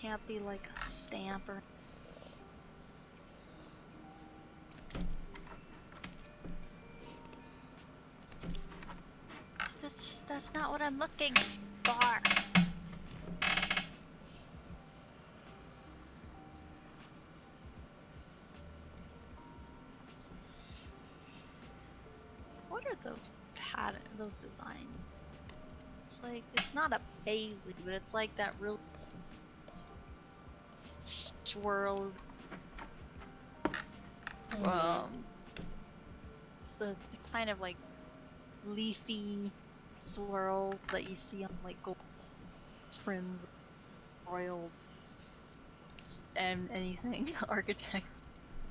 Can't be like a stamp or. That's not what I'm looking for. what are those those designs? It's like, it's not a paisley, but it's like that real swirl. The kind of like leafy swirl that you see on like gold friends, royal, and anything architects.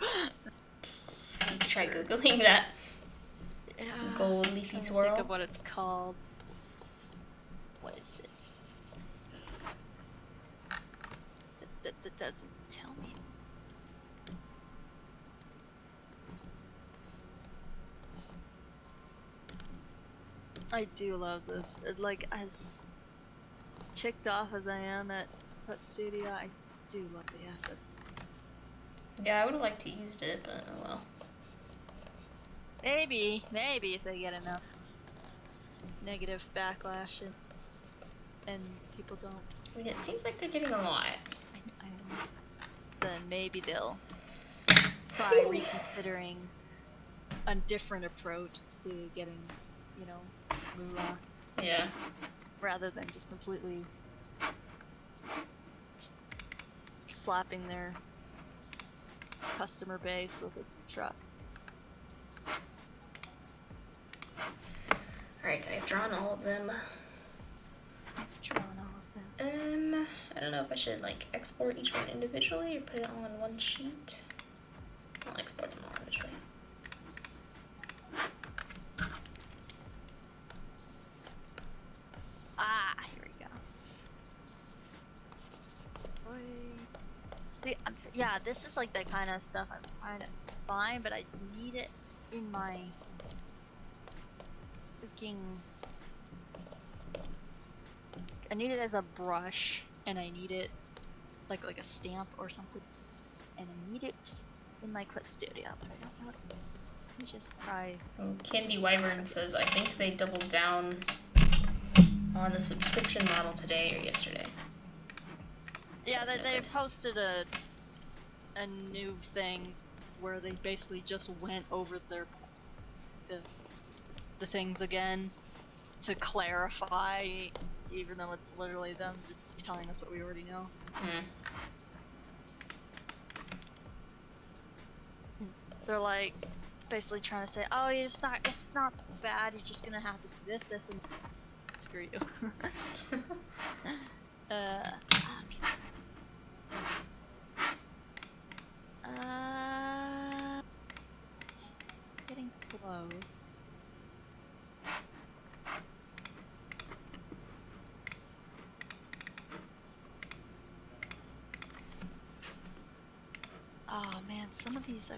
You try googling that. Gold leafy Trying to swirl. think of what it's called. What is it? That doesn't tell me. I do love this. Like, as ticked off as I am at Pup Studio, I do love the asset. Yeah, I would have liked to used it, but oh well. Maybe if they get enough negative backlash and people don't, I mean, it seems like they're getting a lot. I don't know, then maybe they'll try reconsidering a different approach to getting, you know, moolah, Yeah. rather than just completely slapping their customer base with a truck. Alright, I've drawn all of them. I've drawn all of them. I don't know if I should like export each one individually or put it all in one sheet. I'll export them all individually. Ah, here we go. See, yeah, this is like the kind of stuff I'm trying to find, but I need it in my freaking. I need it as a brush, and I need it like a stamp or something, and I need it in my Clip Studio, but I don't know. Let me just try. Oh, Candy Wyvern says, I think they doubled down on the subscription model today or yesterday. Yeah, That's they noted. posted a new thing where they basically just went over the things again to clarify, even though it's literally them just telling us what we already know. They're like basically trying to say, oh, it's not bad. You're just gonna have to do this, and screw you. Okay. Getting close. Oh man, some of these I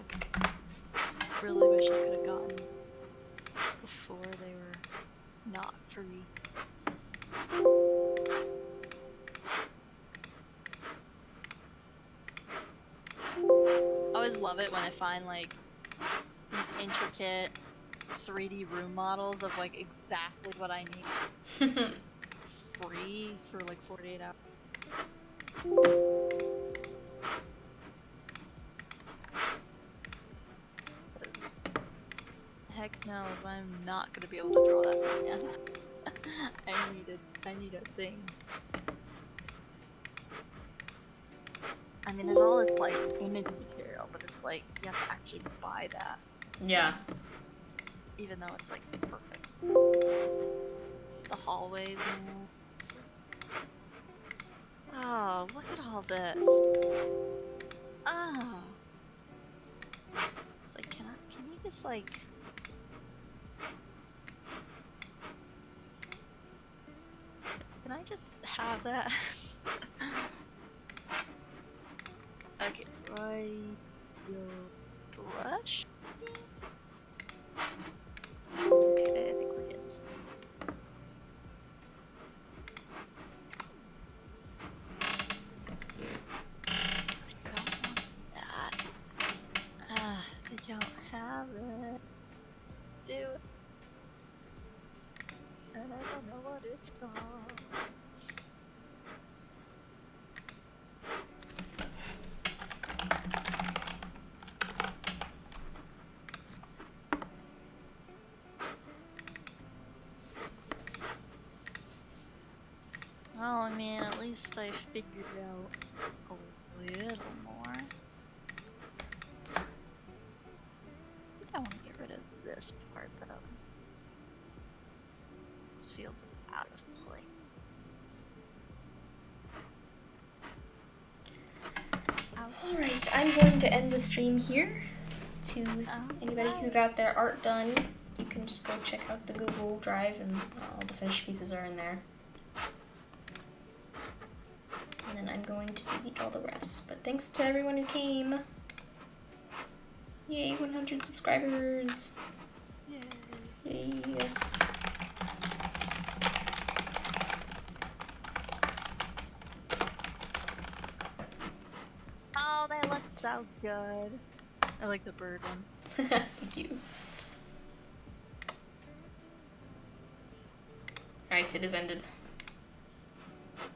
really wish I could have gotten before they were not free. I always love it when I find like these intricate 3D room models of like exactly what I need free for like 48 hours. Heck knows I'm not gonna be able to draw that again. I need a thing. I mean, it all is like image material, but it's like you have to actually buy that, Yeah. even though it's like perfect. The hallways and all. Oh, look at all this. Oh. It's like, can you just like. Can I just have that? Okay, right your brush. Okay, I think we're getting some. I don't want that. They don't have it. Do it. And I don't know what it's called. I mean, at least I figured out a little more. I want to get rid of this part though. This feels out of place. Alright, I'm going to end the stream here. To anybody who got their art done, you can just go check out the Google Drive and all the finished pieces are in there. And then I'm going to delete all the refs. But thanks to everyone who came. Yay, 100 subscribers. Yay. Oh, they look so good. I like the bird one. Thank you. Alright, it is ended.